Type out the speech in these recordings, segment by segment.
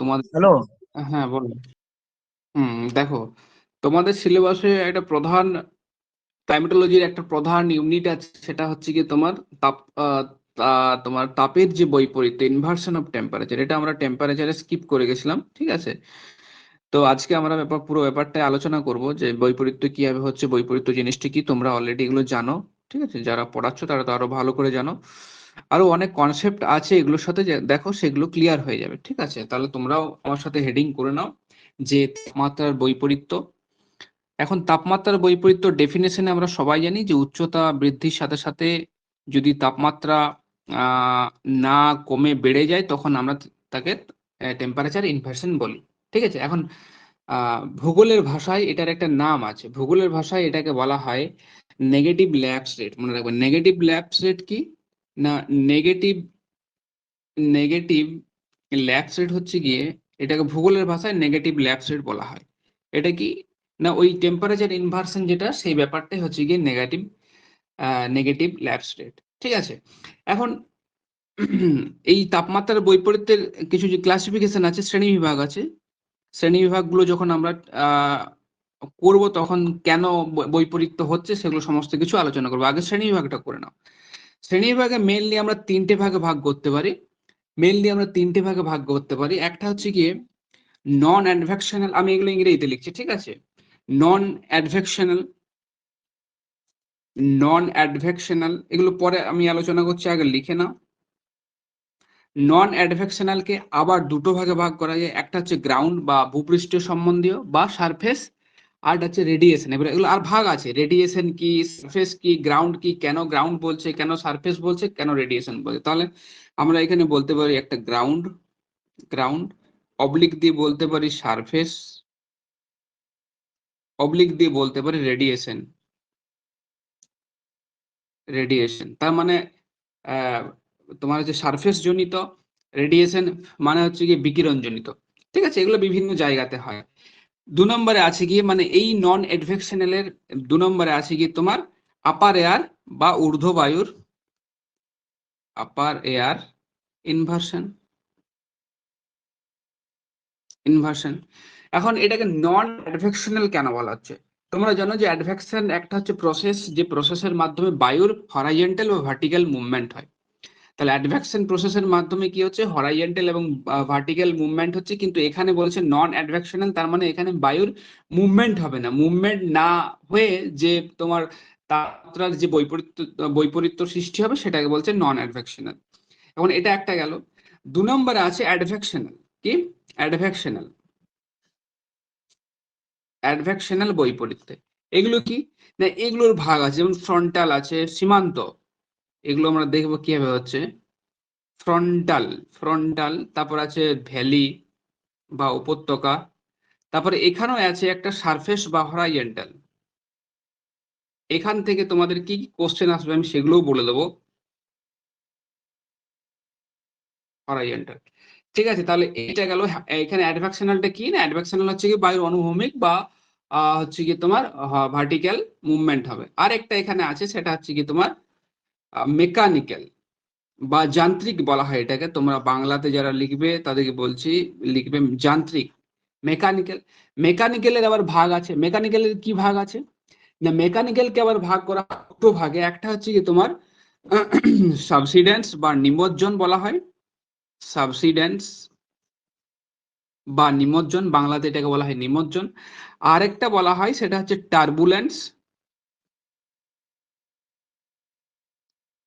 তোমাদের। হ্যালো। হ্যাঁ, বলো। দেখো, তোমাদের সিলেবাসে একটা প্রধান ক্লাইমেটোলজির একটা প্রধান ইউনিট আছে, সেটা হচ্ছে কি তোমার তাপ তোমার তাপের যে বৈপরীত্য, ইনভার্সন অফ টেম্পারেচার। এটা আমরা টেম্পারেচারে স্কিপ করে গেছিলাম, ঠিক আছে। তো আজকে আমরা পুরো ব্যাপারটাই আলোচনা করব যে বৈপরীত্য কিভাবে হচ্ছে, বৈপরীত্য জিনিসটা কি। তোমরা অলরেডি এগুলো জানো, ঠিক আছে। যারা পড়াচ্ছ তারা তো আরো ভালো করে জানো। আরো অনেক কনসেপ্ট আছে এগুলোর সাথে, দেখো সেগুলো ক্লিয়ার হয়ে যাবে, ঠিক আছে। তাহলে তোমরাও আমার সাথে হেডিং করে নাও যে তাপমাত্রার বৈপরীত্য। এখন তাপমাত্রার বৈপরীত্য ডেফিনেশনে আমরা সবাই জানি যে উচ্চতা বৃদ্ধির সাথে সাথে যদি তাপমাত্রা আহ, না কমে বেড়ে যায়, তখন আমরা তাকে টেম্পারেচার ইনভার্সন বলি, ঠিক আছে। এখন ভূগোলের ভাষায় এটার একটা নাম আছে। ভূগোলের ভাষায় এটাকে বলা হয় নেগেটিভ ল্যাপস রেট। মনে রাখবেন, নেগেটিভ ল্যাপস রেট কি না, নেগেটিভ নেগেটিভ ল্যাপস রেট হচ্ছে গিয়ে, এটাকে ভূগোলের ভাষায় নেগেটিভ ল্যাপস রেট বলা হয়। এটা কি না, ওই টেম্পারেচার ইনভার্সন যেটা, সেই ব্যাপারটাই হচ্ছে গিয়ে নেগেটিভ ল্যাপস রেট, ঠিক আছে। এখন এই তাপমাত্রার বৈপরীত্যের কিছু যে ক্লাসিফিকেশন আছে, শ্রেণী বিভাগ আছে। শ্রেণী বিভাগগুলো যখন আমরা আহ করব, তখন কেন বৈপরীত্য হচ্ছে সেগুলো সমস্ত কিছু আলোচনা করবো। আগে শ্রেণী বিভাগটা করে নাও। শ্রেণী বিভাগে মেনলি আমরা তিনটে ভাগে ভাগ করতে পারি। একটা হচ্ছে গিয়ে নন অ্যাডভেকশনাল, আমি এগুলো ইংরেজিতে লিখছি, ঠিক আছে। নন অ্যাডভেকশনাল, এগুলো পরে আমি আলোচনা করছি, আগে লিখে নাও। নন অ্যাডভেকশনালকে আবার দুটো ভাগে ভাগ করা যায়। একটা হচ্ছে গ্রাউন্ড বা ভূপৃষ্ঠ সম্বন্ধীয় বা সারফেস, আর হচ্ছে রেডিয়েশন। এবার এগুলো আর ভাগ আছে, রেডিয়েশন কি, সারফেস কি, গ্রাউন্ড কি, কেন গ্রাউন্ড বলছে, কেন সারফেস বলছে, কেন রেডিয়েশন বলছে। তাহলে আমরা এখানে বলতে পারি একটা গ্রাউন্ড, অবলিক দিয়ে বলতে পারি সারফেস, অবলিক দিয়ে বলতে পারি রেডিয়েশন। তার মানে তোমার হচ্ছে সারফেস জনিত, রেডিয়েশন মানে হচ্ছে কি বিকিরণ জনিত, ঠিক আছে। এগুলো বিভিন্ন জায়গাতে হয়। 2 নম্বরে আছে কি, মানে এই নন অ্যাডভেকশনালের 2 নম্বরে আছে কি তোমার আপার এয়ার বা ঊর্ধ্ব বায়ুর, আপার এয়ার ইনভার্সন। এখন এটাকে নন অ্যাডভেকশনাল কেন বলা হচ্ছে? তোমরা জানো যে অ্যাডভেকশন একটা হচ্ছে প্রসেস, যে প্রসেসের মাধ্যমে বায়ুর হরাইজন্টাল ও ভার্টিক্যাল মুভমেন্ট হয়। তাহলে অ্যাডভেকশন প্রসেসের মাধ্যমে কি হচ্ছে, হরাইজন্টাল এবং ভার্টিক্যাল মুভমেন্ট হচ্ছে। কিন্তু এখানে বলছে নন অ্যাডভেকশনাল, তার মানে এখানে বায়ুর মুভমেন্ট হবে না। মুভমেন্ট না হয়ে যে তোমার তাপমাত্রার যে বৈপরীত্য সৃষ্টি হবে, সেটাকে বলছে নন অ্যাডভেকশনাল। এখন এটা একটা গেল। 2 নম্বরে আছে অ্যাডভেকশনাল। কি অ্যাডভেকশনাল? অ্যাডভেকশনাল বৈপরীত্যে এগুলো কি না, এগুলোর ভাগ আছে, যেমন ফ্রন্টাল আছে, সীমান্ত। এগুলো আমরা দেখবো কিভাবে হচ্ছে। ফ্রন্টাল, তারপর আছে ভ্যালি বা উপত্যকা। তারপরে এখানেও আছে একটা সারফেস বা হরাইজন্টাল। এখান থেকে তোমাদের কি কি কোশ্চেন আসবে আমি সেগুলোও বলে দেবো। হরাইজন্টাল, ঠিক আছে। তাহলে এটা গেল। এখানে অ্যাডভেকশনালটা কি না, অ্যাডভেকশনাল হচ্ছে কি বায়ুর অনুভূমিক বা হচ্ছে কি তোমার ভার্টিক্যাল মুভমেন্ট হবে। আর একটা এখানে আছে, সেটা হচ্ছে কি তোমার মেকানিক্যাল বা যান্ত্রিক বলা হয় এটাকে। তোমরা বাংলাতে যারা লিখবে তাদেরকে বলছি, লিখবে যান্ত্রিক, মেকানিক্যাল। মেকানিক্যালের আবার ভাগ আছে। মেকানিক্যালের কি ভাগ আছে না, মেকানিক্যালকে আবার ভাগ করা দুটো ভাগে। একটা হচ্ছে কি তোমার সাবসিডেন্স বা নিমজ্জন বলা হয়, সাবসিডেন্স বা নিমজ্জন, বাংলাতে এটাকে বলা হয় নিমজ্জন। আরেকটা বলা হয় সেটা হচ্ছে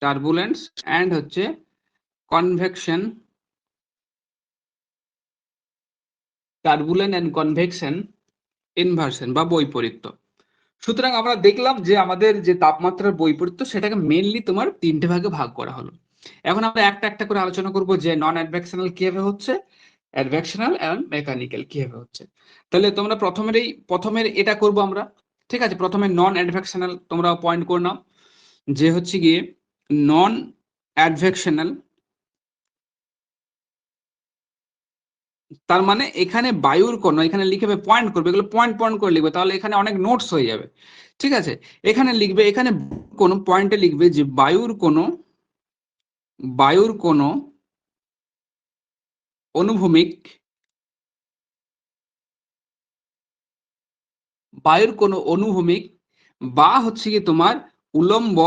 টার্বুলেন্স এন্ড হচ্ছে convection, turbulent and convection inversion বা বৈপরীত্য। সুতরাং আমরা দেখলাম যে আমাদের যে তাপমাত্রার বৈপরীত্য, সেটাকে মেইনলি তোমার তিনটে ভাগে ভাগ করা হলো। এখন আমরা একটা একটা করে আলোচনা করব যে নন অ্যাডভেকশনাল কিভাবে হচ্ছে, অ্যাডভেকশনাল এন্ড মেকানিক্যাল কিভাবে হচ্ছে। তাহলে তোমরা প্রথমের এটা করব আমরা, ঠিক আছে। প্রথমে নন অ্যাডভেকশনাল তোমরা পয়েন্ট করে নাও, যে হচ্ছে গিয়ে নন অ্যাডভেকশনাল। তার মানে এখানে বায়ুর কোনো, এখানে লিখবে পয়েন্ট করবে, এগুলো পয়েন্ট পয়েন্ট করে লিখবে, তাহলে এখানে অনেক নোটস হয়ে যাবে, ঠিক আছে। এখানে লিখবে, এখানে কোনো পয়েন্টে লিখবে যে বায়ুর কোনো অনুভূমিক বায়ুর কোনো অনুভূমিক বা হচ্ছে কি তোমার উলম্ব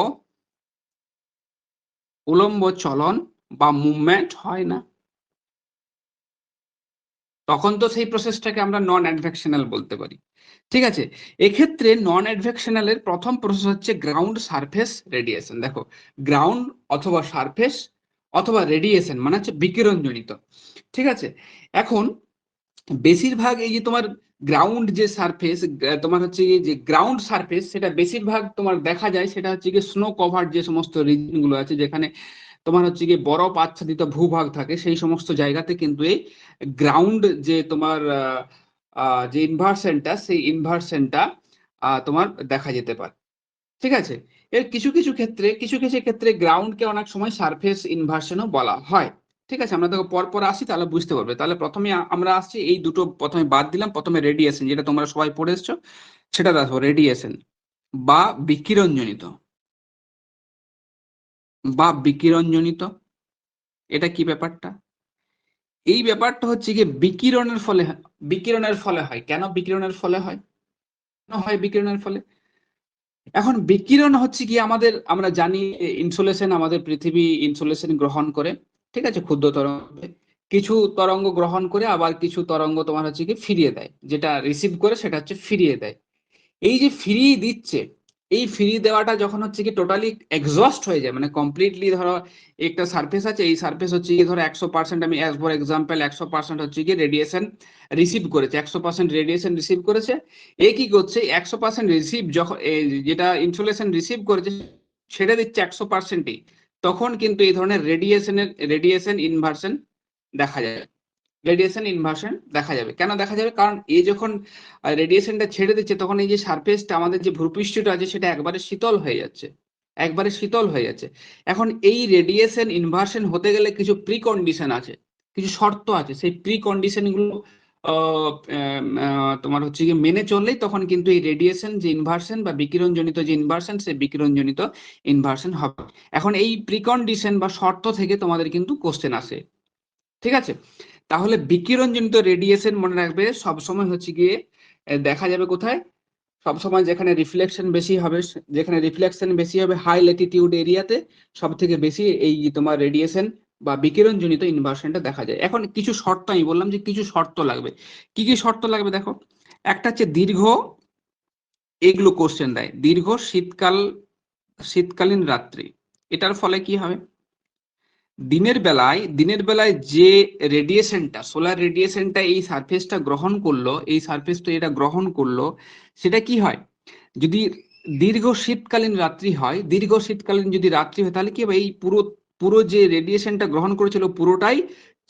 উলম্ব চলন বা মুভমেন্ট হয় না, তখন তো সেই প্রসেসটাকে আমরা নন অ্যাডভেকশনাল বলতে পারি। ঠিক আছে, এক্ষেত্রে নন অ্যাডভেকশনালের প্রথম প্রসেস হচ্ছে গ্রাউন্ড সারফেস রেডিয়েশন। দেখো, গ্রাউন্ড অথবা সারফেস অথবা রেডিয়েশন মানে হচ্ছে বিকিরণজনিত। ঠিক আছে, এখন বেশিরভাগ এই যে তোমার গ্রাউন্ড যে সারফেস, তোমার হচ্ছে যে গ্রাউন্ড সারফেস, সেটা বেশিরভাগ তোমার দেখা যায় সেটা হচ্ছে কি স্নো কভার যে সমস্ত রিজন গুলো আছে, যেখানে তোমার হচ্ছে কি বরফ আচ্ছাদিত ভূভাগ থাকে, সেই সমস্ত জায়গাতে কিন্তু এই গ্রাউন্ড যে তোমার যে ইনভার্সনটা, সেই ইনভার্সনটা তোমার দেখা যেতে পারে। ঠিক আছে, এর কিছু কিছু ক্ষেত্রে গ্রাউন্ডকে অনেক সময় সারফেস ইনভার্সনও বলা হয়। ঠিক আছে, আমরা দেখো পর আসি, তাহলে বুঝতে পারবে। তাহলে প্রথমে আমরা আসছি, এই দুটো প্রথমে বাদ দিলাম, প্রথমে রেডিয়েশন যেটা তোমরা সবাই পড়ে এসছো, সেটা দেখো রেডিয়েশন বা বিকিরণজনিত এটা কি ব্যাপারটা? এই ব্যাপারটা হচ্ছে গিয়ে বিকিরণের ফলে হয়। কেন বিকিরণের ফলে হয়? বিকিরণের ফলে, এখন বিকিরণ হচ্ছে কি আমরা জানি ইনসুলেশন, আমাদের পৃথিবী ইনসুলেশন গ্রহণ করে। ঠিক আছে, ক্ষুদ্র তরঙ্গ, কিছু তরঙ্গ গ্রহণ করে, আবার কিছু তরঙ্গ তোমার হচ্ছে কি ফিরিয়ে দেয়, যেটা রিসিভ করে সেটা হচ্ছে ফিরিয়ে দেয়। এই যে ফিরিয়ে দিচ্ছে, এই ফিরিয়ে দেওয়াটা যখন হচ্ছে কি টোটালি এক্সস্ট হয়ে যায়, মানে কমপ্লিটলি ধরো একটা সার্ফেস আছে, এই সার্ফেস হচ্ছে কি ধরো 100%, আমি অ্যাজ ফর এক্সাম্পল 100% হচ্ছে কি রেডিয়েশন রিসিভ করেছে, 100% রেডিয়েশন রিসিভ করেছে। এ কি করছে, 100% রিসিভ যখন যেটা ইনসুলেশন রিসিভ করেছে ছেড়ে দিচ্ছে 100%ই, তখন কিন্তু এই ধরনের রেডিয়েশন ইনভার্সন দেখা যায়। দেখা যাবে কেন দেখা যাবে? কারণ এই যখন রেডিয়েশনটা ছেড়ে দিচ্ছে, তখন এই যে সারফেসটা, আমাদের যে ভূপৃষ্ঠটা আছে, সেটা একবারে শীতল হয়ে যাচ্ছে। এখন এই রেডিয়েশন ইনভার্সন হতে গেলে কিছু প্রি কন্ডিশন আছে, কিছু শর্ত আছে, সেই প্রি কন্ডিশন গুলো তোমার হচ্ছে কি মেনে চললেই তখন কিন্তু এই রেডিয়েশন যে ইনভার্সন বা বিকিরণজনিত যে ইনভার্সন, সেই বিকিরণজনিত ইনভার্সন হবে। এখন এই প্রিকন্ডিশন বা শর্ত থেকে তোমাদের কিন্তু কোশ্চেন আসে। ঠিক আছে, তাহলে বিকিরণজনিত রেডিয়েশন মনে রাখবে সবসময় হচ্ছে গিয়ে দেখা যাবে কোথায়? সবসময় যেখানে রিফ্লেকশন বেশি হবে হাই ল্যাটিটিউড এরিয়াতে সব থেকে বেশি এই তোমার রেডিয়েশন বা বিকিরণজনিত ইনভার্সনটা দেখা যায়। এখন কিছু শর্ত, আমি বললাম যে কিছু শর্ত লাগবে। কি কি শর্ত লাগবে দেখো, একটা হচ্ছে এগুলো কোশ্চেন দেয়, দীর্ঘ শীতকালীন রাত্রি। এটার ফলে কি হবে? দিনের বেলায় যে রেডিয়েশনটা, সোলার রেডিয়েশনটা এই সারফেসটা গ্রহণ করলো, সেটা কি হয়, যদি দীর্ঘ শীতকালীন যদি রাত্রি হয়, তাহলে কি হবে, এই পুরো পুরো যে রেডিয়েশনটা গ্রহণ করেছিল পুরোটাই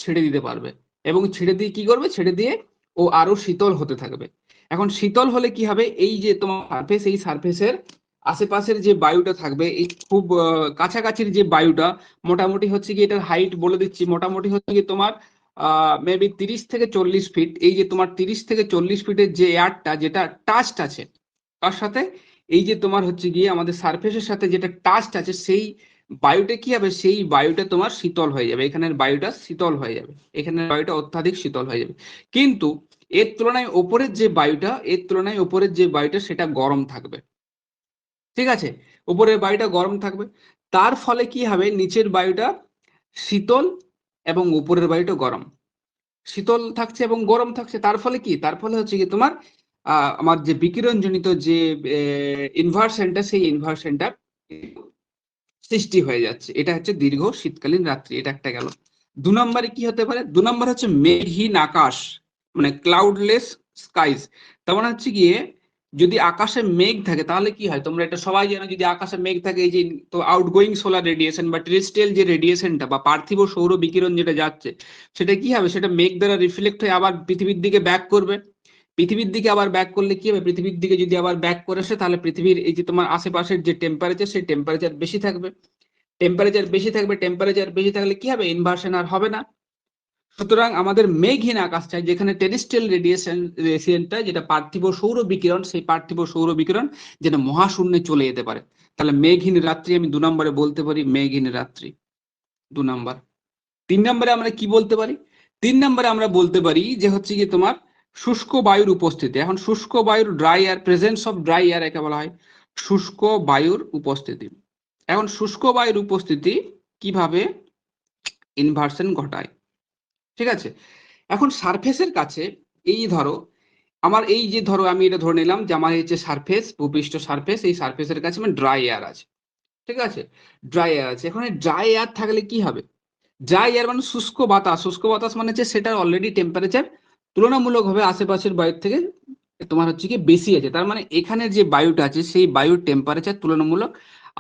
ছেড়ে দিতে পারবে, এবং ছেড়ে দিয়ে কি করবে, ছেড়ে দিয়ে ও আরো শীতল হতে থাকবে। এখন শীতল হলে কি হবে, এই যে তোমার সারফেস, এই সারফেসের আশেপাশের যে বায়ুটা থাকবে, এই খুব কাছাকাছির যে বায়ুটা, মোটামুটি হচ্ছে কি, এটার হাইট বলে দিচ্ছি, মোটামুটি হচ্ছে কি তোমার মেবি 30 থেকে 40 ফিট। এই যে তোমার 30 থেকে 40 ফিটের যে এয়ারটা যেটা টাচড আছে, তার সাথে এই যে তোমার হচ্ছে গিয়ে আমাদের সারফেসের সাথে যেটা টাচড আছে, সেই বায়ুটা কি হবে, সেই বায়ুটা তোমার শীতল হয়ে যাবে, এখানের বায়ুটা শীতল হয়ে যাবে, এখানের বায়ুটা অত্যাধিক শীতল হয়ে যাবে। কিন্তু এর তুলনায় ওপরের যে বায়ুটা সেটা গরম থাকবে। ঠিক আছে, উপরের বায়ুটা গরম থাকবে, তার ফলে কি হবে, নিচের বায়ুটা শীতল এবং উপরের বায়ুটা গরম, শীতল থাকছে এবং গরম থাকছে। তার ফলে হচ্ছে কি তোমার আমার যে বিকিরণজনিত যে ইনভার্সনটা, সেই ইনভার্সনটা সৃষ্টি হয়ে যাচ্ছে। এটা হচ্ছে দীর্ঘ শীতকালীন রাত্রি, এটা একটা গেল। 2 নম্বরে কি হতে পারে? 2 নম্বর হচ্ছে মেঘহীন আকাশ, মানে ক্লাউডলেস স্কাইস। তার মানে হচ্ছে গিয়ে, যদি আকাশে মেঘ থাকে তাহলে কি হয়, তোমরা এটা সবাই জানো, যদি আকাশে মেঘ থাকে, এই যে তো আউটগোয়িং সোলার রেডিয়েশন বা টেরেস্ট্রিয়াল যে রেডিয়েশনটা বা পার্থিব সৌর বিকিরণ যেটা যাচ্ছে, সেটা কি হবে, সেটা মেঘ দ্বারা রিফ্লেক্ট হয়ে আবার পৃথিবীর দিকে ব্যাক করবে। পৃথিবীর দিকে আবার ব্যাক করলে কি হবে, পৃথিবীর দিকে যদি আবার ব্যাক করে আসে, তাহলে পৃথিবীর এই যে তোমার আশেপাশের যে টেম্পারেচার, সেই টেম্পারেচার বেশি থাকবে। টেম্পারেচার বেশি থাকলে কি হবে, ইনভার্সন আর হবে না। সুতরাং আমাদের মেঘহীন আকাশ চাই, যেখানে টেরেস্ট্রিয়াল রেডিয়েশনটা, যেটা পার্থিব সৌর বিকিরণ, সেই পার্থিব সৌর বিকিরণ যেন মহাশূন্যে চলে যেতে পারে। তাহলে মেঘহীন রাত্রি আমি 2 নম্বরে বলতে পারি, মেঘহীন রাত্রি 2 নম্বর। 3 নম্বরে আমরা কি বলতে পারি? 3 নম্বরে আমরা বলতে পারি যে হচ্ছে কি তোমার শুষ্ক বায়ুর উপস্থিতি। এখন শুষ্ক বায়ুর dry air, presence of dry air একে বলা হয় শুষ্ক বায়ুর উপস্থিতি। এখন শুষ্ক বায়ুর উপস্থিতি কিভাবে ইনভার্সন ঘটায়, ঠিক আছে। এখন সারফেসের কাছে এই ধরো আমার এই যে ধরো আমি এটা ধরে নিলাম যে আমার এই যে সারফেস, ভূপৃষ্ঠ সারফেস, এই সারফেসের কাছে আমার ড্রাই এয়ার আছে, ঠিক আছে, ড্রাই এয়ার আছে। এখন ড্রাই এয়ার থাকলে কি হবে, ড্রাই এয়ার মানে শুষ্ক বাতাস, শুষ্ক বাতাস মানে হচ্ছে সেটার অলরেডি টেম্পারেচার তুলনামূলকভাবে আশেপাশের বায়ুর থেকে তোমার হচ্ছে কি বেশি আছে, তার মানে এখানে যে বায়ুটা আছে সেই বায়ুর টেম্পারেচার তুলনামূলক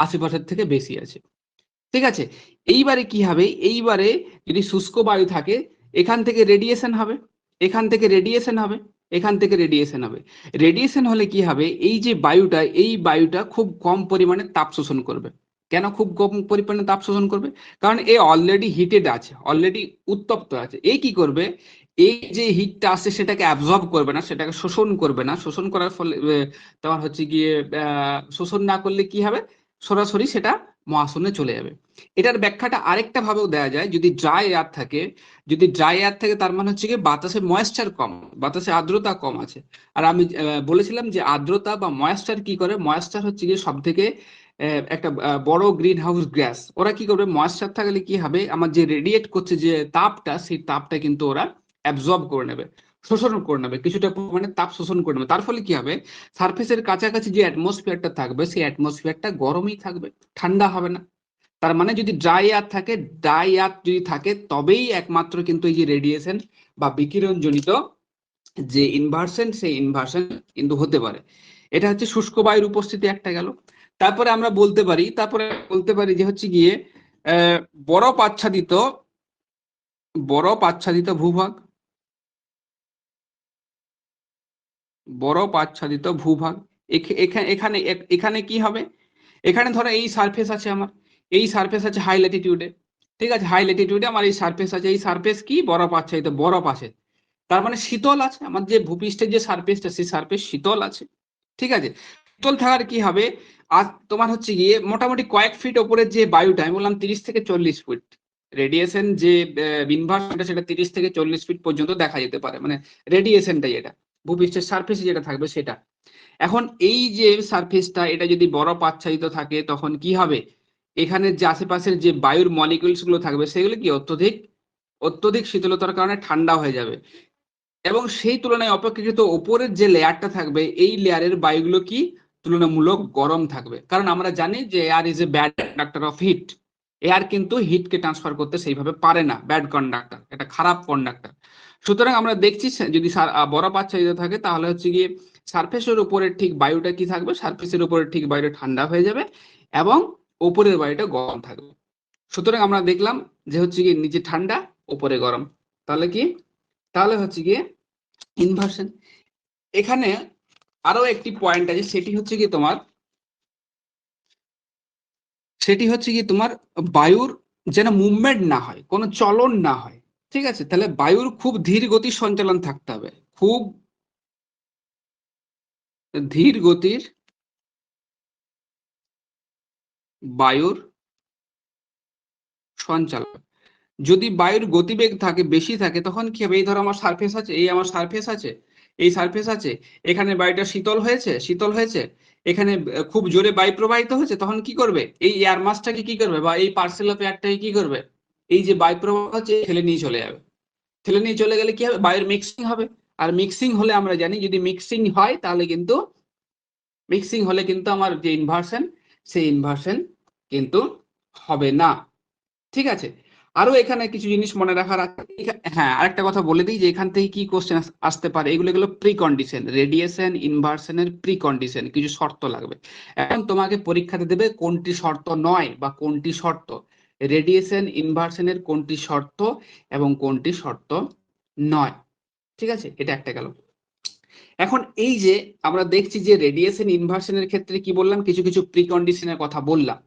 আশেপাশের থেকে বেশি আছে, ঠিক আছে। এইবারে কি হবে, এইবারে যদি শুষ্ক বায়ু থাকে এখান থেকে রেডিয়েশন হবে, এখান থেকে রেডিয়েশন হবে, এখান থেকে রেডিয়েশন হবে। রেডিয়েশন হলে কি হবে, এই যে বায়ুটা, এই বায়ুটা খুব কম পরিমাণে তাপ শোষণ করবে। কেন খুব কম পরিমাণে তাপ শোষণ করবে, কারণ এ অলরেডি হিটেড আছে, অলরেডি উত্তপ্ত আছে। এই কি করবে, এই যে হিটটা আসছে সেটাকে অ্যাবজর্ব করবে না, সেটাকে শোষণ করবে না। শোষণ করার ফলে তোমার হচ্ছে গিয়ে শোষণ না করলে কি হবে, সরাসরি সেটা মহাশূন্যে চলে যাবে। এটার ব্যাখ্যাটা আরেকটা ভাবেও দেওয়া যায়, যদি ড্রাই এয়ার থাকে, যদি ড্রাই এয়ার থাকে তার মানে হচ্ছে কি বাতাসে ময়েশ্চার কম, বাতাসে আর্দ্রতা কম আছে। আর আমি বলেছিলাম যে আর্দ্রতা বা ময়েশ্চার কি করে, ময়েশ্চার হচ্ছে গিয়ে সব থেকে একটা বড় গ্রিন হাউস গ্যাস। ওরা কি করবে, ময়েশ্চার থাকলে কি হবে, আমার যে রেডিয়েট করছে যে তাপটা, সেই তাপটা কিন্তু ওরা অ্যাবজর্ব করে নেবে, শোষণ করে নেবে, কিছুটা পরিমাণে তাপ শোষণ করে নেবে। তার ফলে কি হবে, সারফেসের কাছাকাছি যে অ্যাটমসফিয়ারটা থাকবে সেই অ্যাটমসফিয়ারটা গরমই থাকবে, ঠান্ডা হবে না। তার মানে যদি ড্রাই এয়ার থাকে, ড্রাই এয়ার যদি থাকে তবেই একমাত্র কিন্তু এই যে রেডিয়েশন বা বিকিরণ জনিত যে ইনভার্সন, সেই ইনভার্সন কিন্তু হতে পারে। এটা হচ্ছে শুষ্ক বায়ুর উপস্থিতি একটা গেল। তারপরে আমরা বলতে পারি যে হচ্ছে গিয়ে বরফ আচ্ছাদিত, বরফ আচ্ছাদিত ভূভাগ, বরফ আচ্ছাদিত ভূভাগ। এখানে এখানে কি হবে, এখানে ধরো এই সারফেস আছে আমার, এই সারফেস আছে হাই ল্যাটিটিউডে, ঠিক আছে, হাই ল্যাটিটিউডে আমার এই সারফেস আছে, এই সারফেস কি বরফ আচ্ছাদিত, বরফ আছে, তার মানে শীতল আছে। আমার যে ভূপৃষ্ঠের যে সারফেসটা সেই সারফেস শীতল আছে, ঠিক আছে। শীতল থাকার কি হবে, আর তোমার হচ্ছে গিয়ে মোটামুটি কয়েক ফিট ওপরের যে বায়ুটা, আমি বললাম 30 থেকে 40 ফিট, রেডিয়েশন যে ইনভার্সনটা সেটা 30 থেকে 40 ফিট পর্যন্ত দেখা যেতে পারে, মানে রেডিয়েশনটাই এটা ভূপৃষ্ঠের সারফেসে যেটা থাকবে সেটা। এখন এই যে সারফেসটা এটা যদি বরফ আচ্ছাদিত থাকে তখন কি হবে, এখানে যে আশেপাশের যে বায়ুর মলিকিউলস গুলো থাকবে সেগুলো কি অত্যধিক অত্যধিক শীতলতার কারণে ঠান্ডা হয়ে যাবে, এবং সেই তুলনায় অপেক্ষাকৃত ওপরের যে লেয়ারটা থাকবে এই লেয়ারের বায়ুগুলো কি তুলনামূলক গরম থাকবে। কারণ আমরা জানি যে air is a bad conductor of heat, air কিন্তু হিটকে ট্রান্সফার করতে সেইভাবে পারে না, ব্যাড কন্ডাক্টর, এটা খারাপ কন্ডাক্টর। সুতরাং আমরা দেখছি যদি বরফ আচ্ছাদিত থাকে তাহলে হচ্ছে গিয়ে সারফেসের উপরে ঠিক বায়ুটা কি থাকবে, সারফেসের উপরে ঠিক বায়ুটা ঠান্ডা হয়ে যাবে এবং উপরের বায়ুটা গরম থাকবে। সুতরাং আমরা দেখলাম যে হচ্ছে গিয়ে নিচে ঠান্ডা উপরে গরম, তাহলে কি, তাহলে হচ্ছে গিয়ে ইনভার্সন। এখানে আরো একটি পয়েন্ট আছে, সেটি হচ্ছে কি তোমার বায়ুর যেন মুভমেন্ট না হয়, কোনো চলন না হয়, ঠিক আছে। তাহলে বায়ুর খুব ধীর গতির সঞ্চালন থাকতে হবে, খুব ধীর গতির বায়ুর সঞ্চালন। যদি বায়ুর গতিবেগ থাকে, বেশি থাকে, তখন কি হবে, এই ধরো আমার সারফেস আছে, এই আমার সারফেস আছে, এই সারফেস আছে, এখানে বায়ুটা শীতল হয়েছে, শীতল হয়েছে, এখানে খুব জোরে বায়ু প্রবাহিত হচ্ছে, তখন কি করবে, এই এয়ার মাসটাকে কি করবে, বা এই পার্সেল অফ এয়ারটাকে কি করবে, এই যে বায়ু প্রবাহ হচ্ছে ঠেলে নিয়ে চলে যাবে। ঠেলে নিয়ে চলে গেলে কি হবে, বায়ুর মিক্সিং হবে। আর মিক্সিং হলে আমরা জানি যদি মিক্সিং হয় তাহলে কিন্তু, মিক্সিং হলে কিন্তু আমার যে ইনভার্সন, সেই ইনভার্সন কিন্তু হবে না, ঠিক আছে। আরো এখানে কিছু জিনিস মনে রাখার আছে। হ্যাঁ, আরেকটা কথা বলে দিই যে এখান থেকে কি কোশ্চেন আসতে পারে, এগুলো এগুলো প্রি কন্ডিশন, রেডিয়েশন ইনভার্সনের প্রি কন্ডিশন, কিছু শর্ত লাগবে। এখন তোমাকে পরীক্ষাতে দেবে কোনটি শর্ত নয় বা কোনটি শর্ত, রেডিয়েশন ইনভার্সনের কোনটি শর্ত এবং কোনটি শর্ত নয়, ঠিক আছে, এটা একটা গেল। এখন এই যে আমরা দেখছি যে রেডিয়েশন ইনভার্সনের ক্ষেত্রে কি বললাম, কিছু কিছু প্রি কন্ডিশনের কথা বললাম।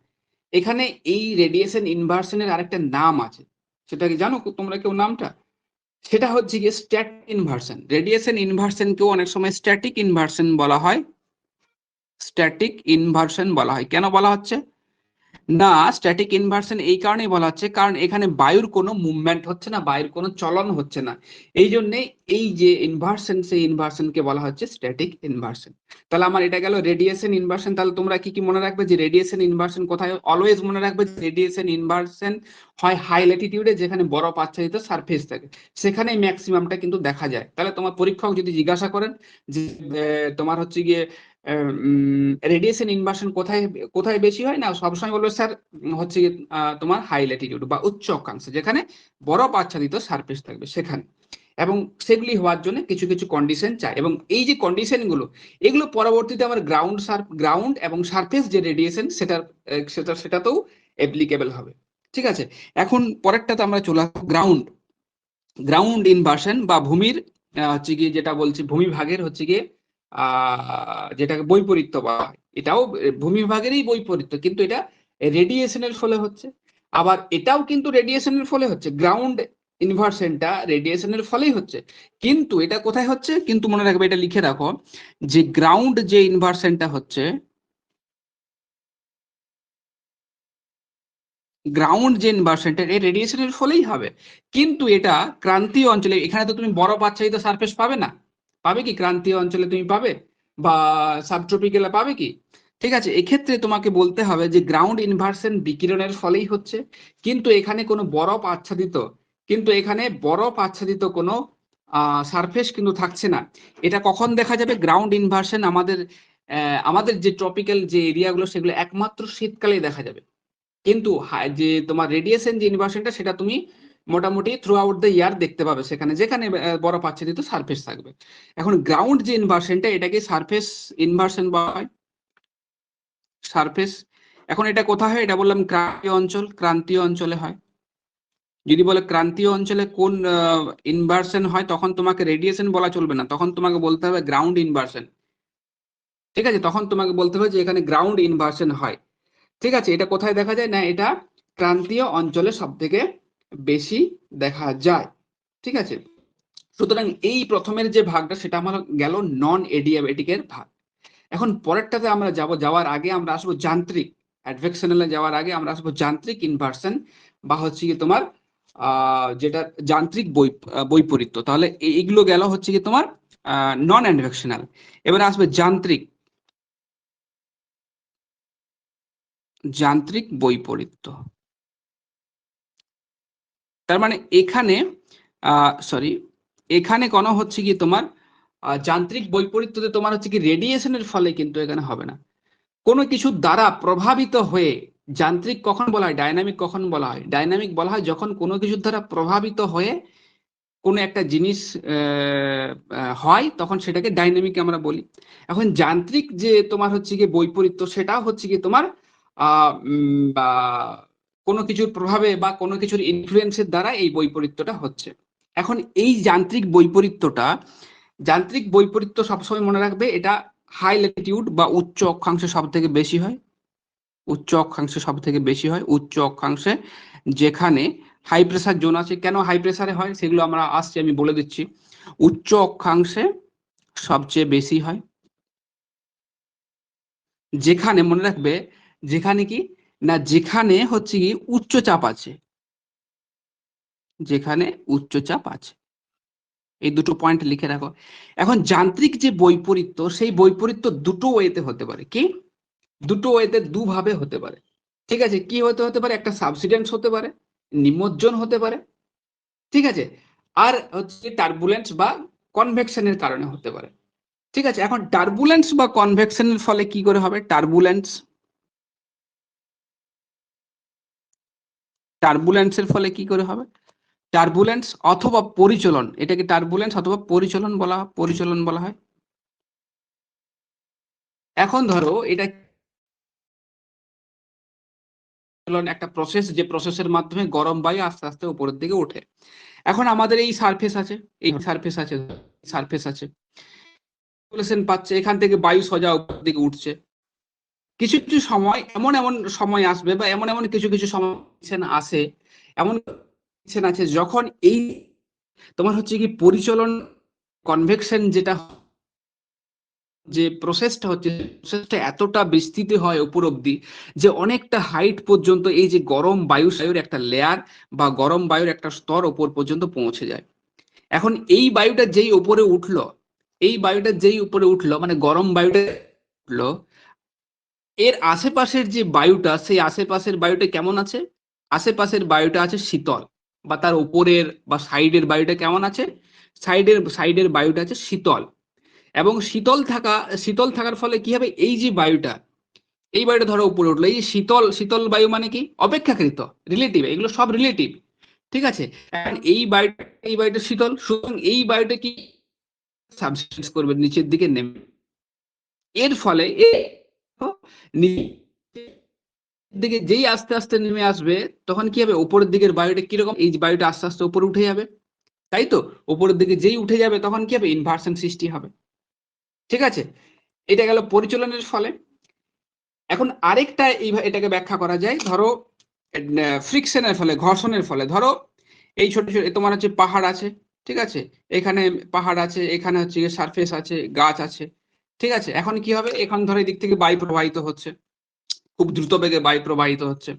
এখানে এই রেডিয়েশন ইনভার্সনের আরেকটা নাম আছে, সেটা কি জানো তোমরা কেউ নামটা, সেটা হচ্ছে গিয়ে স্ট্যাটিক ইনভার্সন। রেডিয়েশন ইনভার্সনকেও অনেক সময় স্ট্যাটিক ইনভার্সন বলা হয়, স্ট্যাটিক ইনভার্সন বলা হয়। কেন বলা হচ্ছে, না, স্ট্যাটিক ইনভার্সন এই কারণেই বলা হচ্ছে কারণ এখানে বায়ুর কোনো মুভমেন্ট হচ্ছে না, বায়ুর কোনো চলন হচ্ছে না। এই জন্যে এই যে ইনভার্সন, সেই ইনভার্সনকে বলা হচ্ছে স্ট্যাটিক ইনভার্সন। তাহলে আমার এটা গেল রেডিয়েশন ইনভার্সন। তাহলে তোমরা কি কি মনে রাখবে যে রেডিয়েশন ইনভার্সন কোথায়? অলওয়েজ মনে রাখবে যে রেডিয়েশন ইনভার্সন হয় হাই ল্যাটিটিউডে, যেখানে বরফ আচ্ছাদিত সারফেস থাকে, সেখানেই ম্যাক্সিমামটা কিন্তু দেখা যায়। তাহলে তোমার পরীক্ষক যদি জিজ্ঞাসা করেন যে তোমার হচ্ছে গিয়ে রেডিয়েশন ইনভার্সন কোথায় কোথায় বেশি হয়, না সবসময় বলবে স্যার হচ্ছে তোমার হাই ল্যাটিটিউড বা উচ্চ অক্ষাংশে, যেখানে বরফ আচ্ছাদিত সারফেস থাকবে সেখানে। এবং সেগুলি হওয়ার জন্য কিছু কিছু কন্ডিশন চাই, এবং এই যে কন্ডিশন গুলো, এগুলো পরবর্তীতে আমার গ্রাউন্ড এবং সারফেস যে রেডিয়েশন সেটাতেও অ্যাপ্লিকেবল হবে। ঠিক আছে, এখন পরেরটাতে আমরা চলে আসবো গ্রাউন্ড ইনভার্সন বা ভূমির হচ্ছে গিয়ে যেটা বলছি ভূমিভাগের হচ্ছে গিয়ে যেটাকে বৈপরীত্য বলা হয়। এটাও ভূমিভাগেরই বৈপরীত্য, কিন্তু এটা রেডিয়েশনের ফলে হচ্ছে। আবার এটাও কিন্তু রেডিয়েশনের ফলে হচ্ছে, গ্রাউন্ড ইনভার্সনটা রেডিয়েশনের ফলেই হচ্ছে। কিন্তু এটা কোথায় হচ্ছে? কিন্তু মনে রাখবে, এটা লিখে রাখো যে গ্রাউন্ড যে ইনভার্সনটা হচ্ছে, গ্রাউন্ড যে ইনভার্সনটা এই রেডিয়েশনের ফলেই হবে। কিন্তু এটা ক্রান্তীয় অঞ্চলে, এখানে তো তুমি বরফ আচ্ছাদিত সারফেস পাবে না। পাবে কি? ক্রান্তীয় অঞ্চলে তুমি পাবে, বা সাবট্রপিক্যালে পাবে কি? ঠিক আছে, এক্ষেত্রে তোমাকে বলতে হবে যে গ্রাউন্ড ইনভার্সন বিকিরণের ফলেই হচ্ছে, কিন্তু এখানে কোনো বরফ আচ্ছাদিত কোনো সারফেস কিন্তু থাকছে না। এটা কখন দেখা যাবে? গ্রাউন্ড ইনভার্সন আমাদের যে ট্রপিক্যাল যে এরিয়াগুলো, সেগুলো একমাত্র শীতকালেই দেখা যাবে। কিন্তু যে তোমার রেডিয়েশন যে ইনভার্সনটা, সেটা তুমি মোটামুটি থ্রু আউট দ্য ইয়ার দেখতে পাবে সেখানে, যেখানে বরফ আচ্ছাদিত সারফেস থাকবে। এখন গ্রাউন্ড যে ইনভার্সনটা, এটাকে সারফেস ইনভার্সন বলা হয়, সারফেস। এখন এটা কোথায় হয়? এটা বললাম ক্রান্তীয় অঞ্চলে হয়। যদি বলে ক্রান্তীয় অঞ্চলে কোন ইনভার্সন হয়, তখন তোমাকে রেডিয়েশন বলা চলবে না, তখন তোমাকে বলতে হবে গ্রাউন্ড ইনভার্সন। ঠিক আছে, তখন তোমাকে বলতে হবে যে এখানে গ্রাউন্ড ইনভার্সন হয়। ঠিক আছে, এটা কোথায় দেখা যায়? না, এটা ক্রান্তীয় অঞ্চলে সব থেকে বেশি দেখা যায়। ঠিক আছে, সুতরাং এই প্রথমের যে ভাগটা, সেটা আমার গেল নন এডিয়াবেটিকের ভাগ। এখন পরেরটাতে আমরা যাওয়ার আগে আমরা আসবো যান্ত্রিক অ্যাডভেকশনালে, যাওয়ার আগে আমরা আসবো যান্ত্রিক ইনভার্সন, বা হচ্ছে কি তোমার যেটা যান্ত্রিক বৈপরীত্য। তাহলে এইগুলো গেল হচ্ছে কি তোমার নন অ্যাডভেকশনাল। এবারে আসবে যান্ত্রিক বৈপরীত্য। তার মানে এখানে এখানে কোনো হচ্ছে কি তোমার যান্ত্রিক বৈপরীত্যতে তোমার হচ্ছে কি রেডিয়েশনের ফলে কিন্তু এখানে হবে না। কোনো কিছু দ্বারা প্রভাবিত হয়ে, যান্ত্রিক কখন বলা হয়, ডাইনামিক কখন বলা হয়? ডাইনামিক বলা হয় যখন কোনো কিছুর দ্বারা প্রভাবিত হয়ে কোনো একটা জিনিস হয়, তখন সেটাকে ডাইনামিক আমরা বলি। এখন যান্ত্রিক যে তোমার হচ্ছে কি বৈপরীত্য, সেটা হচ্ছে কি তোমার বা কোনো কিছুর প্রভাবে বা কোনো কিছুর ইনফ্লুয়েন্সের দ্বারা এই বৈপরীত্যটা হচ্ছে। এখন এই যান্ত্রিক বৈপরীত্য সবসময় মনে রাখবে, এটা হাই ল্যাটিটিউড বা উচ্চ অক্ষাংশে সব থেকে বেশি হয়। উচ্চ অক্ষাংশে যেখানে হাই প্রেসার জোন আছে। কেন হাই প্রেসারে হয় সেগুলো আমরা আসছি, আমি বলে দিচ্ছি। উচ্চ অক্ষাংশে সবচেয়ে বেশি হয়, যেখানে মনে রাখবে, যেখানে কি না, যেখানে হচ্ছে কি উচ্চচাপ আছে, যেখানে উচ্চচাপ আছে। এই দুটো পয়েন্ট লিখে রাখো। এখন যান্ত্রিক যে বৈপরীত্য, সেই বৈপরীত্য দুটো ওয়েতে হতে পারে। কি? দুটো ওয়েতে দুভাবে হতে পারে। ঠিক আছে, কি হতে পারে? একটা সাবসিডেন্স হতে পারে, নিমজ্জন হতে পারে। ঠিক আছে, আর হচ্ছে টার্বুলেন্স বা কনভেকশনের কারণে হতে পারে। ঠিক আছে, এখন টার্বুলেন্স বা কনভেকশনের ফলে কি করে হবে? টার্বুলেন্সের ফলে কি করে হবে? টার্বুলেন্স অথবা পরিচলন, এটাকে টার্বুলেন্স অথবা পরিচলন বলা হয়। এখন ধরো এটা একটা প্রসেস, যে প্রসেসের মাধ্যমে গরম বায়ু আস্তে আস্তে উপরের দিকে ওঠে। এখন আমাদের এই সারফেস আছে, সারফেস আছে পাচ্ছে, এখান থেকে বায়ু সোজা উপর দিকে উঠছে। কিছু কিছু সময় এমন সময় আসবে, বা এমন কিছু কিছু সময় আসে, এমন আছে যখন এই তোমার হচ্ছে কি পরিচলন, কনভেকশন যেটা যে প্রসেসটা হচ্ছে, প্রসেসটা এতটা বিস্তৃত হয় উপর অব্দি যে অনেকটা হাইট পর্যন্ত এই যে গরম বায়ুর একটা লেয়ার বা গরম বায়ুর একটা স্তর উপর পর্যন্ত পৌঁছে যায়। এখন এই বায়ুটা যেই উপরে উঠলো, এই বায়ুটা যেই উপরে উঠলো, মানে গরম বায়ুটা উঠলো, এর আশেপাশের যে বায়ুটা, সেই আশেপাশের বায়ুটা কেমন আছে? আশেপাশের বায়ুটা আছে শীতল, বা তার উপরের বা সাইডের বায়ুটা কেমন আছে? সাইডের বায়ুটা আছে শীতল। এবং শীতল থাকার ফলে কি হবে, এই যে বায়ুটা, এই বায়ুটা ধরো উপরে উঠলো, এই শীতল শীতল বায়ু মানে কি অপেক্ষাকৃত রিলেটিভ, এগুলো সব রিলেটিভ, ঠিক আছে। এখন এই বায়ুটা শীতল, সুতরাং এই বায়ুটা কি সাবসিডেন্স করবে নিচের দিকে নেমে, এর ফলে দিকে যেই আস্তে আস্তে নেমে আসবে, তখন কি হবে, উপরের দিকের বায়ুটা কিরকম, এই বায়ুটা আস্তে আস্তে উপরে উঠে যাবে, তাই তো। উপরের দিকে যেই উঠে যাবে তখন কি হবে, ইনভার্সন সৃষ্টি হবে, ঠিক আছে। এটা গেল পরিচলনের ফলে। এখন আরেকটা এটাকে ব্যাখ্যা করা যায়, ধরো ফ্রিকশনের ফলে, ঘর্ষণের ফলে। ধরো এই ছোট ছোট তোমার হচ্ছে পাহাড় আছে, ঠিক আছে, এখানে পাহাড় আছে, এখানে হচ্ছে সারফেস আছে, গাছ আছে, ঠিক আছে। এখন কি হবে, এখন ধরো এই দিক থেকে বায়ু প্রবাহিত হচ্ছে, খুব দ্রুত বেগে বায়ু প্রবাহিত হচ্ছে,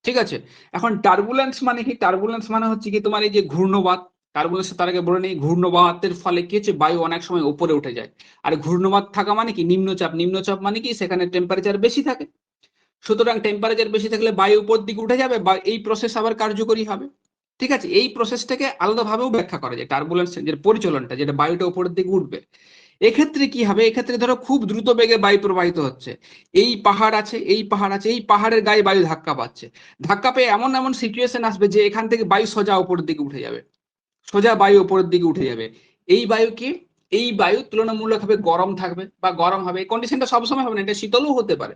ঠিক আছে। এখন টার্বুলেন্স মানে কি? টার্বুলেন্স মানে হচ্ছে কি তোমার এই যে ঘূর্ণবাত। টার্বুলেন্স তার আগে বলে নেই, ঘূর্ণবাতের ফলে কি হচ্ছে, বায়ু অনেক সময় উপরে উঠে যায়। আর ঘূর্ণবাত থাকা মানে কি, নিম্নচাপ। নিম্নচাপ মানে কি, সেখানে টেম্পারেচার বেশি থাকে, সুতরাং টেম্পারেচার বেশি থাকলে বায়ু উপর দিকে উঠে যাবে, বা এই প্রসেস আবার কার্যকরী হবে, ঠিক আছে। এই প্রসেসটাকে আলাদাভাবেও ব্যাখ্যা করা যায়, টার্বুলেন্স যে পরিচলনটা, যেটা বায়ুটা উপরের দিকে উঠবে। এক্ষেত্রে কি হবে, এক্ষেত্রে ধরো খুব দ্রুত বেগে বায়ু প্রবাহিত হচ্ছে, এই পাহাড় আছে, এই পাহাড় আছে, এই পাহাড়ের গায়ে বায়ু ধাক্কা পাচ্ছে, ধাক্কা পেয়ে এমন এমন সিচুয়েশন আসবে যে এখান থেকে বায়ু সোজা উপরের দিকে উঠে যাবে, সোজা বায়ু উপরের দিকে উঠে যাবে। এই বায়ু কি, এই বায়ু তুলনামূলকভাবে গরম থাকবে বা গরম হবে, এই কন্ডিশনটা সবসময় হবে না, এটা শীতলও হতে পারে,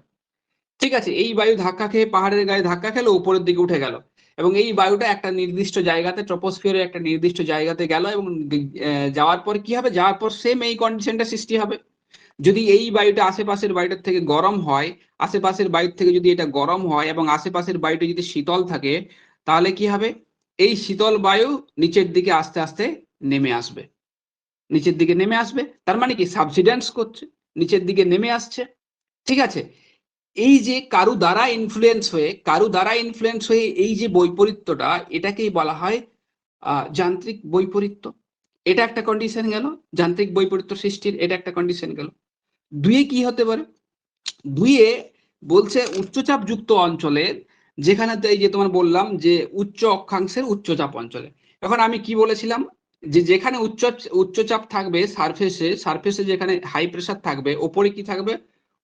ঠিক আছে। এই বায়ু ধাক্কা খেয়ে পাহাড়ের গায়ে ধাক্কা খেলো, উপরের দিকে উঠে গেল, এবং এই বায়ুটা একটা নির্দিষ্ট জায়গাতে, ট্রপোস্ফিয়ারের একটা নির্দিষ্ট জায়গাতে গেল, এবং যাওয়ার পর কি হবে, যাওয়ার পর সেম এই কন্ডিশনটা সৃষ্টি হবে। যদি এই বায়ুটা আশেপাশের বায়ুটার থেকে গরম হয়, আশেপাশের বায়ুর থেকে যদি এটা গরম হয় এবং আশেপাশের বায়ুটা যদি শীতল থাকে, তাহলে কি হবে, এই শীতল বায়ু নিচের দিকে আস্তে আস্তে নেমে আসবে, নিচের দিকে নেমে আসবে, তার মানে কি সাবসিডেন্স করছে, নিচের দিকে নেমে আসছে, ঠিক আছে। এই যে কারু দ্বারা ইনফ্লুয়েন্স হয়ে এই যে বৈপরীত্যটা, এটাকেই বলা হয় যান্ত্রিক বৈপরীত্য। এটা একটা কন্ডিশন গেল, যান্ত্রিক বৈপরীত্য সৃষ্টির এটা একটা কন্ডিশন গেল। দুইয়ে কি হতে পারে, দুইয়ে বলছে উচ্চচাপ যুক্ত অঞ্চলের, যেখানে এই যে তোমার বললাম যে উচ্চ অক্ষাংশের উচ্চচাপ অঞ্চলে। এখন আমি কি বলেছিলাম, যে যেখানে উচ্চচাপ থাকবে সারফেসে যেখানে হাই প্রেসার থাকবে, ওপরে কি থাকবে,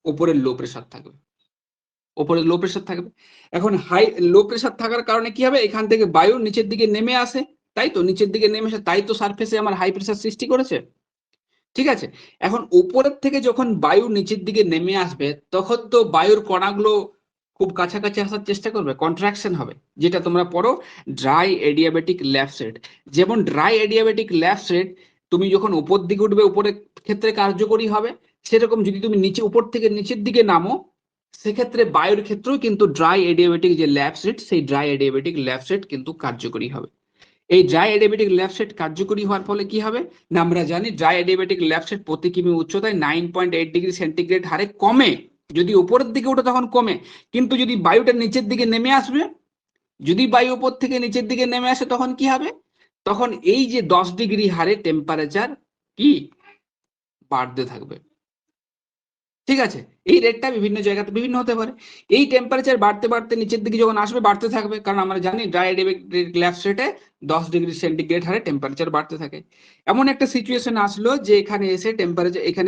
ওপরে লো প্রেসার থাকবে, ওপরে লো প্রেসার থাকবে। এখন লো প্রেসার থাকার কারণে কি হবে, এখান থেকে বায়ু নিচের দিকে নেমে আসে, তাই তো, নিচের দিকে নেমে আসে, তাই তো সারফেসে আমার হাই প্রেসার সৃষ্টি করেছে, ঠিক আছে। এখন উপরের থেকে যখন বায়ু নিচের দিকে নেমে আসবে, তখন তো বায়ুর কণাগুলো খুব কাছাকাছি আসার চেষ্টা করবে, কন্ট্রাকশন হবে, যেটা তোমরা পড়ো ড্রাই এডিয়াবেটিক ল্যাপস রেট। যেমন ড্রাই এডিয়াবেটিক ল্যাপস রেট তুমি যখন উপর দিকে উঠবে, উপরের ক্ষেত্রে কার্যকরী হবে, সেরকম যদি তুমি উপর থেকে নিচের দিকে নামো, সেক্ষেত্রে বায়ুর ক্ষেত্রেও কিন্তু ড্রাই এডিয়াবেটিক যে ল্যাপস রেট, সেই ড্রাই এডিয়াবেটিক ল্যাপস রেট কিন্তু কার্যকরী হবে। এই ড্রাই অ্যাডিয়াবেটিক ল্যাপস রেট কার্যকরী হওয়ার ফলে কি হবে না, আমরা জানি ড্রাই অ্যাডিয়াবেটিক ল্যাপস রেট প্রতি কিমি উচ্চতায় 9.8 ডিগ্রি সেন্টিগ্রেড হারে কমে, যদি উপরের দিকে ওঠে তখন কমে, কিন্তু যদি বায়ুটা নিচের দিকে নেমে আসবে, যদি বায়ু উপর থেকে নিচের দিকে নেমে আসে, তখন কি হবে, তখন এই যে 10 ডিগ্রি হারে টেম্পারেচার কি বাড়তে থাকবে, ঠিক আছে। এই রেটটা বিভিন্ন জায়গাতে বিভিন্ন হতে পারে। এই টেম্পারেচার বাড়তে বাড়তে নিচের দিকে যখন আসবে, বাড়তে থাকবে, কারণ আমরা জানি ড্রাই অ্যাডিয়াবেটিক ল্যাপস রেটে 10 ডিগ্রি সেন্টিগ্রেড হারে টেম্পারেচার বাড়তে থাকে। এমন একটা সিচুয়েশন আসলো যে এখানে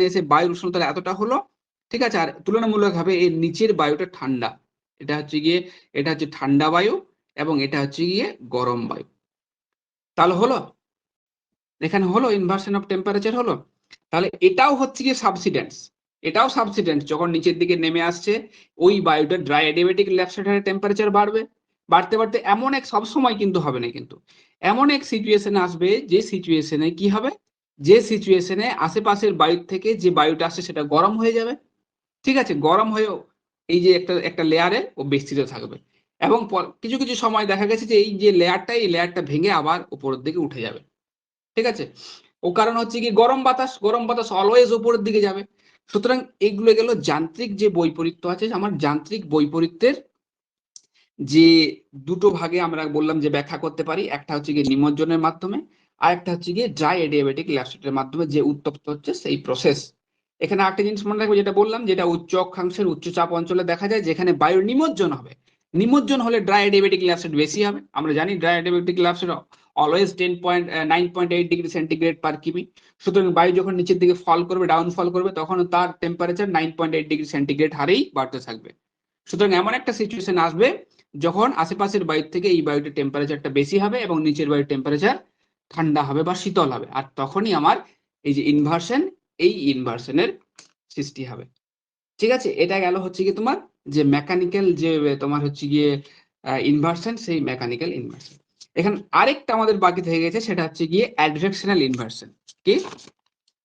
এসে বায়ুর উষ্ণতা এতটা হলো, ঠিক আছে, আর তুলনামূলকভাবে এর নিচের বায়ুটা ঠান্ডা, এটা হচ্ছে ঠান্ডা বায়ু, এবং এটা হচ্ছে গিয়ে গরম বায়ু। তাহলে হলো, এখানে হলো ইনভার্সন অফ টেম্পারেচার হলো। তাহলে এটাও হচ্ছে গিয়ে সাবসিডেন্স, এটাও সাবসিডেন্স, যখন নিচের দিকে নেমে আসছে, ওই বায়ুটা ড্রাই অ্যাডিয়াবেটিক ল্যাপস রেটে টেম্পারেচার বাড়বে, বাড়তে বাড়তে এমন এক, সবসময় কিন্তু হবে না, কিন্তু এমন এক সিচুয়েশন আসবে, যে সিচুয়েশনে কি হবে, যে সিচুয়েশনে আশেপাশের বায়ুর থেকে যে বায়ুটা আসছে সেটা গরম হয়ে যাবে, ঠিক আছে, গরম হয়ে এই যে একটা একটা লেয়ারে ও বিস্তৃত থাকবে, এবং কিছু কিছু সময় দেখা গেছে যে এই যে এই লেয়ারটা ভেঙে আবার উপরের দিকে উঠে যাবে, ঠিক আছে। ও কারণ হচ্ছে কি, গরম বাতাস অলওয়েজ উপরের দিকে যাবে, সুতরাং এগুলো গেল যান্ত্রিক যে বৈপরীত্য আছে, আমার যান্ত্রিক বৈপরীত্যের যে দুটো ভাগে আমরা বললাম যে ব্যাখ্যা করতে পারি, একটা হচ্ছে গিয়ে নিমজ্জনের মাধ্যমে, আর একটা হচ্ছে গিয়ে ড্রাই অ্যাডিয়াবেটিক ল্যাপসেটের মাধ্যমে যে উত্তপ্ত হচ্ছে সেই প্রসেস। এখানে একটা জিনিস মনে রাখবে, যেটা বললাম, যেটা উচ্চ অক্ষাংশের উচ্চচাপ অঞ্চলে দেখা যায়, যেখানে বায়ুর নিমজ্জন হবে। নিমজ্জন হলে ড্রাই অ্যাডিয়াবেটিক ল্যাপসেট বেশি হবে। আমরা জানি dry adiabatic lapse rate always 9.8 degree centigrade per কিমি। সুতরাং বায়ু যখন নিচের দিকে ফল করবে, ডাউনফল করবে, তখন তার টেম্পারেচার 9.8 ডিগ্রি সেন্টিগ্রেড হারেই বাড়তে থাকবে। সুতরাং এমন একটা সিচুয়েশন আসবে যখন আশেপাশের বায়ু থেকে এই বায়ুটির টেম্পারেচারটা বেশি হবে এবং নিচের বায়ুর টেম্পারেচার ঠান্ডা হবে বা শীতল হবে, আর তখনই আমার এই যে ইনভার্সন, এই ইনভার্সনের সৃষ্টি হবে। ঠিক আছে, এটা গেল হচ্ছে গিয়ে তোমার যে মেকানিক্যাল যে তোমার হচ্ছে গিয়ে ইনভার্সন, সেই মেকানিক্যাল ইনভার্সন। এখানে আরেকটা আমাদের বাকি থেকে গেছে, সেটা হচ্ছে গিয়ে অ্যাডভেকশনাল ইনভার্সন। কি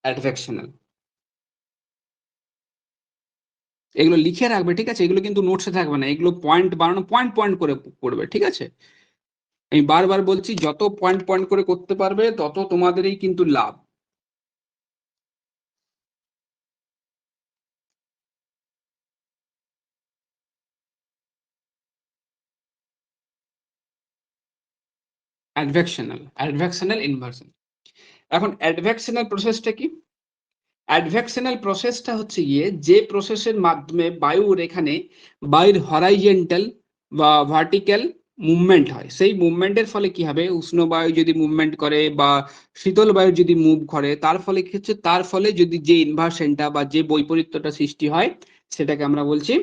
অ্যাডভেকশনাল? এগুলো লিখে রাখবে, ঠিক আছে? এগুলো কিন্তু নোটসে থাকবে না, এগুলো পয়েন্ট বানানো, পয়েন্ট পয়েন্ট করে করবে, ঠিক আছে? আমি বারবার বলছি, যত পয়েন্ট পয়েন্ট করে করতে পারবে তত তোমাদেরই কিন্তু লাভ। অ্যাডভেকশনাল ইনভার্সন। এখন অ্যাডভেকশনাল প্রসেসটা কি? অ্যাডভেকশনাল প্রসেসটা হচ্ছে গিয়ে যে প্রসেসের মাধ্যমে বায়ুর এখানে বায়ুর হরাইজেন্টাল বা ভার্টিক্যাল মুভমেন্ট হয়। সেই মুভমেন্টের ফলে কি হবে, উষ্ণ বায়ু যদি মুভমেন্ট করে বা শীতল বায়ু যদি মুভ করে, তার ফলে কি হচ্ছে, তার ফলে যদি যে ইনভার্সনটা বা যে বৈপরীত্যটা সৃষ্টি হয়, সেটাকে আমরা বলছি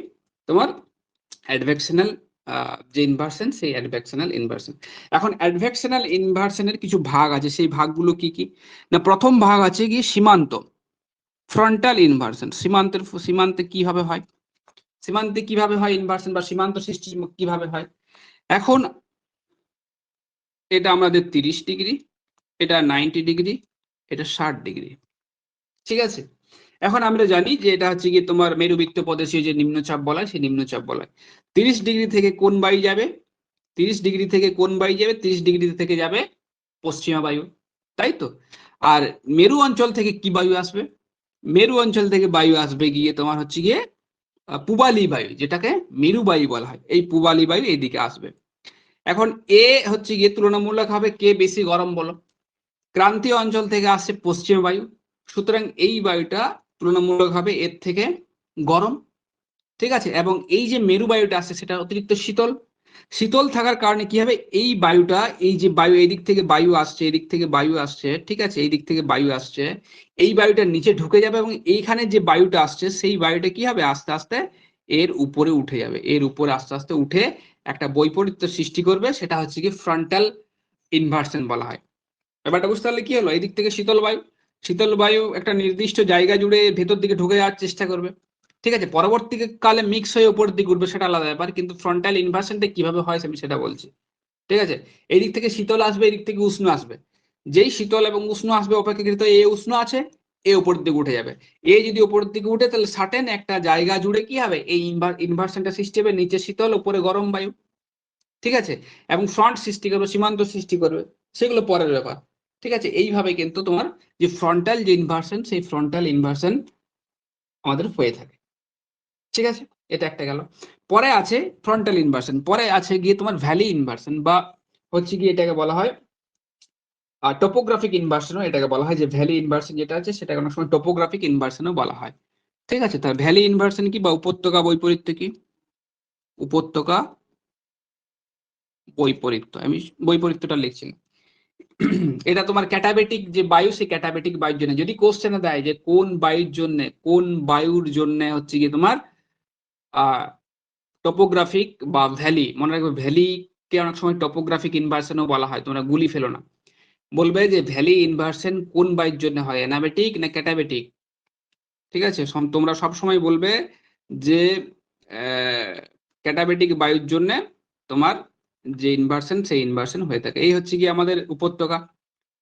তোমার অ্যাডভেকশনাল যে ইনভার্সন, সেই অ্যাডভেকশনাল ইনভার্সন। এখন অ্যাডভেকশনাল ইনভার্সনের কিছু ভাগ আছে, সেই ভাগগুলো কি কি? না, প্রথম ভাগ আছে কি সীমান্ত, ফ্রন্টাল ইনভার্সন। সীমান্তে কিভাবে হয়, সীমান্তে কিভাবে হয় ইনভার্সন বা সীমান্ত সৃষ্টি কিভাবে হয়? এখন এটা আমাদের 30 ডিগ্রি, এটা 90 ডিগ্রি, এটা 60 ডিগ্রি, ঠিক আছে? এখন আমরা জানি যে এটা হচ্ছে কি তোমার মেরুবৃত্ত প্রদেশীয় যে নিম্নচাপ বলা হয়, সেই নিম্নচাপ বলা হয়। 30 ডিগ্রি থেকে কোন বায়ু যাবে? 30 ডিগ্রি থেকে কোন বায়ু যাবে? 30 ডিগ্রি থেকে যাবে পশ্চিমা বায়ু, তাই তো? আর মেরু অঞ্চল থেকে কি বায়ু আসবে? মেরু অঞ্চল থেকে বায়ু আসবে গিয়ে তোমার হচ্ছে গিয়ে পূবালী বায়ু, যেটাকে মেরু বায়ু বলা হয়। এই পূবালী বায়ু এইদিকে আসবে। এখন এ হচ্ছে গিয়ে তুলনামূলক ভাবে কে বেশি গরম বলো? ক্রান্তীয় অঞ্চল থেকে আসছে পশ্চিম বায়ু, সুতরাং এই বায়ুটা তুলনামূলক ভাবে এর থেকে গরম, ঠিক আছে? এবং এই যে মেরু বায়ুটা আসছে, সেটা অতিরিক্ত শীতল। শীতল থাকার কারণে কি হবে, এই বায়ুটা, এই যে বায়ু এদিক থেকে বায়ু আসছে, এদিক থেকে বায়ু আসছে, ঠিক আছে, এই দিক থেকে বায়ু আসছে, এই বায়ুটা নিচে ঢুকে যাবে এবং এইখানে যে বায়ুটা আসছে, সেই বায়ুটা কি হবে, আস্তে আস্তে এর উপরে উঠে যাবে, এর উপরে আস্তে আস্তে উঠে একটা বৈপরীত্য সৃষ্টি করবে, সেটা হচ্ছে কি ফ্রন্টাল ইনভার্সন বলা হয়। ব্যাপারটা বুঝতে পারলে কি হলো, এদিক থেকে শীতল বায়ু একটা নির্দিষ্ট জায়গা জুড়ে ভেতর দিকে ঢুকে যাওয়ার চেষ্টা করবে, ঠিক আছে? পরবর্তীকালে মিক্স হয়ে উপরের দিকে উঠবে, সেটা আলাদা ব্যাপার, কিন্তু ফ্রন্টাল ইনভার্সনটা কিভাবে হয় আমি সেটা বলছি, ঠিক আছে? এই দিক থেকে শীতল আসবে, এদিক থেকে উষ্ণ আসবে। যেই শীতল এবং উষ্ণ আসবে, অপেক্ষাকৃত এ উষ্ণ আছে, এ উপরের দিকে উঠে যাবে। এ যদি উপরের দিকে উঠে, তাহলে সার্টেন একটা জায়গা জুড়ে কি হবে, এই ইনভার্সনটা সৃষ্টি হবে, নিচে শীতল উপরে গরম বায়ু, ঠিক আছে? এবং ফ্রন্ট সৃষ্টি করবে, সীমান্ত সৃষ্টি করবে, সেগুলো পরের ব্যাপার, ঠিক আছে? এইভাবে কিন্তু তোমার যে ফ্রন্টাল যে ইনভার্সন, সেই ফ্রন্টাল ইনভার্সন আমাদের হয়ে থাকে, ঠিক আছে? এটা একটা গেল। পরে আছে ফ্রন্টাল ইনভার্সন, পরে আছে গিয়ে তোমার ভ্যালি ইনভার্সন, বা হচ্ছে গিয়ে এটাকে বলা হয় টপোগ্রাফিক ইনভার্সনও এটাকে বলা হয়। যে ভ্যালি ইনভার্সন যেটা আছে, সেটাকে অনেক সময় টপোগ্রাফিক ইনভার্সনও বলা হয়, ঠিক আছে? তার ভ্যালি ইনভার্সন কি, বা উপত্যকা বৈপরীত্য কি? উপত্যকা বৈপরীত্য, আমি বৈপরীত্যটা লিখছি না। এটা তোমার ক্যাটাবেটিক যে বায়ু, সেই ক্যাটাবেটিক বায়ুর জন্য যদি কোশ্চেনে দেয় যে কোন বায়ুর জন্য হচ্ছে গিয়ে তোমার টপোগ্রাফিক বা ভ্যালি, মনে রাখবে ভ্যালি কে অনেক সময় টপোগ্রাফিক ইনভার্সনও বলা হয়, তোমরা গুলি ফেলো না। বলবে যে ভ্যালি ইনভার্সন কোন বায়ুর জন্য হয়, অ্যানাবেটিক না ক্যাটাবেটিক, ঠিক আছে? তোমরা সব সময় বলবে যে ক্যাটাবেটিক বায়ুর জন্য তোমার যে ইনভার্সন, সেই ইনভার্সন হয়ে থাকে। এই হচ্ছে কি আমাদের উপত্যকা,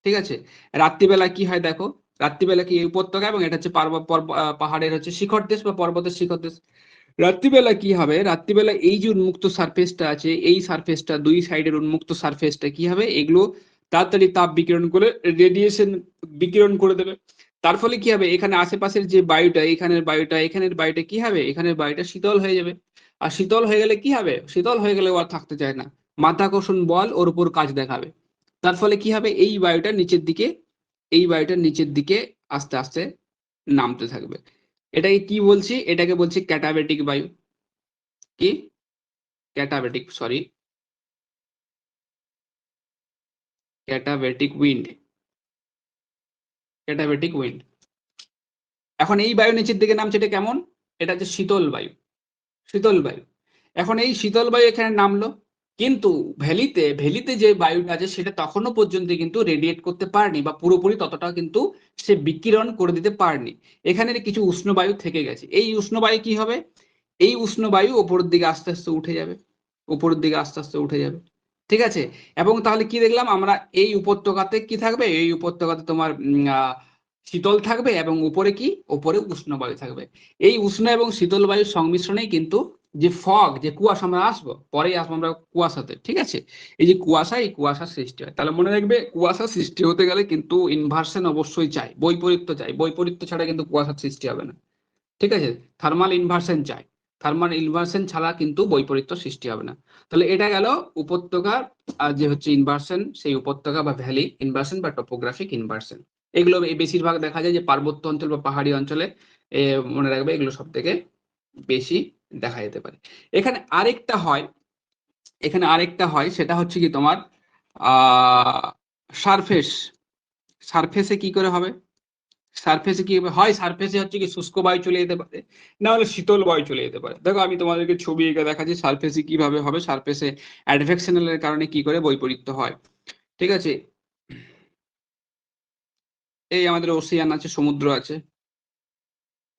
ঠিক আছে? রাত্রিবেলা কি হয় দেখো, রাত্রিবেলা কি এই উপত্যকা, এবং এটা হচ্ছে পাহাড়ের হচ্ছে শিখর দেশ বা পর্বতের শিখর দেশ। রাত্রিবেলা কি হবে, রাত্রিবেলা এই যে উন্মুক্ত সারফেসটা আছে, এই সারফেসটা, দুই সাইডের উন্মুক্ত সারফেসটা কি হবে, এগুলো তাড়াতাড়ি তাপ বিকিরণ করে রেডিয়েশন বিকিরণ করে দেবে। তার ফলে কি হবে, এখানে আশেপাশের যে বায়ুটা, এখানের বায়ুটা কি হবে, এখানের বায়ুটা শীতল হয়ে যাবে। আর শীতল হয়ে গেলে কি হবে, শীতল হয়ে গেলে ও আর থাকতে চায় না, মাধ্যাকর্ষণ বল ওর উপর কাজ দেখাবে। তার ফলে কি হবে, এই বায়ুটা নিচের দিকে আস্তে আস্তে নামতে থাকবে। এটাকে কি বলছি, এটাকে বলছি ক্যাটাবেটিক বায়ু। কি, katabatic, sorry, katabatic wind, katabatic wind. এখন এই বায়ু নিচের দিকে নামছে, এটা কেমন, এটা হচ্ছে শীতল বায়ু, শীতল বায়ু। এখন এই শীতল বায়ু এখানে নামলো, কিন্তু ভ্যালিতে যে বায়ুটা আছে সেটা তখনও পর্যন্ত কিন্তু রেডিয়েট করতে পারেনি, বা পুরোপুরি ততটা কিন্তু সে বিকিরণ করে দিতে পারেনি। এখানে কিছু উষ্ণ বায়ু থেকে গেছে। এই উষ্ণ বায়ু কি হবে, এই উষ্ণ বায়ু উপরের দিকে আস্তে আস্তে উঠে যাবে, উপরের দিকে আস্তে আস্তে উঠে যাবে। ঠিক আছে। এবং তাহলে কি দেখলাম আমরা, এই উপত্যকাতে কি থাকবে, এই উপত্যকাতে তোমার শীতল থাকবে, এবং উপরে কি, উপরে উষ্ণ বায়ু থাকবে। এই উষ্ণ এবং শীতল বায়ুর সংমিশ্রণেই কিন্তু যে ফগ, যে কুয়াশা, আমরা আসবো পরেই, আসবো আমরা কুয়াশাতে। ঠিক আছে। এই যে কুয়াশা, এই কুয়াশার সৃষ্টি হয়। তাহলে মনে রাখবে, কুয়াশা সৃষ্টি হতে গেলে কিন্তু ইনভার্সন অবশ্যই চাই, বৈপরীত্য চাই, বৈপরীত্য ছাড়া কিন্তু কুয়াশার সৃষ্টি হবে না। ঠিক আছে। থার্মাল ইনভার্সন চাই, থার্মাল ইনভার্সন ছাড়া কিন্তু বৈপরীত্য সৃষ্টি হবে না। তাহলে এটা গেল উপত্যকার যে হচ্ছে ইনভার্সন, সেই উপত্যকা বা ভ্যালি ইনভার্সন বা টপোগ্রাফিক ইনভার্সন। এগুলো বেশিরভাগ দেখা যায় যে পার্বত্য অঞ্চল বা পাহাড়ি অঞ্চলে, মনে রাখবে এগুলো সব থেকে বেশি দেখা যেতে পারে। এখানে আরেকটা হয়, এখানে আরেকটা হয়, সেটা হচ্ছে কি তোমার সারফেস। সারফেসে কি করে হবে, সারফেসে কি হয়, সারফেসে হচ্ছে কি শুষ্ক বায়ু চলে যেতে পারে, না হলে শীতল বায়ু চলে যেতে পারে। দেখো আমি তোমাদেরকে ছবি এঁকে দেখাচ্ছি সারফেসে কিভাবে হবে, সারফেসে অ্যাডভেকশনালের কারণে কি করে বৈপরীত্য হয়। ঠিক আছে। এই আমাদের ওশিয়ান আছে, সমুদ্র আছে,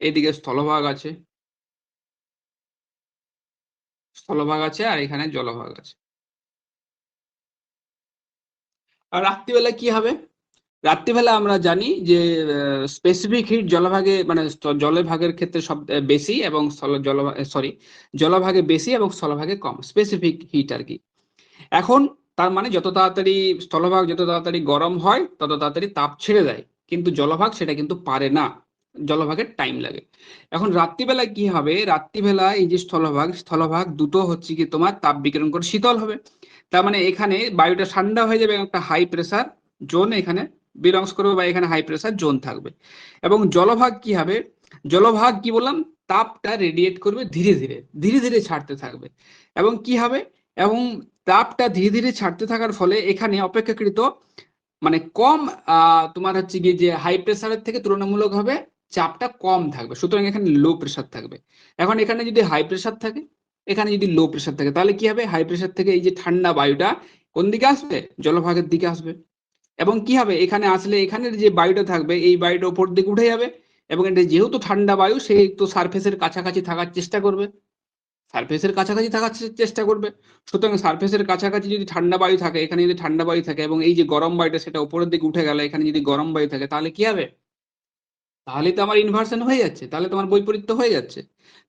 এইদিকে স্থলভাগ আছে, স্থলভাগ আছে, আর এখানে জলভাগ আছে। আর রাত্রিবেলা কি হবে, রাত্রিবেলা আমরা জানি যে স্পেসিফিক হিট জলভাগে, মানে জলভাগের ক্ষেত্রে সব বেশি, এবং জলভাগে বেশি এবং স্থলভাগে কম, স্পেসিফিক হিট আর কি। এখন তার মানে যত তাড়াতাড়ি স্থলভাগ, যত তাড়াতাড়ি গরম হয় তত তাড়াতাড়ি তাপ ছেড়ে দেয়, কিন্তু জলভাগ সেটা কিন্তু পারে না, জলভাগের টাইম লাগে। এখন রাত্রিবেলা কি হবে, রাত্রিবেলা এই যে স্থলভাগ দুটো হচ্ছে কি তোমার তাপ বিকিরণ করে শীতল হবে। তার মানে এখানে বায়ুটা ঠান্ডা হয়ে যাবে, একটা হাই প্রেসার জোন এখানে বিলংস করবে, বা এখানে হাই প্রেসার জোন থাকবে। এবং জলভাগ কি হবে, জলভাগ কি বললাম, তাপটা রেডিয়েট করবে ধীরে ধীরে, ধীরে ধীরে ছাড়তে থাকবে। এবং কি হবে, এবং তাপটা ধীরে ধীরে ছাড়তে থাকার ফলে এখানে অপেক্ষাকৃত মানে কম, তোমার হচ্ছে কি যে হাই প্রেসারের থেকে তুলনামূলকভাবে চাপটা কম থাকবে, সুতরাং এখানে লো প্রেসার থাকবে। এখন এখানে যদি হাই প্রেসার থাকে, এখানে যদি লো প্রেসার থাকে, তাহলে কি হবে, হাই প্রেসার থেকে এই যে ঠান্ডা বায়ুটা কোন দিকে আসবে, জলভাগের দিকে আসবে। এবং কি হবে, এখানে আসলে এখানের যে বায়ুটা থাকবে, এই বায়ুটা উপর দিকে উঠে যাবে, এবং এটা যেহেতু ঠান্ডা বায়ু, সেই তো সারফেসের কাছাকাছি থাকার চেষ্টা করবে, সারফেসের কাছাকাছি থাকার চেষ্টা করবে। সুতরাং সারফেসের কাছাকাছি যদি ঠান্ডা বায়ু থাকে, এখানে যদি ঠান্ডা বায়ু থাকে, এবং এই যে গরম বায়ুটা সেটা উপরের দিকে উঠে গেল, এখানে যদি গরম বায়ু থাকে, তাহলে কি হবে, তাহলে তো আমার ইনভার্সন হয়ে যাচ্ছে, তাহলে তোমার বৈপরীত্য হয়ে যাচ্ছে।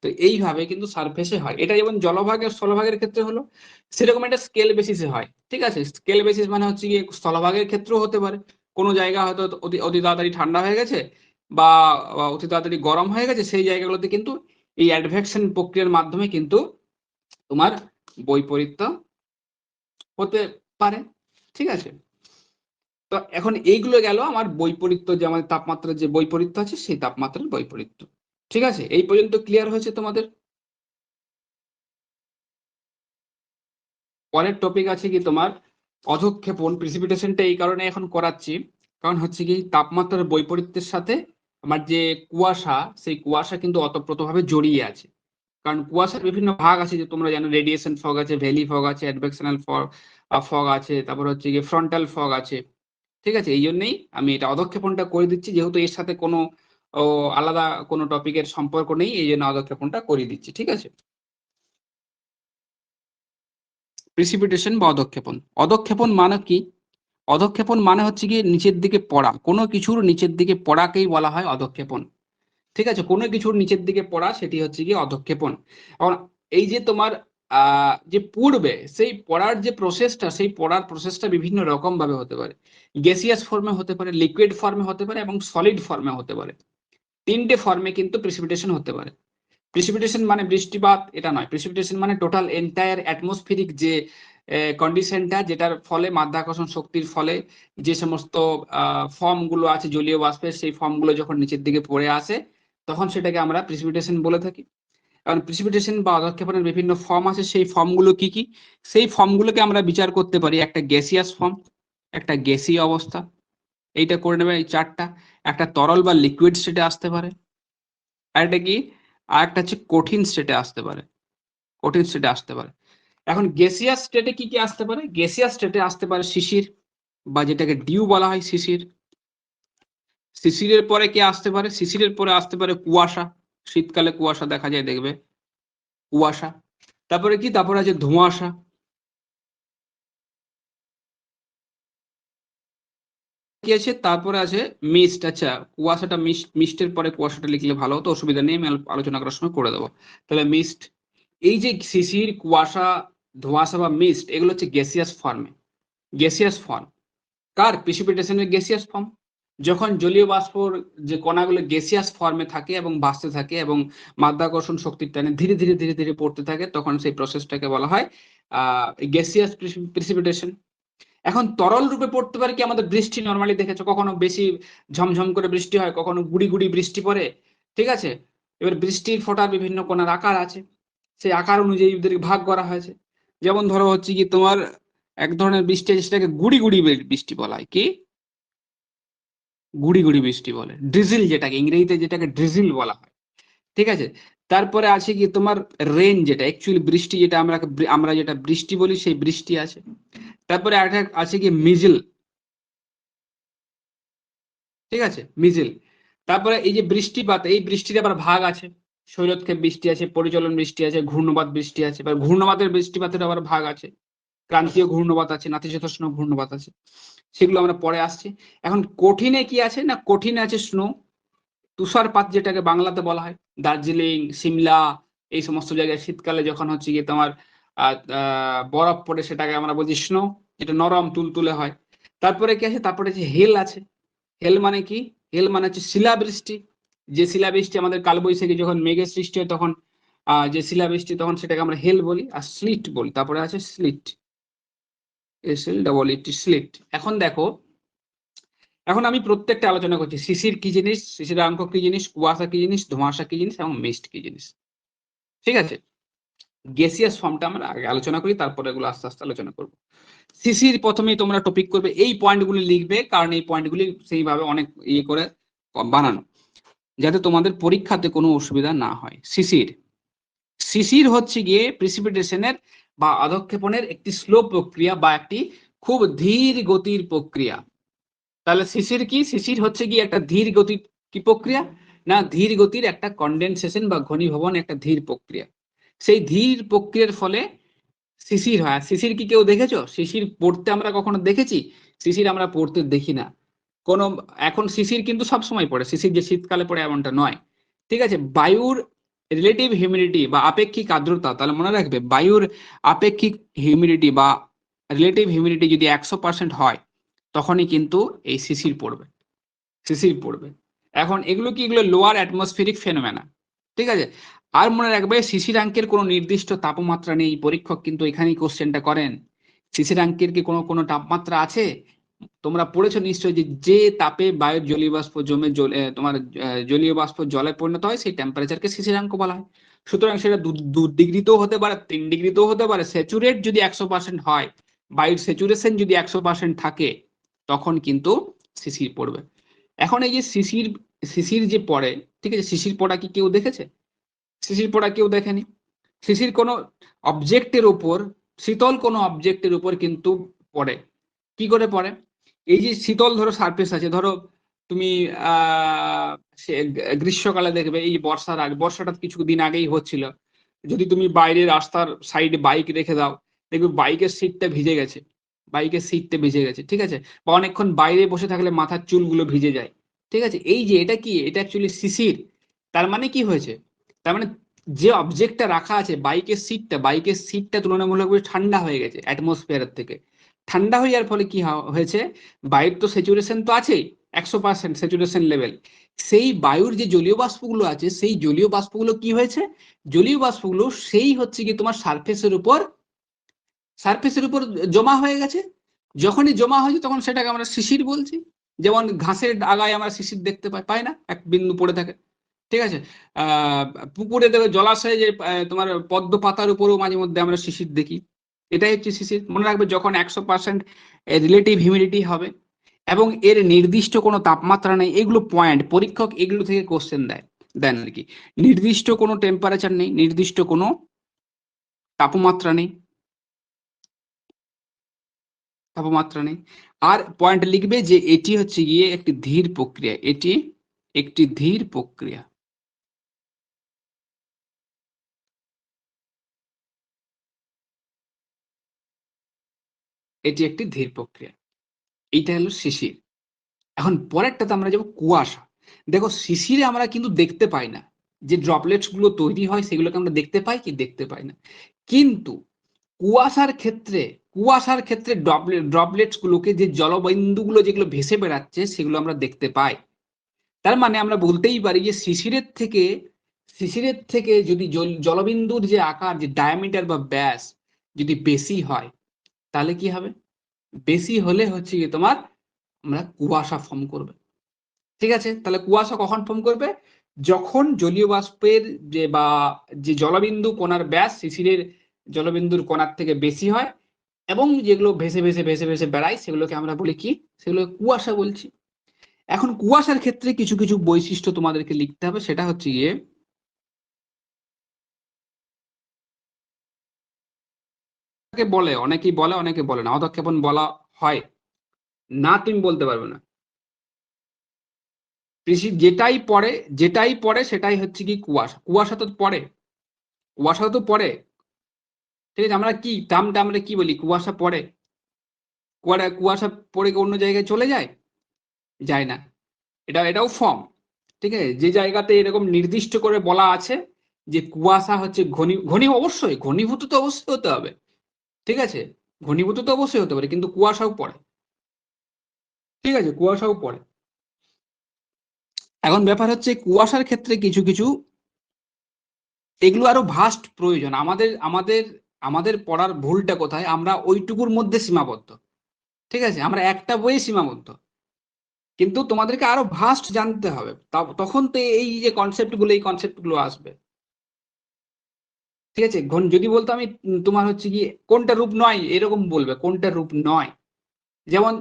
তো এইভাবে কিন্তু সারফেসে হয়। এটা যেমন জলভাগের স্থলভাগের ক্ষেত্রে হলো, সেরকম একটা স্কেল বেসিসে হয়। ঠিক আছে। স্কেল বেসিস মানে হচ্ছে কি, স্থলভাগের ক্ষেত্রেও হতে পারে, কোনো জায়গা হয়তো অতি অতি তাড়াতাড়ি ঠান্ডা হয়ে গেছে, বা অতি তাড়াতাড়ি গরম হয়ে গেছে, সেই জায়গাগুলোতে কিন্তু এই অ্যাডভেকশন প্রক্রিয়ার মাধ্যমে কিন্তু তোমার বৈপরীত্য হতে পারে। ঠিক আছে। তো এখন এইগুলো গেল আমার বৈপরীত্য, যে আমাদের তাপমাত্রার যে বৈপরীত্য আছে, সেই তাপমাত্রার বৈপরীত্য। ঠিক আছে, এই পর্যন্ত ক্লিয়ার হয়েছে তোমাদের? পরের টপিক আছে কি তোমার অধঃক্ষেপণ। প্রিসিপিটেশনটা এই কারণে এখন করাচ্ছি, কারণ হচ্ছে কি তাপমাত্রার বৈপরীত্যের সাথে আমার যে কুয়াশা, সেই কুয়াশা কিন্তু ওতপ্রোতভাবে জড়িয়ে আছে। কারণ কুয়াশার বিভিন্ন ভাগ আছে, যে তোমরা জানো রেডিয়েশন ফগ আছে, ভ্যালি ফগ আছে, অ্যাডভেকশনাল ফগ আছে, তারপর হচ্ছে গিয়ে ফ্রন্টাল ফগ আছে। ঠিক আছে। এই জন্যই আমি এটা অধঃক্ষেপণটা করে দিচ্ছি, যেহেতু এর সাথে কোনো আলাদা কোনো টপিকের সম্পর্ক নেই, এই জন্য অধঃক্ষেপণটা করে দিচ্ছি। ঠিক আছে। প্রিসিপিটেশন বা অধঃক্ষেপণ। অধঃক্ষেপণ মানে কি, অধঃক্ষেপণ মানে হচ্ছে গিয়ে নিচের দিকে পড়া, কোনো কিছুর নিচের দিকে পড়াকেই বলা হয় অধঃক্ষেপণ। ঠিক আছে। কোনো কিছুর নিচের দিকে পড়া, সেটি হচ্ছে গিয়ে অধঃক্ষেপণ। এবং এই যে তোমার যে পূর্বে সেই পড়ার যে প্রসেসটা, সেই পড়ার প্রসেসটা বিভিন্ন রকম ভাবে হতে পারে। গ্যাসিয়াস ফর্মে হতে পারে, লিকুইড ফর্মে হতে পারে এবং সলিড ফর্মে হতে পারে। তিনটে ফর্মে কিন্তু প্রিসিপিটেশন হতে পারে। প্রিসিপিটেশন মানে বৃষ্টিপাত এটা নয়, প্রিসিপিটেশন মানে টোটাল এন্টায়ার অ্যাটমসফিরিক যে কন্ডিশনটা, যেটার ফলে মাধ্যাকর্ষণ শক্তির ফলে যে সমস্ত ফর্ম গুলো আছে জলীয় বাষ্পের, সেই ফর্ম গুলো যখন নিচের দিকে পড়ে আসে তখন সেটাকে আমরা প্রিসিপিটেশন বলে থাকি। কারণ প্রিসিপিটেশন বা অধঃক্ষেপণের বিভিন্ন ফর্ম আছে, সেই ফর্মগুলো কি কি, সেই ফর্মগুলোকে আমরা বিচার করতে পারি। একটা গ্যাসিয়াস ফর্ম, একটা গ্যাসীয় অবস্থা, এইটা করে নেবে এই চারটা। একটা তরল বা লিকুইড স্টেটে আসতে পারে, আর একটা কি, আর একটা হচ্ছে কঠিন স্টেটে আসতে পারে, কঠিন স্টেটে আসতে পারে। এখন গ্যাসিয়াস স্টেটে কি কি আসতে পারে? গ্যাসিয়াস স্টেটে আসতে পারে শিশির, বা যেটাকে ডিউ বলা হয়, শিশির। শিশিরের পরে কি আসতে পারে? শিশিরের পরে আসতে পারে কুয়াশা, শীতকালে কুয়াশা দেখা যায় দেখবে, কুয়াশা। তারপরে কি, তারপরে আছে ধোঁয়াশা। কি আছে? তারপরে আছে মিস্ট। আচ্ছা, কুয়াশাটা মিস্টের পরে কুয়াশাটা লিখলে ভালো হতো, অসুবিধা নেই, আমি আলোচনা করার সময় করে দেবো। তাহলে মিস্ট, এই যে শিশির, কুয়াশা, ধোঁয়াশা বা মিস্ট, এগুলো হচ্ছে গ্যাসিয়াস ফর্মে, গ্যাসিয়াস ফর্ম। কার? প্রিসিপিটেশনের গ্যাসিয়াস ফর্ম। যখন জলীয় বাষ্পর যে কণাগুলো গ্যাসিয়াস ফর্মে থাকে এবং ভাসতে থাকে এবং মাধ্যাকর্ষণ শক্তির টানে ধীরে ধীরে ধীরে ধীরে পড়তে থাকে, তখন সেই প্রসেসটাকে বলা হয় গ্যাসিয়াস প্রিসিপিটেশন। এখন তরল রূপে পড়তে পারে কি, আমাদের বৃষ্টি নর্মালি দেখেছো, কখনো বেশি ঝমঝম করে বৃষ্টি হয়, কখনো গুড়ি গুড়ি বৃষ্টি পড়ে, ঠিক আছে? এবার বৃষ্টির ফোঁটার বিভিন্ন কোণার আকার আছে, সেই আকার অনুযায়ী ওদেরকে ভাগ করা হয়েছে। যেমন ধরো হচ্ছে কি তোমার এক ধরনের বৃষ্টি আছে, সেটাকে গুড়ি গুড়ি বৃষ্টি বলা হয়। কি? গুড়ি গুড়ি বৃষ্টি বলে, ড্রিজিল, যেটাকে ইংরেজিতে যেটাকে ড্রিজিল বলা হয়, ঠিক আছে? তারপরে আছে কি তোমার রেন, যেটা অ্যাকচুয়ালি বৃষ্টি, যেটা আমরা আমরা যেটা বৃষ্টি বলি, সেই বৃষ্টি আছে। তারপরে একটা আছে কি মিজল, ঠিক আছে, মিজিল। তারপরে এই যে বৃষ্টিপাত, এই বৃষ্টির আবার ভাগ আছে, শৈলক্ষেপ বৃষ্টি আছে, পরিচলন বৃষ্টি আছে, ঘূর্ণবাত বৃষ্টি আছে। এবার ঘূর্ণবাতের বৃষ্টিপাতের আবার ভাগ আছে, ক্রান্তীয় ঘূর্ণবাত আছে, নাতিশীতোষ্ণ ঘূর্ণবাত আছে, সেগুলো আমরা পরে আসছি। এখন কঠিনে কি আছে না, কঠিনে আছে স্নো, তুষারপাত, যেটাকে বাংলাতে বলা হয় দার্জিলিং, সিমলা, এই সমস্ত জায়গায় শীতকালে যখন হচ্ছে গিয়ে তোমার বরফ পড়ে, সেটাকে আমরা বলছি স্নো, যেটা নরম তুলতুলে হয়। তারপরে কি আছে? তারপরে যে হেল আছে। হেল মানে কি? হেল মানে হচ্ছে শিলাবৃষ্টি, যে শিলাবৃষ্টি আমাদের কালবৈশাখী যখন মেঘের সৃষ্টি হয় তখন যে শিলাবৃষ্টি, তখন সেটাকে আমরা হেল বলি, আর স্লিট বলি। তারপরে আছে স্লিট, SLEET, স্লিট। এখন দেখো, এখন আমি প্রত্যেকটা আলোচনা করছি, শিশির কি জিনিস, শিশিরাঙ্ক কি জিনিস, কুয়াশা কি জিনিস, ধোঁয়াশা কি জিনিস এবং মিস্ট কি জিনিস, ঠিক আছে? গ্যাসিয়াস ফর্মটা আমরা আগে আলোচনা করি, তারপরে এগুলো আস্তে আস্তে আলোচনা করবো। শিশির প্রথমেই তোমরা টপিক করবে, এই পয়েন্টগুলি লিখবে, কারণ এই পয়েন্টগুলি সেইভাবে অনেক ইয়ে করে বানানো, যাতে তোমাদের পরীক্ষাতে কোনো অসুবিধা না হয়। শিশির, শিশির হচ্ছে গিয়ে প্রিসিপিটেশনের বা অধঃক্ষেপণের একটি স্লো প্রক্রিয়া বা একটি খুব ধীর গতির প্রক্রিয়া। তাহলে শিশির কি? শিশির হচ্ছে গিয়ে একটা ধীর গতির কি প্রক্রিয়া না, ধীর গতির একটা কন্ডেনসেশন বা ঘনীভবন, একটা ধীর প্রক্রিয়া। সেই ধীর প্রক্রিয়ার ফলে শিশির হয়। শিশির কি কেউ দেখেছো? শিশির পড়তে আমরা কখনো দেখেছি? শিশির আমরা পড়তে দেখি না কোনো। এখন শিশির কিন্তু সবসময় পড়ে, শিশির যে শীতকালে পড়ে এমনটা নয়, ঠিক আছে? বায়ুর রিলেটিভ হিউমিডিটি বা আপেক্ষিক আর্দ্রতা, তাহলে মনে রাখবে, বায়ুর আপেক্ষিক হিউমিডিটি বা রিলেটিভ হিউমিডিটি যদি 100% হয়, তখনই কিন্তু এই শিশির পড়বে, শিশির পড়বে। এখন এগুলো কি? এগুলো লোয়ার অ্যাটমসফিরিক ফেনোমেনা, ঠিক আছে? আর মনে রাখবে, শিশিরাঙ্কের কোনো নির্দিষ্ট তাপমাত্রা নেই। পরীক্ষক কিন্তু এখানেই কোশ্চেনটা করেন, শিশিরাঙ্কের কি কোনো কোনো তাপমাত্রা আছে? তোমরা পড়েছো নিশ্চয়ই যে যে তাপে বায়ুর জলীয় বাষ্প জমে তোমার জলীয় বাষ্প জলে পরিণত হয়, সেই টেম্পারেচারকে শিশিরাঙ্ক বলা হয়। সুতরাং সেটা 2 ডিগ্রিতেও হতে পারে, 3 ডিগ্রিতেও হতে পারে। স্যাচুরেট যদি 100% হয়, বায়ুর স্যাচুরেশন যদি 100% থাকে, তখন কিন্তু শিশির পড়বে। এখন এই যে শিশির, শিশির যে পড়ে, ঠিক আছে, শিশির পড়া কি কেউ দেখেছে? শিশির পড়া কেউ দেখেনি। শিশির কোনো অবজেক্টের উপর, শীতল কোনো অবজেক্টের উপর কিন্তু পড়ে। কি করে পড়ে? এই যে শীতল ধরো সারফেস আছে, ধরো তুমি গ্রীষ্মকালে দেখবে, এই বর্ষার আগে, বর্ষাটা কিছুদিন আগেই হচ্ছিল, যদি তুমি বাইরে রাস্তার সাইডে বাইক রেখে দাও, দেখবে বাইকের সিটটা ভিজে গেছে, বাইকের সিটটা ভিজে গেছে, ঠিক আছে? বা অনেকক্ষণ বাইরে বসে থাকলে মাথার চুলগুলো ভিজে যায়, ঠিক আছে? এই যে এটা কি, এটা অ্যাকচুয়ালি শিশির। তার মানে কি হয়েছে? তার মানে যে অবজেক্টটা রাখা আছে, বাইকের সিটটা তুলনামূলকভাবে ঠান্ডা হয়ে গেছে অ্যাটমসফিয়ারের থেকে। ঠান্ডা হয়ে যাওয়ার ফলে কি হয়েছে, বায়ুর তো স্যাচুরেশন তো আছেই, 100% স্যাচুরেশন লেভেল। সেই বায়ুর যে জলীয় বাষ্পগুলো আছে, সেই জলীয় বাষ্পগুলো কি হয়েছে, জলীয় বাষ্পগুলো সেই হচ্ছে কি তোমার সারফেসের উপর জমা হয়ে গেছে। যখনই জমা হয়েছে তখন সেটাকে আমরা শিশির বলছি। যেমন ঘাসের আগায় আমরা শিশির দেখতে পাই না, এক বিন্দু পড়ে থাকে। ঠিক আছে, পুকুরে দেখবে, জলাশয়ে যে তোমার পদ্ম পাতার উপরেও মাঝে মধ্যে আমরা শিশির দেখি। এটাই হচ্ছে শিশির। মনে রাখবে, যখন 100% রিলেটিভ হিউমিডিটি হবে এবং এর নির্দিষ্ট কোনো তাপমাত্রা নেই, এগুলো পয়েন্ট, পরীক্ষক এগুলো থেকে কোশ্চেন দেন আর কি। নির্দিষ্ট কোনো টেম্পারেচার নেই, নির্দিষ্ট কোনো তাপমাত্রা নেই, আর পয়েন্ট লিখবে যে এটি হচ্ছে গিয়ে একটি ধীর প্রক্রিয়া, এটি একটি ধীর প্রক্রিয়া। এটি একটি ধীর প্রক্রিয়া। এইটা হলো শিশির। এখন পরেরটাতে আমরা যাবো কুয়াশা। দেখো, শিশিরে আমরা কিন্তু দেখতে পাই না, যে ড্রপলেটস গুলো তৈরি হয় সেগুলোকে আমরা দেখতে পাই কি, দেখতে পাই না। কিন্তু কুয়াশার ক্ষেত্রে ড্রপলেটস গুলোকে, যে জলবিন্দুগুলো যেগুলো ভেসে বেড়াচ্ছে, সেগুলো আমরা দেখতে পাই। তার মানে আমরা বলতেই পারি যে শিশিরের থেকে যদি জলবিন্দুর যে আকার, যে ডায়ামিটার বা ব্যাস যদি বেশি হয়, তাহলে কি হবে, বেশি হলে হচ্ছে কি তোমার আমরা কুয়াশা ফর্ম করবে। ঠিক আছে, তাহলে কুয়াশা কখন ফর্ম করবে, যখন জলীয় বাষ্পের যে জলবিন্দু কণার ব্যাস শিশিরের জলবিন্দুর কণার থেকে বেশি হয়, এবং যেগুলো ভেসে ভেসে ভেসে ভেসে বেড়ায়, সেগুলোকে আমরা বলি কি, সেগুলো কুয়াশা বলছি। এখন কুয়াশার ক্ষেত্রে কিছু কিছু বৈশিষ্ট্য তোমাদেরকে লিখতে হবে, সেটা হচ্ছে গিয়ে, অনেকেই বলে অনেকে বলে না, অধঃক্ষেপণ বলা হয় না, তুমি বলতে পারবে না। কৃষি যেটাই পড়ে সেটাই হচ্ছে কি কুয়াশা। কুয়াশা তো পড়ে। ঠিক আছে, আমরা কি টার্মটা আমরা কি বলি, কুয়াশা পড়ে, কুয়াশা পড়ে কি অন্য জায়গায় চলে যায়? যায় না। এটাও ফর্ম। ঠিক আছে, যে জায়গাতে এরকম নির্দিষ্ট করে বলা আছে যে কুয়াশা হচ্ছে অবশ্যই ঘনীভূত তো অবশ্যই হতে হবে। ঠিক আছে, ঘনীভূত তো অবশ্যই হতে পারে, কিন্তু কুয়াশাও পড়ে। ঠিক আছে, কুয়াশাও পড়ে। এখন ব্যাপার হচ্ছে, কুয়াশার ক্ষেত্রে কিছু কিছু, এগুলো আরো ভাস্ট প্রয়োজন। আমাদের আমাদের আমাদের পড়ার ভুলটা কোথায়, আমরা ওইটুকুর মধ্যে সীমাবদ্ধ। ঠিক আছে, আমরা একটা বইয়ে সীমাবদ্ধ, কিন্তু তোমাদেরকে আরো ভাস্ট জানতে হবে, তখন তো এই কনসেপ্টগুলো আসবে। ঠিক আছে, যদি বলতো আমি, তোমার হচ্ছে কি কোনটা রূপ নয়, এরকম বলবে কোনটা রূপ নয়। যেমন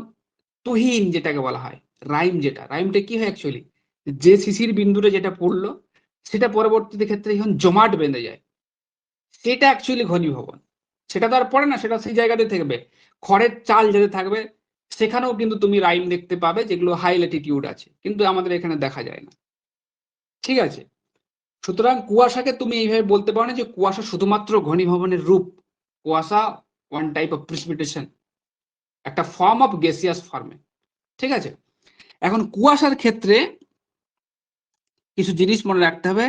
তুহিন যেটাকে বলা হয়, রাইমটা কি হয় অ্যাকচুয়ালি, যে শিশির বিন্দুটা যেটা পড়লো, সেটা পরবর্তীতে ক্ষেত্রে যখন জমাট বেঁধে যায়, সেটা অ্যাকচুয়ালি ঘনীভবন। সেটা তো আর পড়ে না, সেটা সেই জায়গাতে থাকবে। খড়ের চাল যেতে থাকবে, সেখানেও কিন্তু তুমি রাইম দেখতে পাবে, যেগুলো হাই ল্যাটিটিউড আছে, কিন্তু আমাদের এখানে দেখা যায় না। ঠিক আছে, সুতরাং কুয়াশাকে তুমি এইভাবে বলতে পারো না যে কুয়াশা শুধুমাত্র ঘনীভবনের রূপ। কুয়াশা ওয়ান টাইপ অফ প্রিসিপিটেশন, একটা ফর্ম অফ গ্যাসিয়াস ফর্মে। ঠিক আছে, এখন কুয়াশার ক্ষেত্রে কিছু জিনিস মনে রাখতে হবে,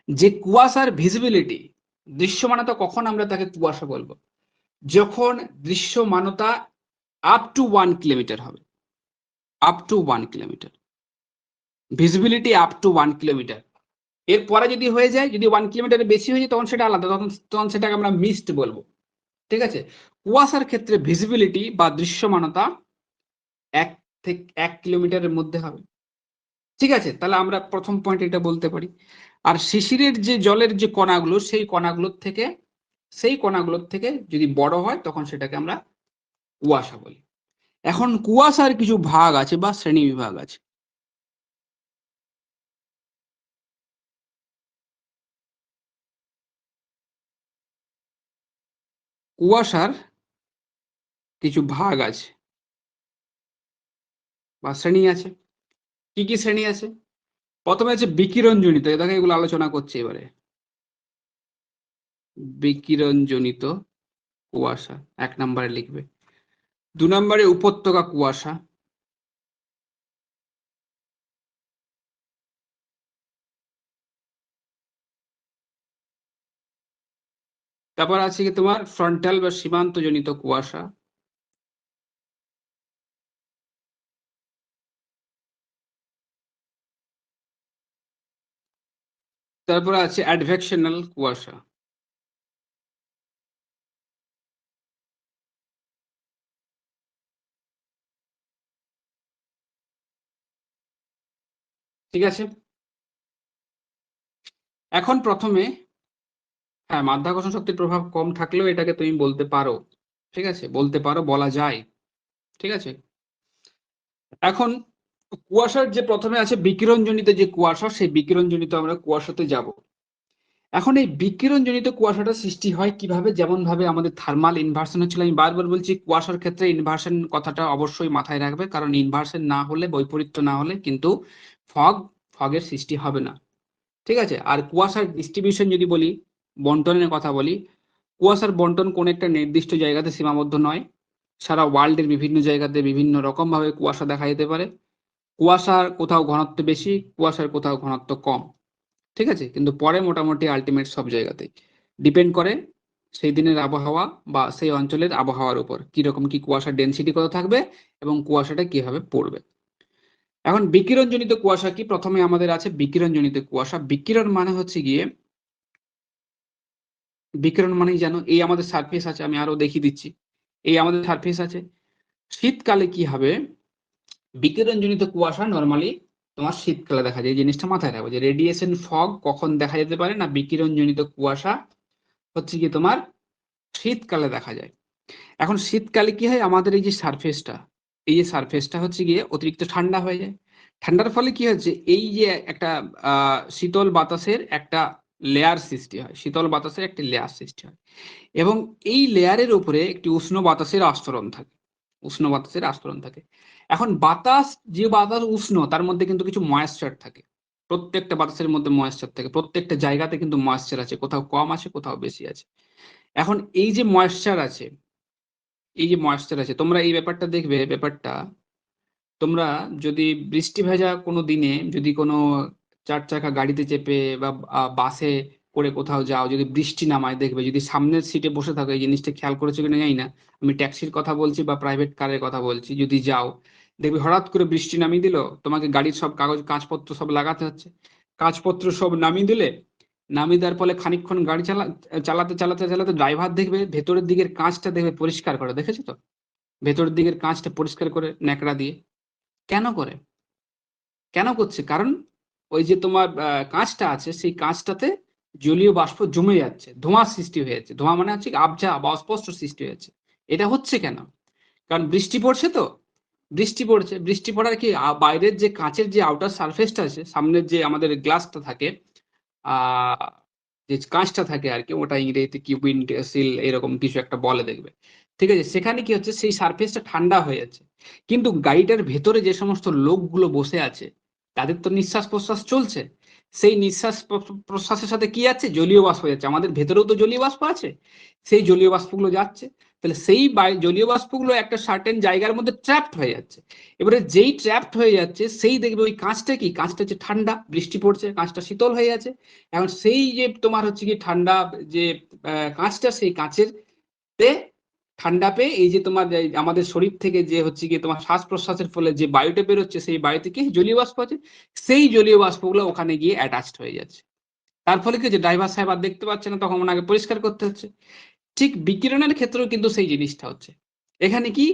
যে কুয়াশার ভিজিবিলিটি, দৃশ্যমানতা, কখন আমরা তাকে কুয়াশা বলবো, যখন দৃশ্যমানতা আপ টু 1 কিলোমিটার হবে, up to 1 kilometre, visibility up to 1 kilometre. এরপরে যদি হয়ে যায়, যদি 1 কিলোমিটারের বেশি হয়ে যায়, তখন সেটা আলাদা, তখন সেটাকে আমরা মিস্ট বলবো। ঠিক আছে, কুয়াশার ক্ষেত্রে ভিজিবিলিটি বা দৃশ্যমানতা 1 কিলোমিটারের মধ্যে হবে। ঠিক আছে, তাহলে আমরা প্রথম পয়েন্ট এটা বলতে পারি। আর শিশিরের যে জলের যে কণাগুলো, সেই কণাগুলোর থেকে যদি বড় হয়, তখন সেটাকে আমরা কুয়াশা বলি। এখন কুয়াশার কিছু ভাগ আছে বা শ্রেণী বিভাগ আছে। কুয়াশার কিছু ভাগ আছে বা শ্রেণী আছে। কি কি শ্রেণী আছে? প্রথমে আছে বিকিরণজনিত, দেখো এগুলো আলোচনা করছে এবারে। বিকিরণজনিত কুয়াশা 1 নম্বরে লিখবে। 2 নম্বরে উপত্যকা কুয়াশা। তারপর আছে কি তোমার ফ্রন্টাল বা সীমান্ত জনিত কুয়াশা। তারপরে আছে অ্যাডভেকশনাল কুয়াশা। ঠিক আছে, এখন প্রথমে, হ্যাঁ, মাধ্যাকর্ষণ শক্তির প্রভাব কম থাকলেও এটাকে তুমি বলতে পারো, ঠিক আছে, বলতে পারো, বলা যায়, ঠিক আছে। এখন কুয়াশার যে প্রথমে আছে বিকিরণজনিত যে কুয়াশা, সেই বিকিরণজনিত আমরা কুয়াশাতে যাব। এখন এই বিকিরণজনিত কুয়াশাটা সৃষ্টি হয় কিভাবে? যেমন ভাবে আমাদের থার্মাল ইনভার্সন হচ্ছিল, আমি বারবার বলছি কুয়াশার ক্ষেত্রে ইনভার্সন কথাটা অবশ্যই মাথায় রাখবে, কারণ ইনভার্সন না হলে, বৈপরীত্য না হলে কিন্তু ফগ ফগের সৃষ্টি হবে না, ঠিক আছে। আর কুয়াশার ডিস্ট্রিবিউশন যদি বলি, বন্টনের কথা বলি, কুয়াশার বন্টন কোন একটা নির্দিষ্ট জায়গাতে সীমাবদ্ধ নয়, সারা ওয়ার্ল্ডের বিভিন্ন জায়গাতে বিভিন্ন রকম ভাবে কুয়াশা দেখা যেতে পারে। কুয়াশার কোথাও ঘনত্ব বেশি, কুয়াশার কোথাও ঘনত্ব কম, ঠিক আছে, কিন্তু পরে মোটামুটি আলটিমেট সব জায়গাতেই ডিপেন্ড করে সেই দিনের আবহাওয়া বা সেই অঞ্চলের আবহাওয়ার উপর কিরকম কি কুয়াশার ডেনসিটি কত থাকবে এবং কুয়াশাটা কিভাবে পড়বে। এখন বিকিরণজনিত কুয়াশা কি? প্রথমে আমাদের আছে বিকিরণজনিত কুয়াশা। বিকিরণ মানে হচ্ছে গিয়ে, বিকিরণ মানেই জানো, এই আমাদের সারফেস আছে, আমি আরো দেখিয়ে দিচ্ছি, এই আমাদের সারফেস আছে। শীতকালে কি হবে? বিকিরণজনিত কুয়াশা নরমালি তোমার শীতকালে দেখা যায়, এই জিনিসটা মাথায় রাখবে যে রেডিয়েশন ফগ কখন দেখা যেতে পারে না, বিকিরণজনিত কুয়াশা হচ্ছে কি তোমার শীতকালে দেখা যায়। এখন শীতকালে কি হয়, আমাদের এই যে সারফেসটা, এই যে সারফেসটা হচ্ছে গিয়ে অতিরিক্ত ঠান্ডা হয়ে যায়। ঠান্ডার ফলে কি হচ্ছে, এই যে একটা শীতল বাতাসের একটা লেয়ার সৃষ্টি হয়, শীতল বাতাসের একটি লেয়ার সৃষ্টি হয়, এবং এই লেয়ারের উপরে একটি উষ্ণ বাতাসের আস্তরণ থাকে, উষ্ণ বাতাসের আস্তরণ থাকে। এখন বাতাস, যে বাতাস উষ্ণ, তার মধ্যে কিন্তু কিছু ময়েশ্চার থাকে, প্রত্যেকটা বাতাসের মধ্যে ময়েশ্চার থাকে, প্রত্যেকটা জায়গাতে কিন্তু ময়েশ্চার আছে, কোথাও কম আছে কোথাও বেশি আছে। এখন এই যে ময়েশ্চার আছে, এই যে ময়েশ্চার আছে, তোমরা এই ব্যাপারটা দেখবে, ব্যাপারটা তোমরা যদি বৃষ্টি ভেজা কোনো দিনে যদি কোনো চার চাকা গাড়িতে চেপে বা বাসে করে কোথাও যাও, যদি বৃষ্টি নামায়, দেখবে যদি সামনের সিটে বসে থাকো, এই জিনিসটা খেয়াল করেছো কিনা জানি না, আমি ট্যাক্সির কথা বলছি বা প্রাইভেট কারের কথা বলছি, যদি যাও দেখবে হঠাৎ করে বৃষ্টি নামিয়ে দিল, তোমাকে গাড়ির সব কাগজ কাঁচপত্র সব লাগাতে হচ্ছে, কাঁচপত্র সব নামিয়ে দিলে, নামিয়ে দেওয়ার ফলে খানিকক্ষণ গাড়ি চালাতে চালাতে চালাতে ড্রাইভার দেখবে ভেতরের দিকের কাঁচটা দেখবে পরিষ্কার করে, দেখেছো তো? ভেতরের দিকের কাঁচটা পরিষ্কার করে ন্যাকড়া দিয়ে। কেন করে? কেন করছে? কারণ ওই যে তোমার কাঁচটা আছে, সেই কাঁচটাতে জলীয় বাষ্প জমে যাচ্ছে, ধোঁয়ার সৃষ্টি হয়ে যাচ্ছে, ধোঁয়া মানে হচ্ছে আবজা বা অস্পষ্ট সৃষ্টি হয়েছে। এটা হচ্ছে কেন? কারণ বৃষ্টি পড়ছে তো, বৃষ্টি পড়ছে, বৃষ্টি পড়ার কি বাইরের যে কাঁচের যে আউটার সারফেসটা আছে, সামনের যে আমাদের গ্লাসটা থাকে, আহ যে কাঁচটা থাকে আর কি, ওটা ইংরেজিতে কি উইন্ড সিল এরকম কিছু একটা বলে দেখবে, ঠিক আছে। সেখানে কি হচ্ছে, সেই সারফেসটা ঠান্ডা হয়ে যাচ্ছে, কিন্তু গাড়িটার ভেতরে যে সমস্ত লোকগুলো বসে আছে, তাদের তো নিঃশ্বাস প্রশ্বাস চলছে, সেই নিঃশ্বাস প্রশ্বাসের সাথে কি আছে, জলীয় বাষ্প যাচ্ছে, আমাদের ভেতরেও তো জলীয় বাষ্প আছে, সেই জলীয় বাষ্পগুলো যাচ্ছে, তাহলে সেই জলীয় বাষ্পগুলো একটা সার্টেন জায়গার মধ্যে ট্র্যাপড হয়ে যাচ্ছে। এবারে যেই ট্র্যাপড হয়ে যাচ্ছে, সেই দেখবে ওই কাঁচটা কি, কাঁচটা হচ্ছে ঠান্ডা, বৃষ্টি পড়ছে, কাঁচটা শীতল হয়ে আছে। এখন সেই যে তোমার হচ্ছে কি ঠান্ডা যে কাঁচটা, সেই কাঁচের তে ঠান্ডা পেয়ে এই যে তোমার আমাদের শরীর থেকে যে হচ্ছে কি তোমার শ্বাস প্রশ্বাসের ফলে যে বায়ুটা বেরোচ্ছে, সেই বায়ু থেকে জলীয় বাষ্প আছে, সেই জলীয় বাষ্পগুলো ওখানে গিয়ে অ্যাটাচড হয়ে যাচ্ছে। তার ফলে কি, যে ড্রাইভার সাহেব আর দেখতে পাচ্ছে না, তখন ওনাকে পরিষ্কার করতে হচ্ছে। ঠিক বিকিরণের ক্ষেত্রেও কিন্তু সেই জিনিসটা হচ্ছে। এখানে কি,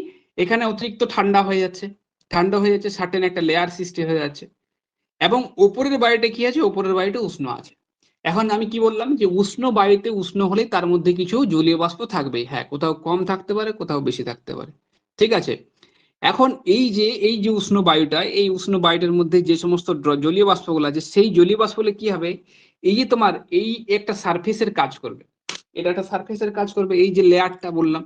এখানে অতিরিক্ত ঠান্ডা হয়ে যাচ্ছে, ঠান্ডা হয়ে যাচ্ছে, সার্টেন একটা লেয়ার সৃষ্টি হয়ে যাচ্ছে, এবং ওপরের বায়ুটা কি আছে, ওপরের বায়ুটা উষ্ণ আছে। এখন আমি কি বললাম, যে উষ্ণ বায়ুতে উষ্ণ হলে তার মধ্যে কিছু জলীয় বাষ্প থাকবে, হ্যাঁ, কোথাও কম থাকতে পারে, কোথাও বেশি থাকতে পারে, ঠিক আছে। এখন এই যে উষ্ণ বায়ুটা, এই উষ্ণ বায়ুটার মধ্যে যে সমস্ত জলীয় বাষ্পগুলো আছে, সেই জলীয় বাষ্পগুলো কি হবে, এই যে তোমার এই একটা সারফেসের কাজ করবে, এটা একটা সারফেসের কাজ করবে, এই যে লেয়ারটা বললাম,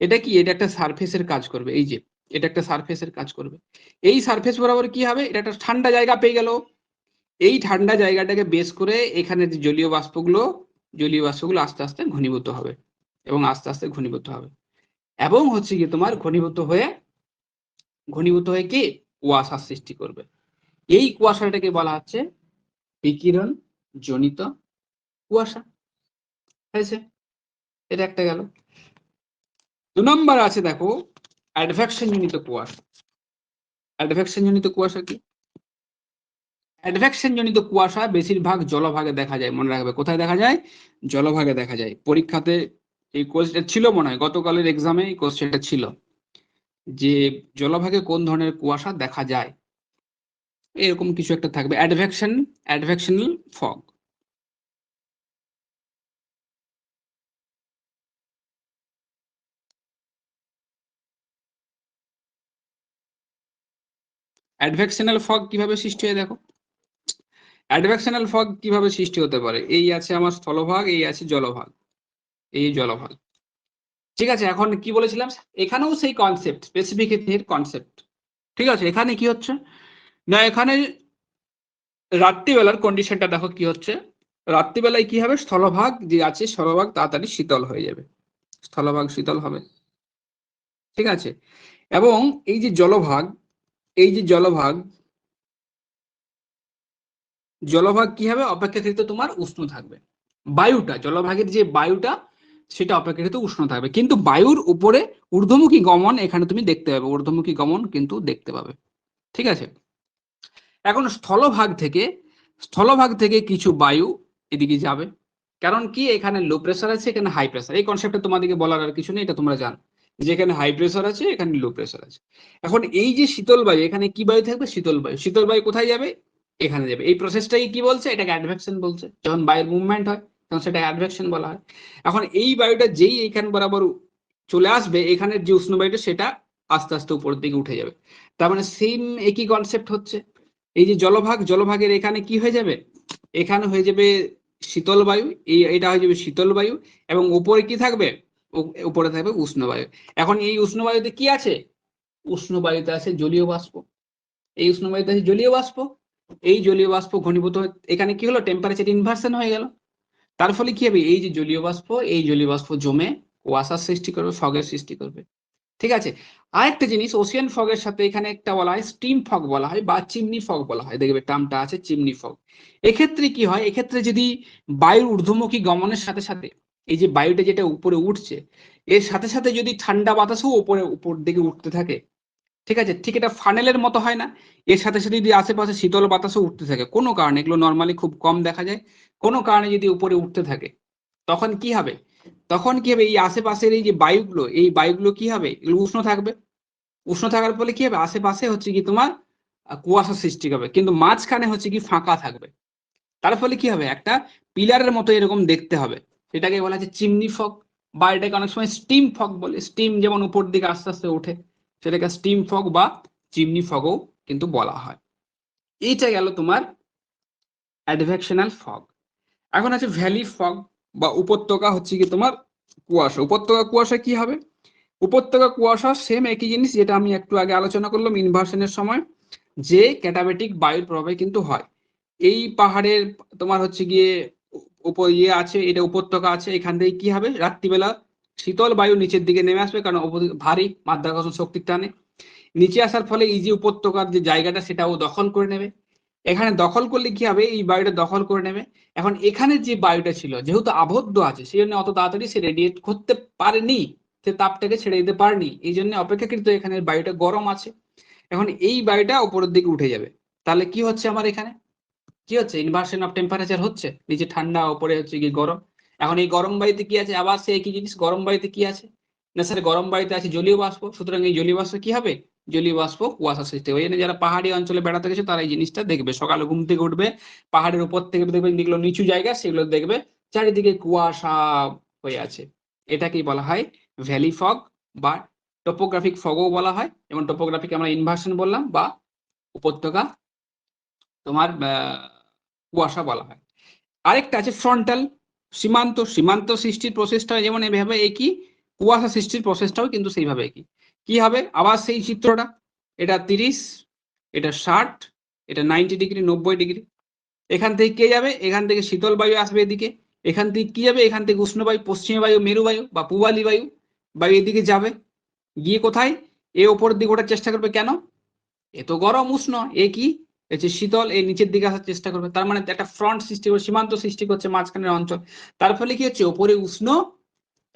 এটা কি, এটা একটা সারফেসের কাজ করবে, এই যে এটা একটা সারফেসের কাজ করবে। এই সারফেস বরাবর কি হবে, এটা একটা ঠান্ডা জায়গা পেয়ে গেল, এই ঠান্ডা জায়গাটাকে বেস করে এখানে যে জলীয় বাষ্পগুলো আস্তে আস্তে ঘনীভূত হবে, এবং আস্তে আস্তে ঘনীভূত হবে, এবং হচ্ছে কি তোমার ঘনীভূত হয়ে কি কুয়াশা সৃষ্টি করবে। এই কুয়াশাটাকে বলা হচ্ছে বিকিরণ জনিত কুয়াশা, হয়েছে। এটা একটা গেল। 2 নম্বর আছে দেখো অ্যাডভেকশন জনিত কুয়াশা। অ্যাডভেকশন জনিত কুয়াশা কি? অ্যাডভেকশন জনিত কুয়াশা বেশিরভাগ জলভাগে দেখা যায়, মনে রাখবে কোথায় দেখা যায়? জলভাগে দেখা যায়। পরীক্ষাতে এই কোয়েশ্চেন ছিল, মনে হয় গতকালের এক্সামে এই কোয়েশ্চেনটা ছিল যে জলভাগে কোন ধরনের কুয়াশা দেখা যায়, এরকম কিছু একটা থাকবে। অ্যাডভেকশনাল ফগ। অ্যাডভেকশনাল ফগ কিভাবে সৃষ্টি হয় দেখো। অ্যাডভেকশনাল ফগ কিভাবে সৃষ্টি হতে পারে? এই আছে আমার স্থলভাগ, এই আছে জলভাগ, এই জলভাগ। ঠিক আছে, এখন কি বলেছিলাম, এখানেও সেই কনসেপ্ট, স্পেসিফিক এর কনসেপ্ট। ঠিক আছে, এখানে কি হচ্ছে না, এখানে রাত্রিবেলার কন্ডিশনটা দেখো কি হচ্ছে। রাত্রিবেলায় কি হবে, স্থলভাগ যে আছে স্থলভাগ তাড়াতাড়ি শীতল হয়ে যাবে, স্থলভাগ শীতল হবে। ঠিক আছে, এবং এই যে জলভাগ, এই যে জলভাগ, জলভাগ কি হবে, অপেক্ষাকৃত তোমার উষ্ণ থাকবে। বায়ুটা, জলভাগের যে বায়ুটা সেটা অপেক্ষাকৃত উষ্ণ থাকবে, কিন্তু বায়ুর উপরে ঊর্ধ্বমুখী গমন এখানে তুমি দেখতে পাবে, ঊর্ধ্বমুখী গমন কিন্তু দেখতে পাবে। ঠিক আছে, এখন স্থলভাগ থেকে কিছু বায়ু এদিকে যাবে, কারণ কি এখানে লো প্রেসার আছে, এখানে হাই প্রেসার। এই কনসেপ্টটা তোমাদেরকে বলার আর কিছু নেই, এটা তোমরা জানো যে এখানে হাই প্রেসার আছে, এখানে লো প্রেসার আছে। এখন এই যে শীতল বায়ু, এখানে কি বায়ু থাকবে, শীতল বায়ু। শীতল বায়ু কোথায় যাবে, এখানে যাবে। এই প্রসেসটাই কি বলছে, এটাকে অ্যাডভেকশন বলছে। যখন বায়ুর মুভমেন্ট হয় তখন সেটা অ্যাডভেকশন বলা হয়। এখন এই বায়ুটা যেই এইখান বরাবর চলে আসবে, এখানের যে উষ্ণ বায়ুটা সেটা আস্তে আস্তে উপরের দিকে উঠে যাবে। তার মানে সেম একই কনসেপ্ট হচ্ছে। এই যে জলভাগ, জলভাগের এখানে কি হয়ে যাবে, এখানে হয়ে যাবে শীতল বায়ু, এটা হয়ে যাবে শীতল বায়ু, এবং উপরে কি থাকবে, উপরে থাকবে উষ্ণ বায়ু। এখন এই উষ্ণ বায়ুতে কি আছে, উষ্ণ বায়ুতে আছে জলীয় বাষ্প। এই উষ্ণ বায়ুতে আছে জলীয় বাষ্প। এই জলীয় বাষ্প ঘনীভূত এখানে কি হলো, টেম্পারেচার ইনভার্সন হয়ে গেল। তার ফলে কি হবে, এই যে জলীয় বাষ্প, এই জলীয় বাষ্প জমে কুয়াশার সৃষ্টি করবে, ফগের সৃষ্টি করবে। ঠিক আছে, আরেকটা জিনিস, ওশিয়ান ফগের সাথে এখানে একটা বলা হয় স্টিম ফগ বলা হয়, বা চিমনি ফগ বলা হয়। দেখবে টার্মটা আছে চিমনি ফগ। এক্ষেত্রে কি হয়, এক্ষেত্রে যদি বায়ুর ঊর্ধ্বমুখী গমনের সাথে সাথে এই যে বায়ুটা যেটা উপরে উঠছে, এর সাথে সাথে যদি ঠান্ডা বাতাসও উপর দিকে উঠতে থাকে, ঠিক আছে, ঠিক এটা ফানেলের মতো হয় না, এর সাথে সাথে যদি আশেপাশে শীতল বাতাসও উঠতে থাকে, কোনো কারণে, এগুলো নর্মালি খুব কম দেখা যায়, কোনো কারণে যদি উপরে উঠতে থাকে, তখন কি হবে, তখন কি হবে, এই আশেপাশের এই যে বায়ুগুলো, এই বায়ুগুলো কি হবে, এগুলো উষ্ণ থাকবে। উষ্ণ থাকার ফলে কি হবে, আশেপাশে হচ্ছে কি তোমার কুয়াশা সৃষ্টি হবে, কিন্তু মাঝখানে হচ্ছে কি ফাঁকা থাকবে। তার ফলে কি হবে, একটা পিলারের মতো এরকম দেখতে হবে। এটাকে বলা হচ্ছে চিমনি ফগ, বা এটাকে অনেক সময় স্টিম ফগ বলে। স্টিম যেমন উপর দিকে আস্তে আস্তে ওঠে, সেটাকে স্টিম ফগ বা চিমনি ফগও কিন্তু বলা হয়। এইটা গেল তোমার অ্যাডভেকশনাল ফগ। এখন আছে ভ্যালি ফগ, বা উপত্যকা হচ্ছে কি তোমার কুয়াশা। উপত্যকা কুয়াশা কি হবে, উপত্যকা কুয়াশা সেম একই জিনিস, যেটা আমি একটু আগে আলোচনা করলাম ইনভার্সনের সময়, যে ক্যাটাবেটিক বায়ুর প্রভাবে কিন্তু হয়। এই পাহাড়ের তোমার হচ্ছে গিয়ে উপর আছে, এটা উপত্যকা আছে, এখান থেকে কি হবে, রাত্রিবেলা শীতল বায়ু নিচের দিকে নেমে আসবে, কারণ ভারী মাধ্যাকর্ষণ শক্তির টানে নিচে আসার ফলে এই যে উপত্যকার যে জায়গাটা সেটাও দখল করে নেবে। এখানে দখল করলে কি হবে, এই বায়ুটা দখল করে নেবে। এখন এখানে যে বায়ুটা ছিল, যেহেতু আবদ্ধ আছে, সেই জন্য অত তাড়াতাড়ি সে রেডিয়েট করতে পারেনি, সে তাপটাকে ছেড়ে দিতে পারেনি, এই জন্য অপেক্ষাকৃত এখানে বায়ুটা গরম আছে। এখন এই বায়ুটা উপরের দিকে উঠে যাবে। তাহলে কি হচ্ছে, আমার এখানে কি হচ্ছে, ইনভার্সন অফ টেম্পারেচার হচ্ছে, নিচে ঠান্ডা উপরে হচ্ছে কি গরম। এখন এই গরম বায়ুতে কি আছে, আবার সে একই জিনিস, গরম বায়ুতে কি আছে না স্যার, গরম বায়ুতে আছে জলীয় বাষ্প। সুতরাং এই জলীয় বাষ্প কি হবে, জলীয় বাষ্প কুয়াশা সৃষ্টি হবে। যারা পাহাড়ি অঞ্চলে বেড়াতে গেছে তারা এই জিনিসটা দেখবে, সকালে ঘুম থেকে উঠবে, পাহাড়ের উপর থেকে দেখবে যেগুলো নিচু জায়গা সেগুলো দেখবে চারিদিকে কুয়াশা হয়ে আছে। এটাকেই বলা হয় ভ্যালি ফগ, বা টপোগ্রাফিক ফগও বলা হয়। যেমন টপোগ্রাফিক আমরা ইনভার্সন বললাম, বা উপত্যকা তোমার কুয়াশা বলা হয়। আরেকটা আছে ফ্রন্টাল, সীমান্ত। সীমান্ত সৃষ্টির প্রসেসটা যেমন এভাবে একই, কুয়াশা সৃষ্টির প্রসেসটাও কিন্তু সেইভাবে একই। কি হবে, আবার সেই চিত্রটা, এটা 30, এটা 60, এটা 90 ডিগ্রি, 90 ডিগ্রি। এখান থেকে কে যাবে, এখান থেকে শীতল বায়ু আসবে এদিকে, এখান থেকে কি যাবে, এখান থেকে উষ্ণ বায়ু, পশ্চিম বায়ু, মেরু বায়ু বা পূবালি বায়ু, বায়ু এদিকে যাবে, গিয়ে কোথায়, এ ওপরের দিকে ওঠার চেষ্টা করবে। কেন, এ তো গরম উষ্ণ, এ কি হচ্ছে শীতল, এই নিচের দিকে আসার চেষ্টা করবে। তার মানে একটা ফ্রন্ট সৃষ্টি করছে, সীমান্ত সৃষ্টি করছে মাঝখানের অঞ্চল। তার ফলে কি হচ্ছে, ওপরে উষ্ণ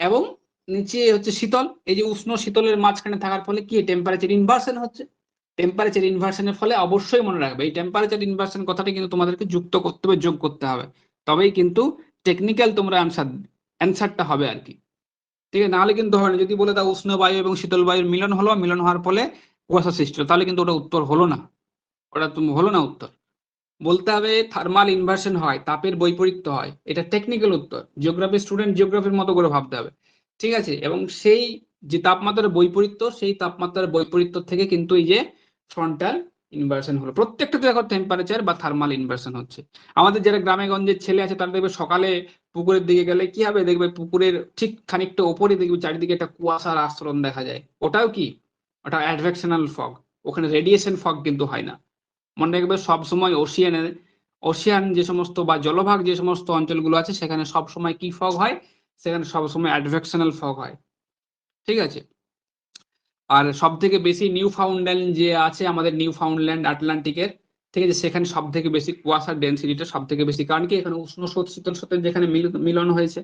এবং নিচে হচ্ছে শীতল। এই যে উষ্ণ শীতলের মাঝখানে থাকার ফলে কি টেম্পারেচার ইনভার্সন হচ্ছে। টেম্পারেচার ইনভার্সনের ফলে অবশ্যই মনে রাখবে এই টেম্পারেচার ইনভার্সন কথাটা কিন্তু তোমাদেরকে যুক্ত করতে হবে, যোগ করতে হবে, তবেই কিন্তু টেকনিক্যাল তোমরা অ্যান্সারটা হবে আর কি। ঠিক আছে, নাহলে কিন্তু হয় না। যদি বলে দাও উষ্ণ বায়ু এবং শীতল বায়ুর মিলন হলো, মিলন হওয়ার ফলে কুয়াশা সৃষ্টি হলো, তাহলে কিন্তু ওটা উত্তর হলো না, ওটা তুমি হলো না উত্তর। বলতে হবে থার্মাল ইনভার্সন হয়, তাপের বৈপরীত্য হয়, এটা টেকনিক্যাল উত্তর। জিওগ্রাফি স্টুডেন্ট জিওগ্রাফির মতো করে ভাবতে হবে, ঠিক আছে। এবং সেই যে তাপমাত্রার বৈপরীত্য, সেই তাপমাত্রার বৈপরীত্য থেকে কিন্তু এই যে ফ্রন্টাল ইনভার্সন হলো। প্রত্যেকটা দেখো টেম্পারেচার বা থার্মাল ইনভার্সন হচ্ছে। আমাদের যারা গ্রামে গঞ্জের ছেলে আছে তারা দেখবে সকালে পুকুরের দিকে গেলে কি হবে, দেখবে পুকুরের ঠিক খানিকটা ওপরে দেখবে চারিদিকে একটা কুয়াশার আস্তরণ দেখা যায়। ওটাও কি, ওটা অ্যাডভেকশনাল ফগ। ওখানে রেডিয়েশন ফগ কিন্তু হয় না। মনে রাখবে সবসময় ওশিয়ান যে সমস্ত বা জলভাগ যে সমস্ত অঞ্চলগুলো আছে সেখানে সবসময় কি ফগ হয়, সেখানে সবসময় অ্যাডভেকশনাল ফগ হয়, ঠিক আছে। আর সব থেকে বেশি নিউ ফাউন্ডল্যান্ড যে আছে আমাদের, নিউ ফাউন্ডল্যান্ড আটলান্টিকের, ঠিক আছে, সেখানে সব থেকে বেশি কুয়াশার ডেন্সিটিটা সব থেকে বেশি, কারণ কি এখানে উষ্ণ শীতল সাথে যেখানে মিলন হয়েছে,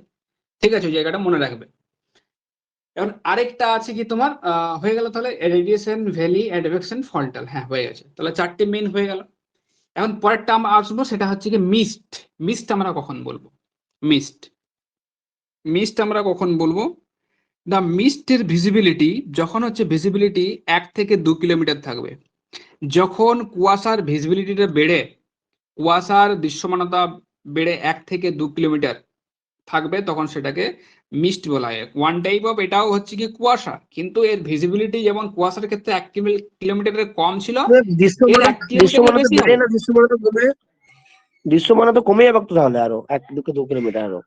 ঠিক আছে, ওই জায়গাটা মনে রাখবে। এখন আরেকটা আছে কি তোমার হয়ে গেল তাহলে রেডিয়েশন, ভ্যালি, অ্যাডভেকশন, ফল্টাল, হ্যাঁ হয়ে গেছে, তাহলে 4টে মেইন হয়ে গেল। এখন পরেরটা আমরা আসবো, সেটা হচ্ছে কি মিস্ট। মিস্ট আমরা কখন বলবো? মিস্ট মিস্ট আমরা কখন বলবো? দা মিস্টের ভিজিবিলিটি যখন হচ্ছে ভিজিবিলিটি 1 থেকে 2 কিলোমিটার থাকবে। যখন কুয়াশার ভিজিবিলিটিটা বেড়ে, কুয়াশার দৃশ্যমানতা বেড়ে 1 থেকে 2 কিলোমিটার থাকবে, তখন সেটাকে মিস্ট বলা হয়। ওয়ান টাইপ অফ, এটাও হচ্ছে কি কুয়াশা, কিন্তু এর ভিজিবিলিটি যেমন কুয়াশার ক্ষেত্রে 1 কিলোমিটারের কম ছিল, এর 1 কিলোমিটারের দৃশ্যমানতা বেশি বেড়ে হবে। না দৃশ্যমানতা কমে? দৃশ্যমানতা কমে যাবে তো তাহলে, আরো 1 থেকে 2 কিলোমিটার আরো।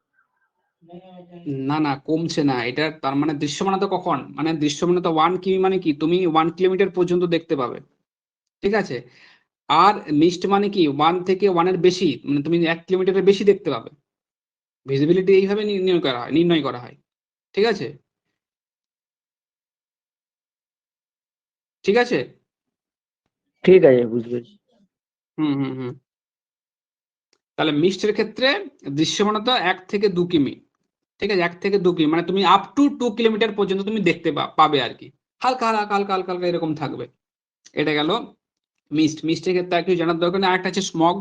না না, কমছে না। এটা তার মানে দৃশ্যমানতা কখন, মানে দৃশ্যমানতা 1 কিমি মানে কি, তুমি 1 কিলোমিটার পর্যন্ত দেখতে পাবে, ঠিক আছে। আর মিস্ট মানে কি 1 থেকে 1 এর বেশি, মানে তুমি 1 কিলোমিটারের বেশি দেখতে পাবে। ভিজিবিলিটি এইভাবে নির্ণয় করা হয়, ঠিক আছে, ঠিক আছে। ঠিক আছে, বুঝতে পেরেছি। হুম হুম হুম। তাহলে মিস্টের ক্ষেত্রে দৃশ্যমানতা 1 থেকে 2 কিমি, ঠিক আছে, 1 থেকে 2 কিমি মানে তুমি আপ টু 2 কিলোমিটার পর্যন্ত তুমি দেখতে পাবে আর কি। হালকা হালকা হালকা হালকা হালকা এরকম থাকবে। এটা গেল মিস্ট। মিস্টের ক্ষেত্রে একটু জানার দরকার নেই। আরেকটা আছে স্মগ।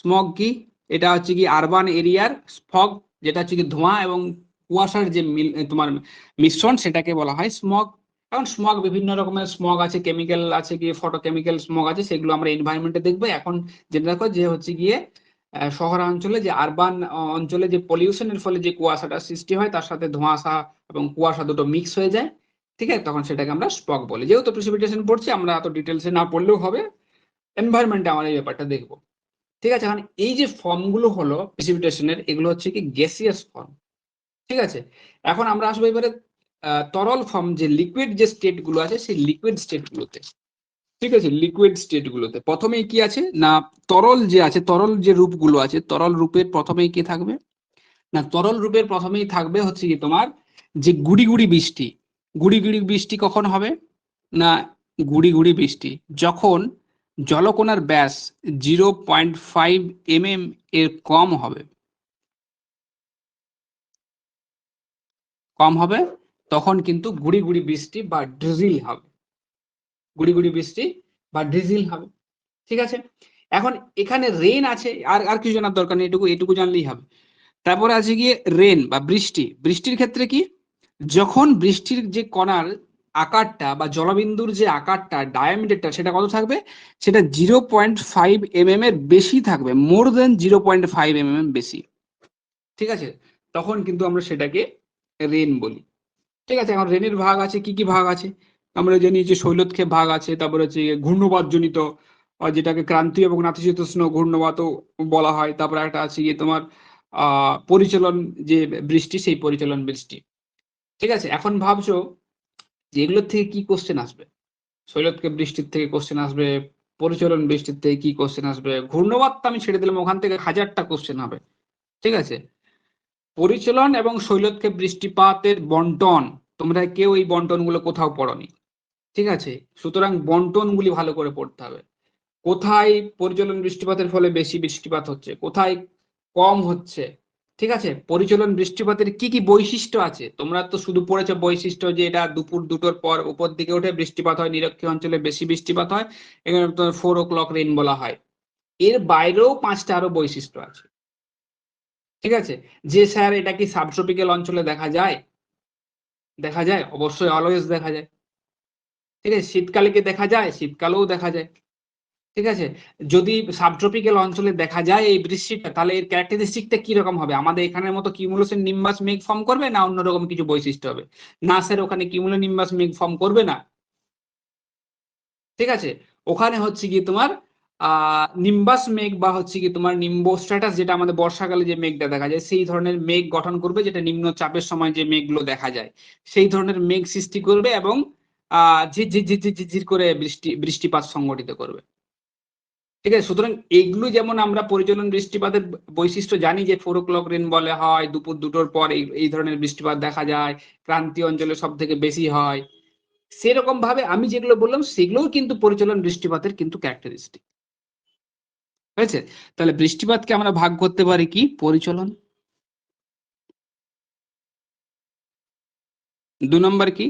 স্মগ কি? এটা হচ্ছে কি আরবান এরিয়ার ফগ, যেটা হচ্ছে কি ধোঁয়া এবং কুয়াশার যে তোমার মিশ্রণ, সেটাকে বলা হয় স্মগ। কারণ স্মগ বিভিন্ন রকমের স্মগ আছে, কেমিক্যাল আছে, গিয়ে ফটোকেমিক্যাল স্মগ আছে, সেগুলো আমরা এনভায়রনমেন্টে দেখবো। এখন যেটা দেখো যে হচ্ছে গিয়ে শহরাঞ্চলে যে আরবান অঞ্চলে যে পলিউশনের ফলে যে কুয়াশাটা সৃষ্টি হয়, তার সাথে ধোঁয়াশা এবং কুয়াশা দুটো মিক্স হয়ে যায়, ঠিক আছে, তখন সেটাকে আমরা স্মগ বলি। যেহেতু প্রেসিপিটেশন পড়ছি, আমরা এত ডিটেলসে না পড়লেও হবে, এনভায়রনমেন্টে আমরা এই ব্যাপারটা দেখবো, ঠিক আছে। এখন এই যে ফর্মগুলো হলো প্রেসিপিটেশনের, এগুলো হচ্ছে কি গ্যাসিয়াস ফর্ম, ঠিক আছে। এখন আমরা আসবো এবারে তরল ফর্ম, যে লিকুইড যে স্টেট গুলো আছে, সেই লিকুইড স্টেট গুলোতে, ঠিক আছে। লিকুইড স্টেট গুলোতে প্রথমেই কি আছে না, তরল যে আছে, তরল যে রূপগুলো আছে, তরল রূপের প্রথমেই কি থাকবে না, তরল রূপের প্রথমেই থাকবে হচ্ছে কি তোমার যে গুড়ি গুড়ি বৃষ্টি। গুড়ি গুড়ি বৃষ্টি কখন হবে না, গুড়ি গুড়ি বৃষ্টি যখন জলকণার ব্যাস 0.5 mm এর কম হবে, তখন কিন্তু গুড়ি গুড়ি বৃষ্টি বা ড্রিজিল হবে। গুড়ি গুড়ি বৃষ্টি বা ড্রিজিল হবে, ঠিক আছে। এখন এখানে রেন আছে, আর আর কিছু জানার দরকার নেই, এটুকু এটুকু জানলেই হবে। তারপরে আছে গিয়ে রেন বা বৃষ্টি। বৃষ্টির ক্ষেত্রে কি, যখন বৃষ্টির যে কণার আকারটা বা জলবিন্দুর যে আকারটা, ডায়ামিটারটা, সেটা কত থাকবে, সেটা 0.5 mm এর বেশি থাকবে, মোর দেন 0.5 mm বেশি, ঠিক আছে, তখন কিন্তু আমরা সেটাকে রেন বলি, ঠিক আছে। এখন রেনের ভাগ আছে, কি কি ভাগ আছে আমরা জানি, যে শৈলক্ষেপ ভাগ আছে, তারপরে হচ্ছে ঘূর্ণবাদ জনিত, যেটাকে ক্রান্তীয় এবং নাতিশীতোষ্ণ ঘূর্ণবাদও বলা হয়। তারপরে একটা আছে গিয়ে তোমার পরিচলন যে বৃষ্টি, সেই পরিচলন বৃষ্টি, ঠিক আছে। এখন ভাবছো যে এগুলোর থেকে কি কোশ্চেন আসবে, শৈলক্ষেপ বৃষ্টির থেকে কোশ্চেন আসবে, পরিচলন বৃষ্টির থেকে কি কোশ্চেন আসবে, ঘূর্ণবাদ তো আমি ছেড়ে দিলাম, ওখান থেকে 1000টা কোশ্চেন হবে, ঠিক আছে। পরিচলন এবং শৈলক্ষেপ বৃষ্টিপাতের বন্টন, তোমরা কেউ এই বন্টনগুলো কোথাও পড়োনি, ঠিক আছে। সুতরাং বন্টনগুলি ভালো করে পড়তে হবে। কোথায় পরিচলন বৃষ্টিপাতের ফলে বেশি বৃষ্টিপাত হচ্ছে, কোথায় কম হচ্ছে, ঠিক আছে, পরিচলন বৃষ্টিপাতের কি কি বৈশিষ্ট্য আছে তোমরা তো শুধু পড়েছো বৈশিষ্ট্য যে এটা দুপুর 2টোর পর উপর দিকে উঠে বৃষ্টিপাত হয়, নিরক্ষীয় অঞ্চলে বেশি বৃষ্টিপাত হয়, এখানে তো 4 o'clock রেইন বলা হয়। এর বাইরেও 5টা আরো বৈশিষ্ট্য আছে। ঠিক আছে, যে স্যার এটা কি সাবট্রপিক্যাল অঞ্চলে দেখা যায়? দেখা যায়, অবশ্যই অলওয়েজ দেখা যায়। ঠিক আছে, শীতকালে কি দেখা যায়? শীতকালেও দেখা যায়। ঠিক আছে, যদি সাবট্রপিক্যাল অঞ্চলে দেখা যায় এই বৃষ্টিটা, তাহলে এর ক্যারেক্টারিস্টিকটা কি রকম হবে? আমাদের এখানের মতো কিউমুলোসের নিম্বাস মেঘ ফর্ম করবে, না অন্যরকম কিছু বৈশিষ্ট্য হবে? না স্যার, ওখানে কিউমুলো নিম্বাস মেঘ ফর্ম করবে না। ঠিক আছে, ওখানে হচ্ছে কি তোমার নিম্বাস মেঘ বা হচ্ছে কি তোমার নিম্বোস্ট্রাটাস, যেটা আমাদের বর্ষাকালে যে মেঘটা দেখা যায় সেই ধরনের মেঘ গঠন করবে, যেটা নিম্ন চাপের সময় যে মেঘগুলো দেখা যায় সেই ধরনের মেঘ সৃষ্টি করবে এবং ঝিরঝির ঝিরঝির ঝিরঝির করে বৃষ্টিপাত সংঘটিত করবে। ঠিক আছে, সুতরাং এইগুলো যেমন আমরা পরিচলন বৃষ্টিপাতের বৈশিষ্ট্য জানি যে 4 o'clock রেন বলে হয়, দুপুর 2টোর পর এই ধরনের বৃষ্টিপাত দেখা যায়, ক্রান্তীয় অঞ্চলে সব থেকে বেশি হয়, সেরকম ভাবে আমি যেগুলো বললাম সেগুলোও কিন্তু পরিচলন বৃষ্টিপাতের কিন্তু ক্যারেক্টারিস্টিক। হয়েছে? তাহলে বৃষ্টিপাতকে আমরা ভাগ করতে পারি কি? পরিচলন। 2 নম্বর কি?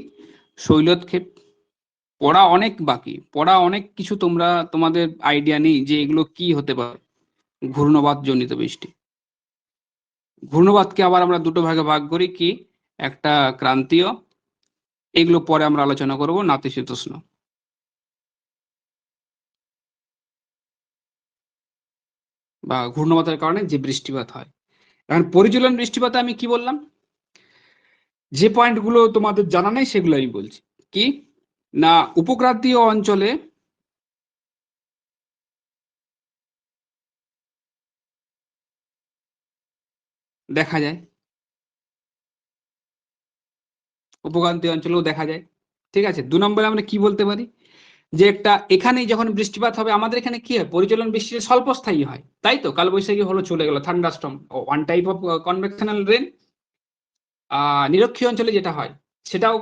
শৈলতক্ষেপ। পড়া অনেক বাকি, পড়া অনেক কিছু, তোমাদের আইডিয়া নেই যে এগুলো কি হতে পারে। ঘূর্ণবাত জনিত বৃষ্টি। ঘূর্ণবাতকে আবার আমরা দুটো ভাগে ভাগ করি কি? একটা ক্রান্তীয়, এগুলো পরে আমরা আলোচনা করব, নাতিশীতোষ্ণ। বা ঘূর্ণবাতের কারণে যে বৃষ্টিপাত হয়। এখন পরিচলন বৃষ্টিপাতে আমি কি বললাম? যে পয়েন্টগুলো তোমাদের জানা নেই সেগুলো আমি বলছি। কি না, উপক্রান্তীয় অঞ্চলে দেখা যায়, উপক্রান্তীয় অঞ্চলেও দেখা যায়। ঠিক আছে, 2 নম্বরে আমরা কি বলতে পারি? যে একটা এখানেই যখন বৃষ্টিপাত হবে আমাদের এখানে কি হয়? পরিচলন বৃষ্টি স্বল্পস্থায়ী হয়, তাই তো? কালবৈশাখী হলো, চলে গেল, thunderstorm, one type of convectional rain. নিরক্ষীয় অঞ্চলে যেটা হয় সেটাও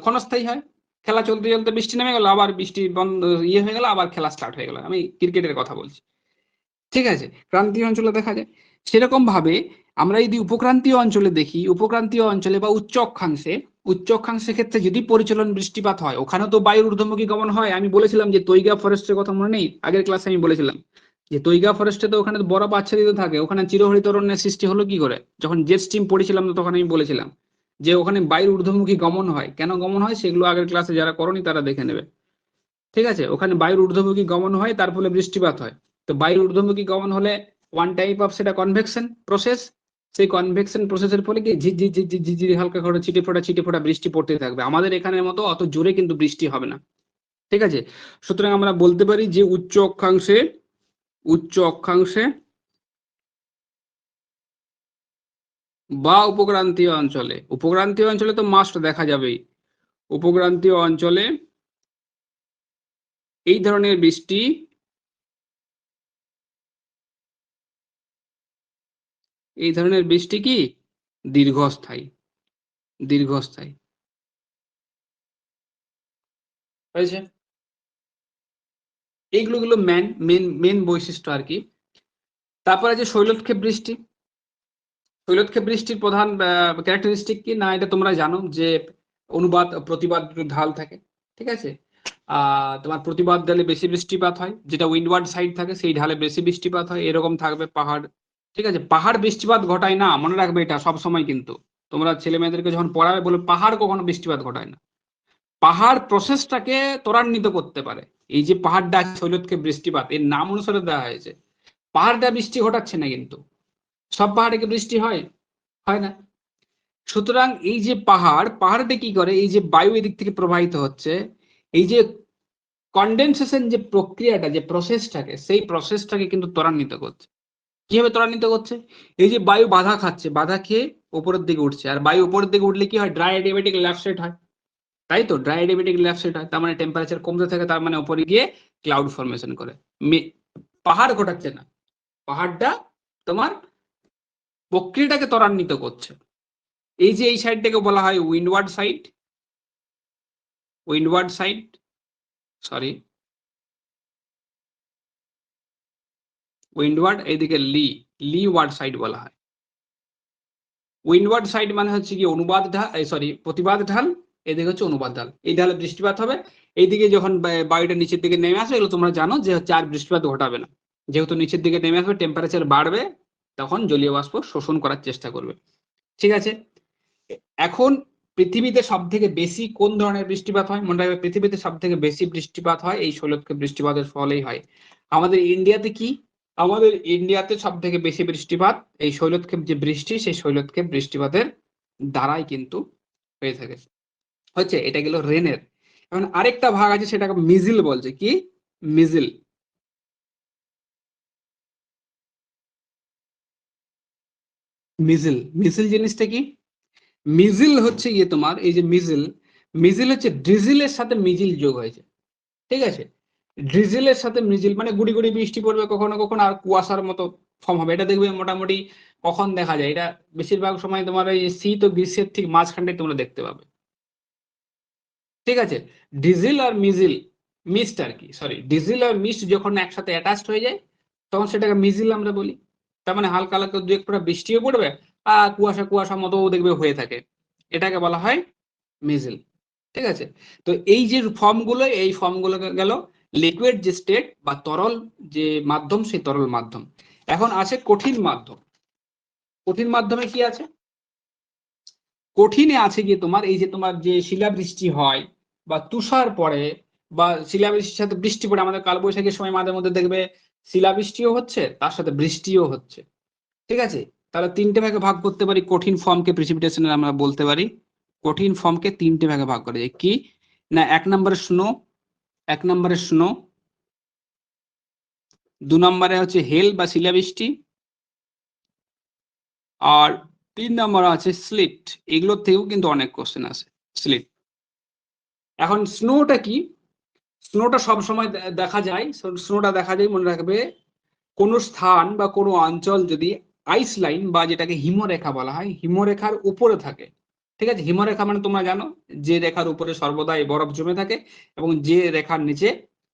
ক্ষণস্থায়ী হয়। খেলা চলতে চলতে বৃষ্টি নেমে গেল, আবার বৃষ্টি বন্ধ হয়ে গেল, আবার খেলা স্টার্ট হয়ে গেল। আমি ক্রিকেটের কথা বলছি। ঠিক আছে, ক্রান্তীয় অঞ্চলে দেখা যায়। সেরকম ভাবে আমরা যদি উপক্রান্তীয় অঞ্চলে দেখি, উপক্রান্তীয় অঞ্চলে বা উচ্চ অক্ষাংশে, উচ্চ অক্ষাংশের ক্ষেত্রে যদি পরিচলন বৃষ্টিপাত হয়, ওখানে তো বায়ুর ঊর্ধ্বমুখী গমন হয়। আমি বলেছিলাম যে তৈগা ফরেস্টের কথা মনে নেই? আগের ক্লাসে আমি বলেছিলাম যে তৈগা ফরেস্টে তো ওখানে বরফ আচ্ছাদিত থাকে, ওখানে চিরহরিত অরণ্যের সৃষ্টি হলো কি করে? যখন জেট স্ট্রিম পড়েছিলাম তখন আমি বলেছিলাম যে ওখানে বায়ুর ঊর্ধ্বমুখী গমন হয়। কেন গমন হয় সেগুলো আগের ক্লাসে যারা করনি তারা দেখে নেবে। ঠিক আছে, ওখানে বায়ুর ঊর্ধ্বমুখী গমন হয়, তার ফলে বৃষ্টিপাত হয়। তো বায়ুর ঊর্ধ্বমুখী গমন হলে ওয়ান টাইপ অফ সেটা কনভেকশন প্রসেস। সেই কনভেকশন প্রসেসের ফলে কি ঝিরঝির ঝিরঝির ঝিরঝির হালকা করে ছিটে ফোটা বৃষ্টি পড়তে থাকবে। আমাদের এখানের মতো অত জোরে কিন্তু বৃষ্টি হবে না। ঠিক আছে, সুতরাং আমরা বলতে পারি যে উচ্চ অক্ষাংশে বা উপক্রান্তীয় অঞ্চলে তো মাস্ট দেখা যাবেই। উপক্রান্তীয় অঞ্চলে এই ধরনের বৃষ্টি কি দীর্ঘস্থায়ী। দীর্ঘস্থায়ী হয়েছে। এইগুলো মেন বৈশিষ্ট্য আর কি। তারপরে যে শৈলতক্ষেপ বৃষ্টির প্রধান ক্যারেক্টারিস্টিক কি না, এটা তোমরা জানো যে অনুবাদ প্রতিবাদ ঢাল থাকে। ঠিক আছে, তোমার প্রতিবাদ ঢালে বেশি বৃষ্টিপাত হয়, যেটা উইন্ডওয়ার্ড সাইড থাকে সেই ঢালে বেশি বৃষ্টিপাত হয়, এরকম থাকবে পাহাড়। ঠিক আছে, পাহাড় বৃষ্টিপাত ঘটায় না, মনে রাখবে এটা সব সময়। কিন্তু তোমরা ছেলে মেয়েদেরকে যখন পড়াবে বলে পাহাড় কখনো বৃষ্টিপাত ঘটায় না। পাহাড় প্রসেসটাকে ত্বরান্বিত করতে পারে। এই যে পাহাড়টা আছে শৈলতক্ষেপ বৃষ্টিপাত, এর নাম অনুসারে দেওয়া হয়েছে। পাহাড়টা বৃষ্টি ঘটাচ্ছে না, কিন্তু সব পাহাড়ে কি বৃষ্টি হয়? হয় না। সুতরাং এই যে পাহাড়টা কি করে? এই যে বায়ু এদিক থেকে প্রবাহিত হচ্ছে, এই যে কন্ডেনসেশন যে প্রক্রিয়াটা, যে প্রসেসটাকে, সেই প্রসেসটাকে কিন্তু ত্বরান্বিত করছে। কিভাবে ত্বরান্বিত করছে? এই যে বায়ু বাধা খাচ্ছে, বাধা খেয়ে উপরের দিকে উঠছে, আর বায়ু উপরের দিকে উঠলে কি হয়? ড্রাই অ্যাডিয়াবেটিক ল্যাপসেট হয়, তাই তো? ড্রাই অ্যাডিয়াবেটিক ল্যাপসেট হয়, তার মানে টেম্পারেচার কমতে থাকে, তার মানে উপরে গিয়ে ক্লাউড ফরমেশন করে। পাহাড় ঘটাচ্ছে না, পাহাড়টা তোমার প্রক্রিয়াটাকে ত্বরান্বিত করছে। এই যে এই সাইডটাকে বলা হয় উইন্ডওয়ার্ড সাইড, সরি, উইন্ডওয়ার্ড, এইদিকে লিওয়ার্ড সাইড বলা হয়। উইন্ডওয়ার্ড সাইড মানে হচ্ছে কি অনুবাদ ঢাল, সরি প্রতিবাদ ঢাল, এদিকে হচ্ছে অনুবাদ ঢাল। এই ঢালে বৃষ্টিপাত হবে, এইদিকে যখন বায়ুটা নিচের দিকে নেমে আসবে, এগুলো তোমরা জানো যে হচ্ছে আর বৃষ্টিপাত ঘটাবে না, যেহেতু নিচের দিকে নেমে আসবে টেম্পারেচার বাড়বে, তখন জলীয় বাষ্প শোষণ করার চেষ্টা করবে। ঠিক আছে, এখন পৃথিবীতে সব থেকে বেশি কোন ধরনের বৃষ্টিপাত হয়? মনে রাখবে, পৃথিবীতে সব থেকে বেশি বৃষ্টিপাত হয় এই শৈলক্ষেপ বৃষ্টিপাতের ফলেই হয়। আমাদের ইন্ডিয়াতে কি? আমাদের ইন্ডিয়াতে সব থেকে বেশি বৃষ্টিপাত এই শৈলক্ষেপ যে বৃষ্টি, সেই শৈলক্ষেপ বৃষ্টিপাতের দ্বারাই কিন্তু হয়ে থাকে। হচ্ছে, এটা গেল রেনের। এখন আরেকটা ভাগ আছে, সেটাকে মিজিল বলছে। কি? মিজিল। মিজিল, মিজিল জিনিসটা কি? মিজিল হচ্ছে গিয়ে তোমার এই যে মিজিল, মিজিল হচ্ছে ড্রিজিলের সাথে মিজিল যোগ হয়েছে। ঠিক আছে, ড্রিজিলের সাথে মিজিল মানে গুড়ি গুড়ি বৃষ্টি পড়বে কখনো কখনো, আর কুয়াশার মতো ফর্ম হবে। এটা দেখবে মোটামুটি কখন দেখা যায়, এটা বেশিরভাগ সময় তোমার এই শীত ও গ্রীষ্মের ঠিক মাঝখানটায় তোমরা দেখতে পাবে। ঠিক আছে, ডিজিল আর মিজিল, মিস্ট আর কি, সরি, ডিজিল আর মিস্ট যখন একসাথে অ্যাটাচড হয়ে যায় তখন সেটাকে মিজিল আমরা বলি। তার মানে হালকা হালকা দু এক ফোঁটা বৃষ্টিও পড়বে আর কুয়াশা কুয়াশা মতো দেখবে হয়ে থাকে, এটাকে বলা হয় মিজিল। ঠিক আছে, তো এই যে ফর্মগুলো, এই ফর্মগুলোকে গেল লিকুইড যে স্টেট বা তরল যে মাধ্যম, সেই তরল মাধ্যম। এখন আছে কঠিন মাধ্যম। কঠিন মাধ্যমে কি আছে? কঠিনে আছে গিয়ে তোমার এই যে তোমার যে শিলাবৃষ্টি হয় বা তুষার পড়ে, বা শিলাবৃষ্টির সাথে বৃষ্টি পড়ে, আমাদের কালবৈশাখীর সময় মাঝে মধ্যে দেখবে শিলাবৃষ্টিও হচ্ছে তার সাথে বৃষ্টিও হচ্ছে। ঠিক আছে, তাহলে তিনটে ভাগে ভাগ করতে পারি কঠিন ফর্মকে, প্রিসিপিটেশনের আমরা বলতে পারি কঠিন ফর্মকে তিনটে ভাগে ভাগ করা যায়। কি না, এক নম্বরে স্নো, এক নম্বরে স্নো, দু নম্বরে হচ্ছে হেল বা শিলাবৃষ্টি, আর তিন নম্বরে আছে স্লিট। এগুলোর থেকেও কিন্তু অনেক কোশ্চেন আছে, স্লিট। এখন স্নোটা কি? স্নোটা সবসময় দেখা যায়, স্নোটা দেখা যায় মনে রাখবে কোনো স্থান বা কোনো অঞ্চল যদি আইস লাইন বা যেটাকে হিমরেখা বলা হয়, হিমরেখার উপরে থাকে। ঠিক আছে, হিমরেখা মানে তোমরা জানো যে রেখার উপরে সর্বদাই বরফ জমে থাকে এবং যে রেখার নিচে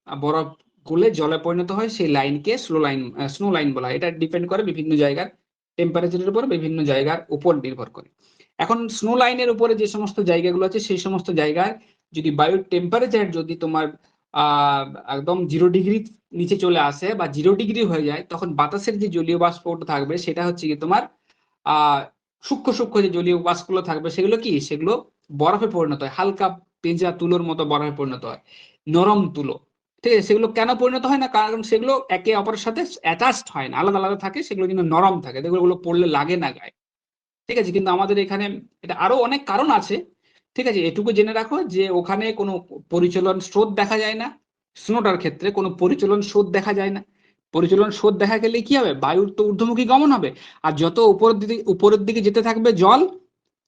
বরফ গলে জলে পরিণত হয়, সেই লাইনকে স্নো লাইন বলা হয়। এটা ডিপেন্ড করে বিভিন্ন জায়গার টেম্পারেচারের উপর, বিভিন্ন জায়গার উপর নির্ভর করে। এখন স্নো লাইনের উপরে যে সমস্ত জায়গাগুলো আছে, সেই সমস্ত জায়গায় যদি বায়ুর টেম্পারেচার যদি তোমার একদম 0 ডিগ্রি নিচে চলে আসে বা 0 ডিগ্রি হয়ে যায়, তখন বাতাসের যে জলীয় বাষ্পটা থাকবে সেটা হচ্ছে কি তোমার আহ সূক্ষ্ম সূক্ষ্ম যে জলীয় বাষ্পগুলো থাকবে সেগুলো কি, সেগুলো বরফে পরিণত হয়, হালকা পেঁজা তুলোর মতো বরফে পরিণত হয়, নরম তুলো। ঠিক আছে, সেগুলো কেন পরিণত হয় না? কারণ সেগুলো একে অপরের সাথে অ্যাটাচড হয় না, আলাদা আলাদা থাকে, সেগুলো কিন্তু নরম থাকে, যেগুলো পড়লে লাগে না গায়ে। ঠিক আছে, কিন্তু আমাদের এখানে এটা আরো অনেক কারণ আছে। ঠিক আছে, এটুকু জেনে রাখো যে ওখানে কোনো পরিচলন স্রোত দেখা যায় না। স্নোটার ক্ষেত্রে কোনো পরিচলন স্রোত দেখা যায় না। পরিচলন স্রোত দেখা গেলে কি হবে? বায়ুর তো ঊর্ধ্বমুখী গমন হবে, আর যত উপরের দিকে যেতে থাকবে জল,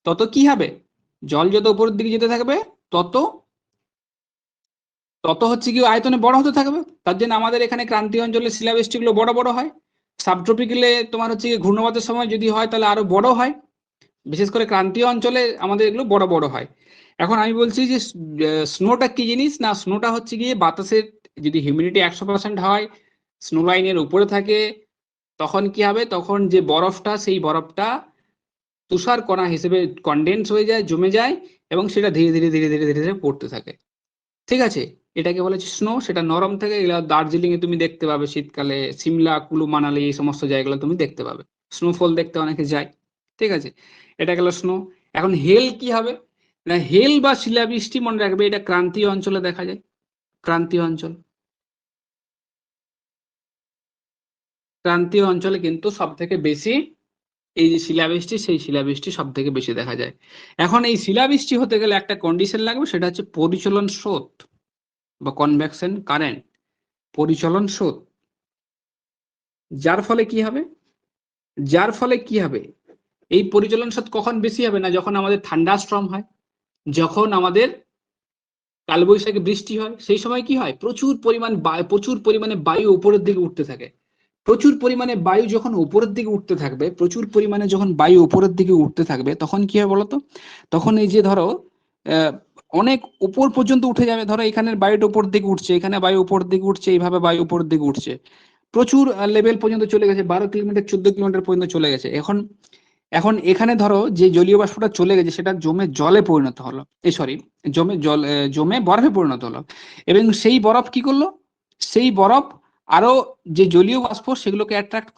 তত কি হবে? জল যত উপরের দিকে যেতে থাকবে তত তত হচ্ছে কি আয়তনে বড় হতে থাকবে। তার জন্য আমাদের এখানে ক্রান্তীয় অঞ্চলে শিলাবৃষ্টিগুলো বড় বড় হয়। সাবট্রপিক্যালে তোমার হচ্ছে ঘূর্ণবাতের সময় যদি হয় তাহলে আরো বড় হয়। বিশেষ করে ক্রান্তীয় অঞ্চলে আমাদের এগুলো বড় বড় হয়। এখন আমি বলছি যে স্নোটা কি জিনিস না, স্নোটা হচ্ছে গিয়ে বাতাসের যদি হিউমিডিটি 100% হয়, স্নো লাইনের উপরে থাকে, তখন কি হবে? তখন যে বরফটা, সেই বরফটা তুষার কণা হিসেবে কনডেন্স হয়ে যায়, জমে যায়, এবং সেটা ধীরে ধীরে ধীরে ধীরে ধীরে ধীরে পড়তে থাকে। ঠিক আছে, এটাকে বলা হচ্ছে স্নো। সেটা নরম থাকে, এগুলো দার্জিলিং এ তুমি দেখতে পাবে শীতকালে, সিমলা, কুলু মানালি, এই সমস্ত জায়গাগুলো তুমি দেখতে পাবে, স্নোফল দেখতে অনেকে যায়। ঠিক আছে, এটা গেল স্নো। এখন হেল কি হবে না, হেল বা শিলাবৃষ্টি মনে রাখবে এটা ক্রান্তীয় অঞ্চলে দেখা যায়। ক্রান্তীয় অঞ্চল, ক্রান্তীয় অঞ্চলে কিন্তু সব থেকে বেশি এই যে শিলাবৃষ্টি, সেই শিলাবৃষ্টি সব থেকে বেশি দেখা যায়। এখন এই শিলাবৃষ্টি হতে গেলে একটা কন্ডিশন লাগবে, সেটা হচ্ছে পরিচলন স্রোত বা কনভেকশন কারেন্ট, পরিচলন স্রোত। যার ফলে কি হবে? যার ফলে কি হবে? এই পরিচলন স্রোত কখন বেশি হবে না, যখন আমাদের ঠান্ডা স্ট্রম হয়, যখন আমাদের কালবৈশাখী বৃষ্টি হয়, সেই সময় কি হয়? প্রচুর পরিমাণে বায়ু উপরের দিকে উঠতে থাকে। প্রচুর পরিমাণে বায়ু যখন উপরের দিকে উঠতে থাকবে, প্রচুর পরিমাণে যখন বায়ু উপরের দিকে উঠতে থাকবে, তখন কি হবে বলতো? তখন এই যে ধরো আহ, অনেক উপর পর্যন্ত উঠে যাবে। ধরো এখানের বায়ুটা উপর দিকে উঠছে, এখানে বায়ু উপর দিকে উঠছে, এইভাবে বায়ু উপরের দিকে উঠছে, প্রচুর লেভেল পর্যন্ত চলে গেছে, 12 কিলোমিটার 14 কিলোমিটার পর্যন্ত চলে গেছে। এখন এখন এখানে ধরো যে জলীয় বাষ্পটা চলে গেছে সেটা জমে জলে পরিণত হলো, সরি, জমে বরফে পরিণত হলো, এবং সেই বরফ কি করলো, সেই বরফ আরো যে জলীয় বাষ্প সেগুলোকে অ্যাট্রাক্ট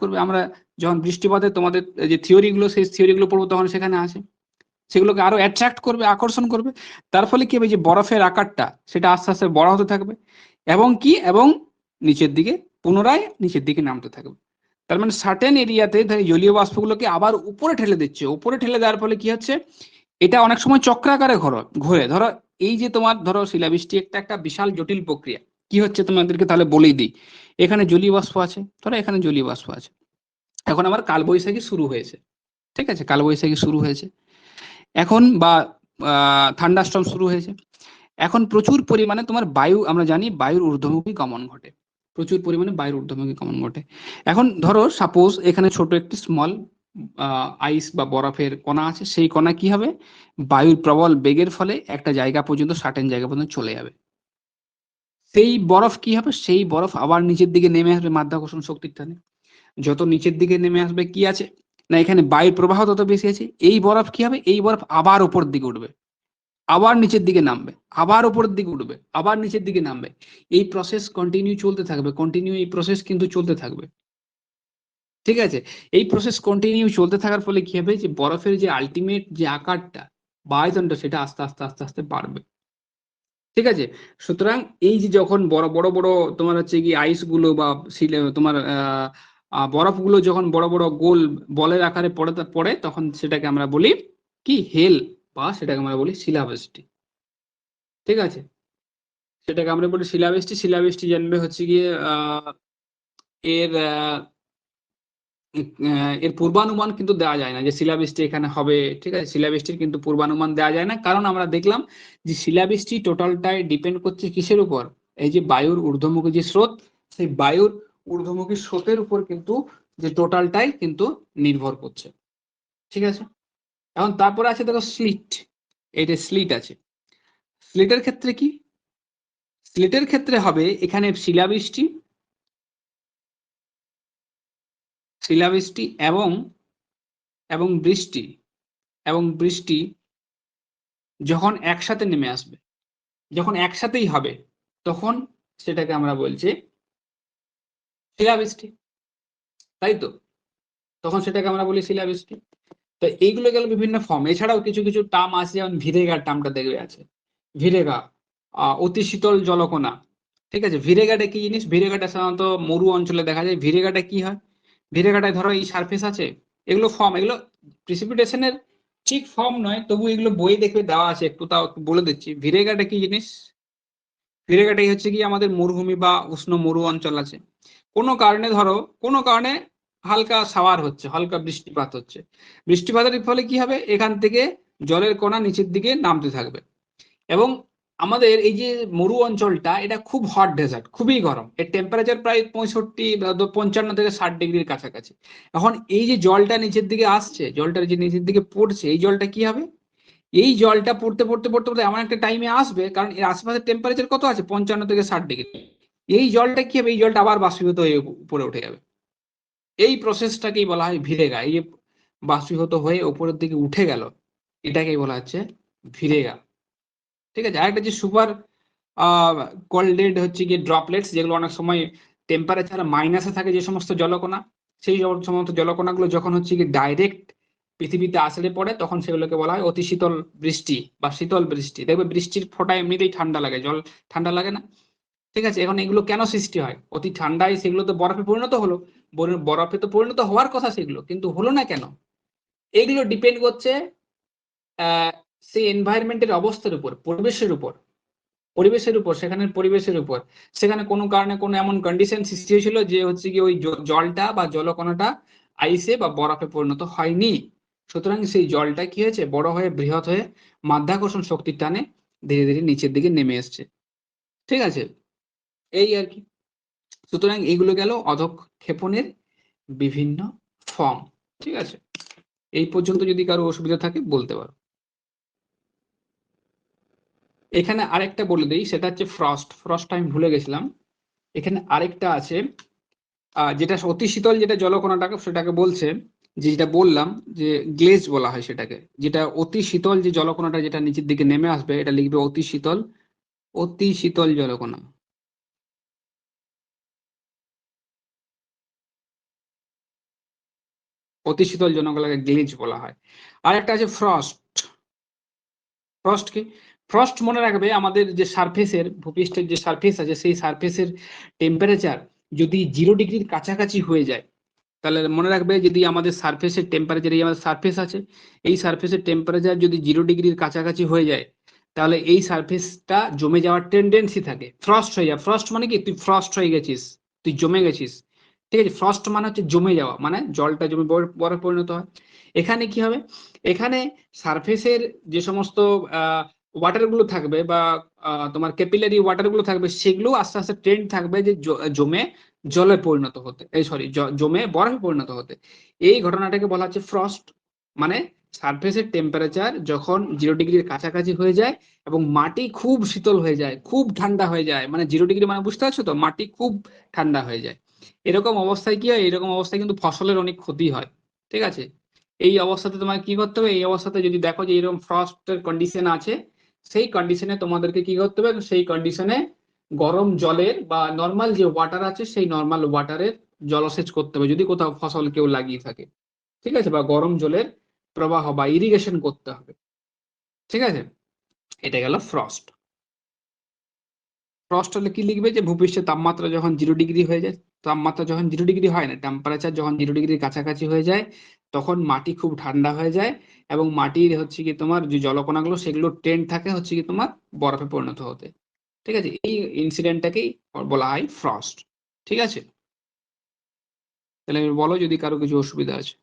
করবে। আমরা যখন বৃষ্টিপাতে তোমাদের যে থিওরিগুলো, সেই থিওরিগুলো পড়বো তখন সেখানে আসে, সেগুলোকে আরো অ্যাট্রাক্ট করবে, আকর্ষণ করবে। তার ফলে কি হবে, যে বরফের আকারটা সেটা আস্তে আস্তে বড় হতে থাকবে, এবং নিচের দিকে পুনরায় নিচের দিকে নামতে থাকবে। তার মানে সার্টেন এরিয়াতে জলীয় বাষ্পগুলোকে আবার উপরে ঠেলে দিচ্ছে, উপরে ঠেলে দেওয়ার ফলে কি হচ্ছে, এটা অনেক সময় চক্রাকারে ঘোরে। ধরো এই যে তোমার ধরো শিলাবৃষ্টি একটা বিশাল জটিল প্রক্রিয়া। কি হচ্ছে তোমাদেরকে তাহলে বলেই দিই। এখানে জলীয় বাষ্প আছে, ধরো এখানে জলীয় বাষ্প আছে, এখন আমার কালবৈশাখী শুরু হয়েছে, ঠিক আছে, কালবৈশাখী শুরু হয়েছে এখন, বা থান্ডারস্টর্ম শুরু হয়েছে। এখন প্রচুর পরিমাণে তোমার বায়ু, আমরা জানি বায়ুর ঊর্ধ্বমুখী গমন ঘটে, প্রচুর পরিমাণে বায়ুর ঊর্ধ্বমুখী গমন ঘটে। এখন ধরো সাপোজ এখানে ছোট একটি স্মল আইস বা বরফের কণা আছে, সেই কণা কি হবে, বায়ুর প্রবল বেগের ফলে একটা জায়গা পর্যন্ত, সার্টেন জায়গা পর্যন্ত চলে যাবে। সেই বরফ কি হবে, সেই বরফ আবার নিচের দিকে নেমে আসবে মাধ্যাকর্ষণ শক্তির টানে। যত নিচের দিকে নেমে আসবে কি আছে না, এখানে বায়ুর প্রবাহ তত বেশি আছে, এই বরফ কি হবে, এই বরফ আবার উপর দিকে উঠবে, আবার নিচের দিকে নামবে, আবার উপরের দিকে উঠবে, আবার নিচের দিকে নামবে। এই প্রসেস কন্টিনিউ চলতে থাকবে, এই প্রসেস কিন্তু চলতে থাকবে, ঠিক আছে। এই প্রসেস কন্টিনিউ চলতে থাকার ফলে কি হবে, যে বরফের যে আলটিমেট যে আকারটা বা আয়তনটা সেটা আস্তে আস্তে আস্তে আস্তে বাড়বে, ঠিক আছে। সুতরাং এই যে যখন বড় বড় বড় তোমার হচ্ছে কি আইস গুলো বা তোমার বরফগুলো যখন বড় বড় গোল বলের আকারে পড়ে তখন সেটাকে আমরা বলি কি, হেল, বা সেটাকে আমরা বলি শিলাবৃষ্টি, ঠিক আছে। সেটাকে আমরা বলি শিলাবৃষ্টি। শিলাবৃষ্টি জানবে হচ্ছে গিয়ে এর এর পূর্বানুমান কিন্তু দেওয়া যায় না যে শিলাবৃষ্টি এখানে হবে, ঠিক আছে। শিলাবৃষ্টির কিন্তু পূর্বানুমান দেওয়া যায় না, কারণ আমরা দেখলাম যে শিলাবৃষ্টি টোটালটাই ডিপেন্ড করছে কিসের উপর, এই যে বায়ুর ঊর্ধ্বমুখী যে স্রোত, সেই বায়ুর ঊর্ধ্বমুখী স্রোতের উপর কিন্তু যে টোটালটাই কিন্তু নির্ভর করছে, ঠিক আছে। এখন তারপরে আছে দেখো স্লিট, এটা স্লিট আছে। স্লিটের ক্ষেত্রে কি, স্লিটের ক্ষেত্রে হবে এখানে শিলাবৃষ্টি এবং এবং বৃষ্টি এবং বৃষ্টি যখন একসাথে নেমে আসবে, যখন একসাথেই হবে, তখন সেটাকে আমরা বলছি শিলাবৃষ্টি, তাই তো, তখন সেটাকে আমরা বলি শিলাবৃষ্টি। তো এইগুলো গেল বিভিন্ন ফর্ম, এছাড়াও কিছু কিছু টার্ম আছে, যেমন ভিরেগার টার্মটা দেখবে আছে, ভিরেগা, অতি শীতল জলকণা, ঠিক আছে। ভিরেগাটা কি জিনিস, ভিরেগাটা সাধারণত মরু অঞ্চলে দেখা যায়। ভিরেগাটা কি হয়, ভিরেগাটায় ধরো এই সারফেস আছে, এগুলো ফর্ম, এগুলো প্রিসিপিটেশনের ঠিক ফর্ম নয়, তবু এগুলো বই দেখবে দেওয়া আছে, একটু তাও একটু বলে দিচ্ছি। ভিরেগাটা কি জিনিস, ভিরেগাটাই হচ্ছে কি আমাদের মরুভূমি বা উষ্ণ মরু অঞ্চল আছে, কোনো কারণে ধরো কোনো কারণে হালকা শাওয়ার হচ্ছে, হালকা বৃষ্টিপাত হচ্ছে, বৃষ্টিপাতের ফলে কি হবে, এখান থেকে জলের কণা নিচের দিকে নামতে থাকবে। এবং আমাদের এই যে মরু অঞ্চলটা এটা খুব হট ডেজার্ট, খুবই গরম, এর টেম্পারেচার প্রায় 55 থেকে 60 ডিগ্রির কাছাকাছি। এখন এই যে জলটা নিচের দিকে আসছে, জলটা যে নিচের দিকে পড়ছে, এই জলটা কি হবে, এই জলটা পড়তে পড়তে পড়তে পড়তে এমন একটা টাইমে আসবে, কারণ এর আশেপাশে টেম্পারেচার কত আছে, 55 থেকে 60 ডিগ্রি, এই জলটা কি হবে, এই জলটা আবার বাষ্পীভূত হয়ে উপরে উঠে যাবে। এই প্রসেসটাকেই বলা হয় ভিরেগা, এই যে বাষ্পীভূত হয়ে উপরের দিকে উঠে গেল, এটাকেই বলা হচ্ছে ভিরেগা, ঠিক আছে। আরেকটা যে সুপার কোল্ডেড হচ্ছে গিয়ে ড্রপলেটস, যেগুলো অনেক সময় টেম্পারেচার মাইনাসে থাকে, যে সমস্ত জলকণা, সেই সমস্ত জলকণাগুলো যখন হচ্ছে গিয়ে ডাইরেক্ট পৃথিবীতে আসলে পড়ে, তখন সেগুলোকে বলা হয় অতি শীতল বৃষ্টি বা শীতল বৃষ্টি। দেখবে বৃষ্টির ফোঁটা এমনিতেই ঠান্ডা লাগে, জল ঠান্ডা লাগে না, ঠিক আছে। এখন এগুলো কেন সৃষ্টি হয়, অতি ঠান্ডায় সেগুলো তো বরফে পরিণত হলো, বরফে তো পরিণত হওয়ার কথা সেগুলো, কিন্তু হলো না কেন, এগুলো ডিপেন্ড করছে সেই এনভায়রনমেন্টের অবস্থার উপর, পরিবেশের উপর, সেখানের পরিবেশের উপর। সেখানে কোনো কারণে কোনো এমন কন্ডিশন সৃষ্টি হয়েছিল যে হচ্ছে কি ওই জলটা বা জলকণাটা আইসে বা বরফে পরিণত হয়নি, সুতরাং সেই জলটা কি হয়েছে, বড় হয়ে বৃহৎ হয়ে মাধ্যাকর্ষণ শক্তির টানে ধীরে ধীরে নিচের দিকে নেমে এসছে, ঠিক আছে, এই আর কি। সুতরাং এইগুলো গেল অধঃক্ষেপণের বিভিন্ন ফর্ম, ঠিক আছে। এই পর্যন্ত যদি কারো অসুবিধা থাকে বলতে পারো। এখানে আরেকটা বলে দিই, সেটা হচ্ছে ফ্রস্ট আমি ভুলে গেছিলাম। এখানে আরেকটা আছে যেটা অতি শীতল যেটা জলকণাটাকে সেটাকে বলছে যেটা বললাম যে গ্লেজ বলা হয় সেটাকে, যেটা অতি শীতল যে জলকণাটা যেটা নিচের দিকে নেমে আসবে, এটা লিখবে অতি শীতল, অতি শীতল জলকণা। অতি শীতল জলকণাকে গ্লেজ বলা হয়। আর একটা আছে ফ্রস্ট। ফ্রস্ট কি? ফ্রস্ট মনে রাখবে আমাদের যে সারফেসের, ভূপৃষ্ঠের যে সারফেস আছে সেই সারফেসের টেম্পারেচার যদি 0 ডিগ্রির কাছাকাছি হয়ে যায়, তাহলে মনে রাখবে যদি আমাদের সারফেসের টেম্পারেচার, এই আমাদের সারফেস আছে, এই সারফেসের টেম্পারেচার যদি 0 ডিগ্রির কাছাকাছি হয়ে যায়, তাহলে এই সারফেসটা জমে যাওয়ার টেন্ডেন্সি থাকে, ফ্রস্ট হয়ে যায়। ফ্রস্ট মানে কি? তুই ফ্রস্ট হয়ে গেছিস, তুই জমে গেছিস। ঠিক আছে, ফ্রস্ট মানে হচ্ছে জমে যাওয়া, মানে জলটা জমে বরফে পরিণত হয়। এখানে কি হবে? এখানে সারফেসের যে সমস্ত ওয়াটার গুলো থাকবে বা তোমার ক্যাপিলারি ওয়াটার গুলো থাকবে, সেগুলো আস্তে আস্তে ট্রেন্ড থাকবে যে জমে জলে পরিণত হতে, এই সরি জমে বরফে পরিণত হতে। এই ঘটনাটাকে বলা হচ্ছে ফ্রস্ট। মানে সারফেসের টেম্পারেচার যখন 0 ডিগ্রির কাছাকাছি হয়ে যায় এবং মাটি খুব শীতল হয়ে যায়, খুব ঠান্ডা হয়ে যায়, মানে 0 ডিগ্রি মানে বুঝতে পারছো তো, মাটি খুব ঠান্ডা হয়ে যায়। এরকম অবস্থায় কি হয়? এরকম অবস্থায় কিন্তু ফসলের অনেক ক্ষতি হয়। ঠিক আছে, এই অবস্থাতে তোমাকে কি করতে হবে? এই অবস্থাতে যদি দেখো যে এরকম ফ্রস্টের কন্ডিশন আছে, সেই কন্ডিশনে তোমাদেরকে কি করতে হবে? সেই কন্ডিশনে গরম জলের বা নর্মাল যে ওয়াটার আছে সেই নর্মাল ওয়াটারের জলসেচ করতে হবে যদি কোথাও ফসল কেউ লাগিয়ে থাকে। ঠিক আছে, বা গরম জলের প্রবাহ বা ইরিগেশন করতে হবে। ঠিক আছে, এটা গেল ফ্রস্ট। ফ্রস্ট হলে কি লিখবে? যে ভূপৃষ্ঠের তাপমাত্রা যখন 0 ডিগ্রি হয়ে যায়, তাপমাত্রা যখন 0 ডিগ্রি হয় না, টেম্পারেচার যখন 0 ডিগ্রির কাছাকাছি হয়ে যায়, তখন মাটি খুব ঠান্ডা হয়ে যায় এবং মাটির হচ্ছে কি তোমার যে জলকণাগুলো সেগুলো ট্রেন্ড থাকে হচ্ছে কি তোমার বরফে পরিণত হতে। ঠিক আছে, এই ইনসিডেন্টটাকেই বলা হয় ফ্রস্ট। ঠিক আছে, তাহলে বলো যদি কারো কিছু অসুবিধা আছে।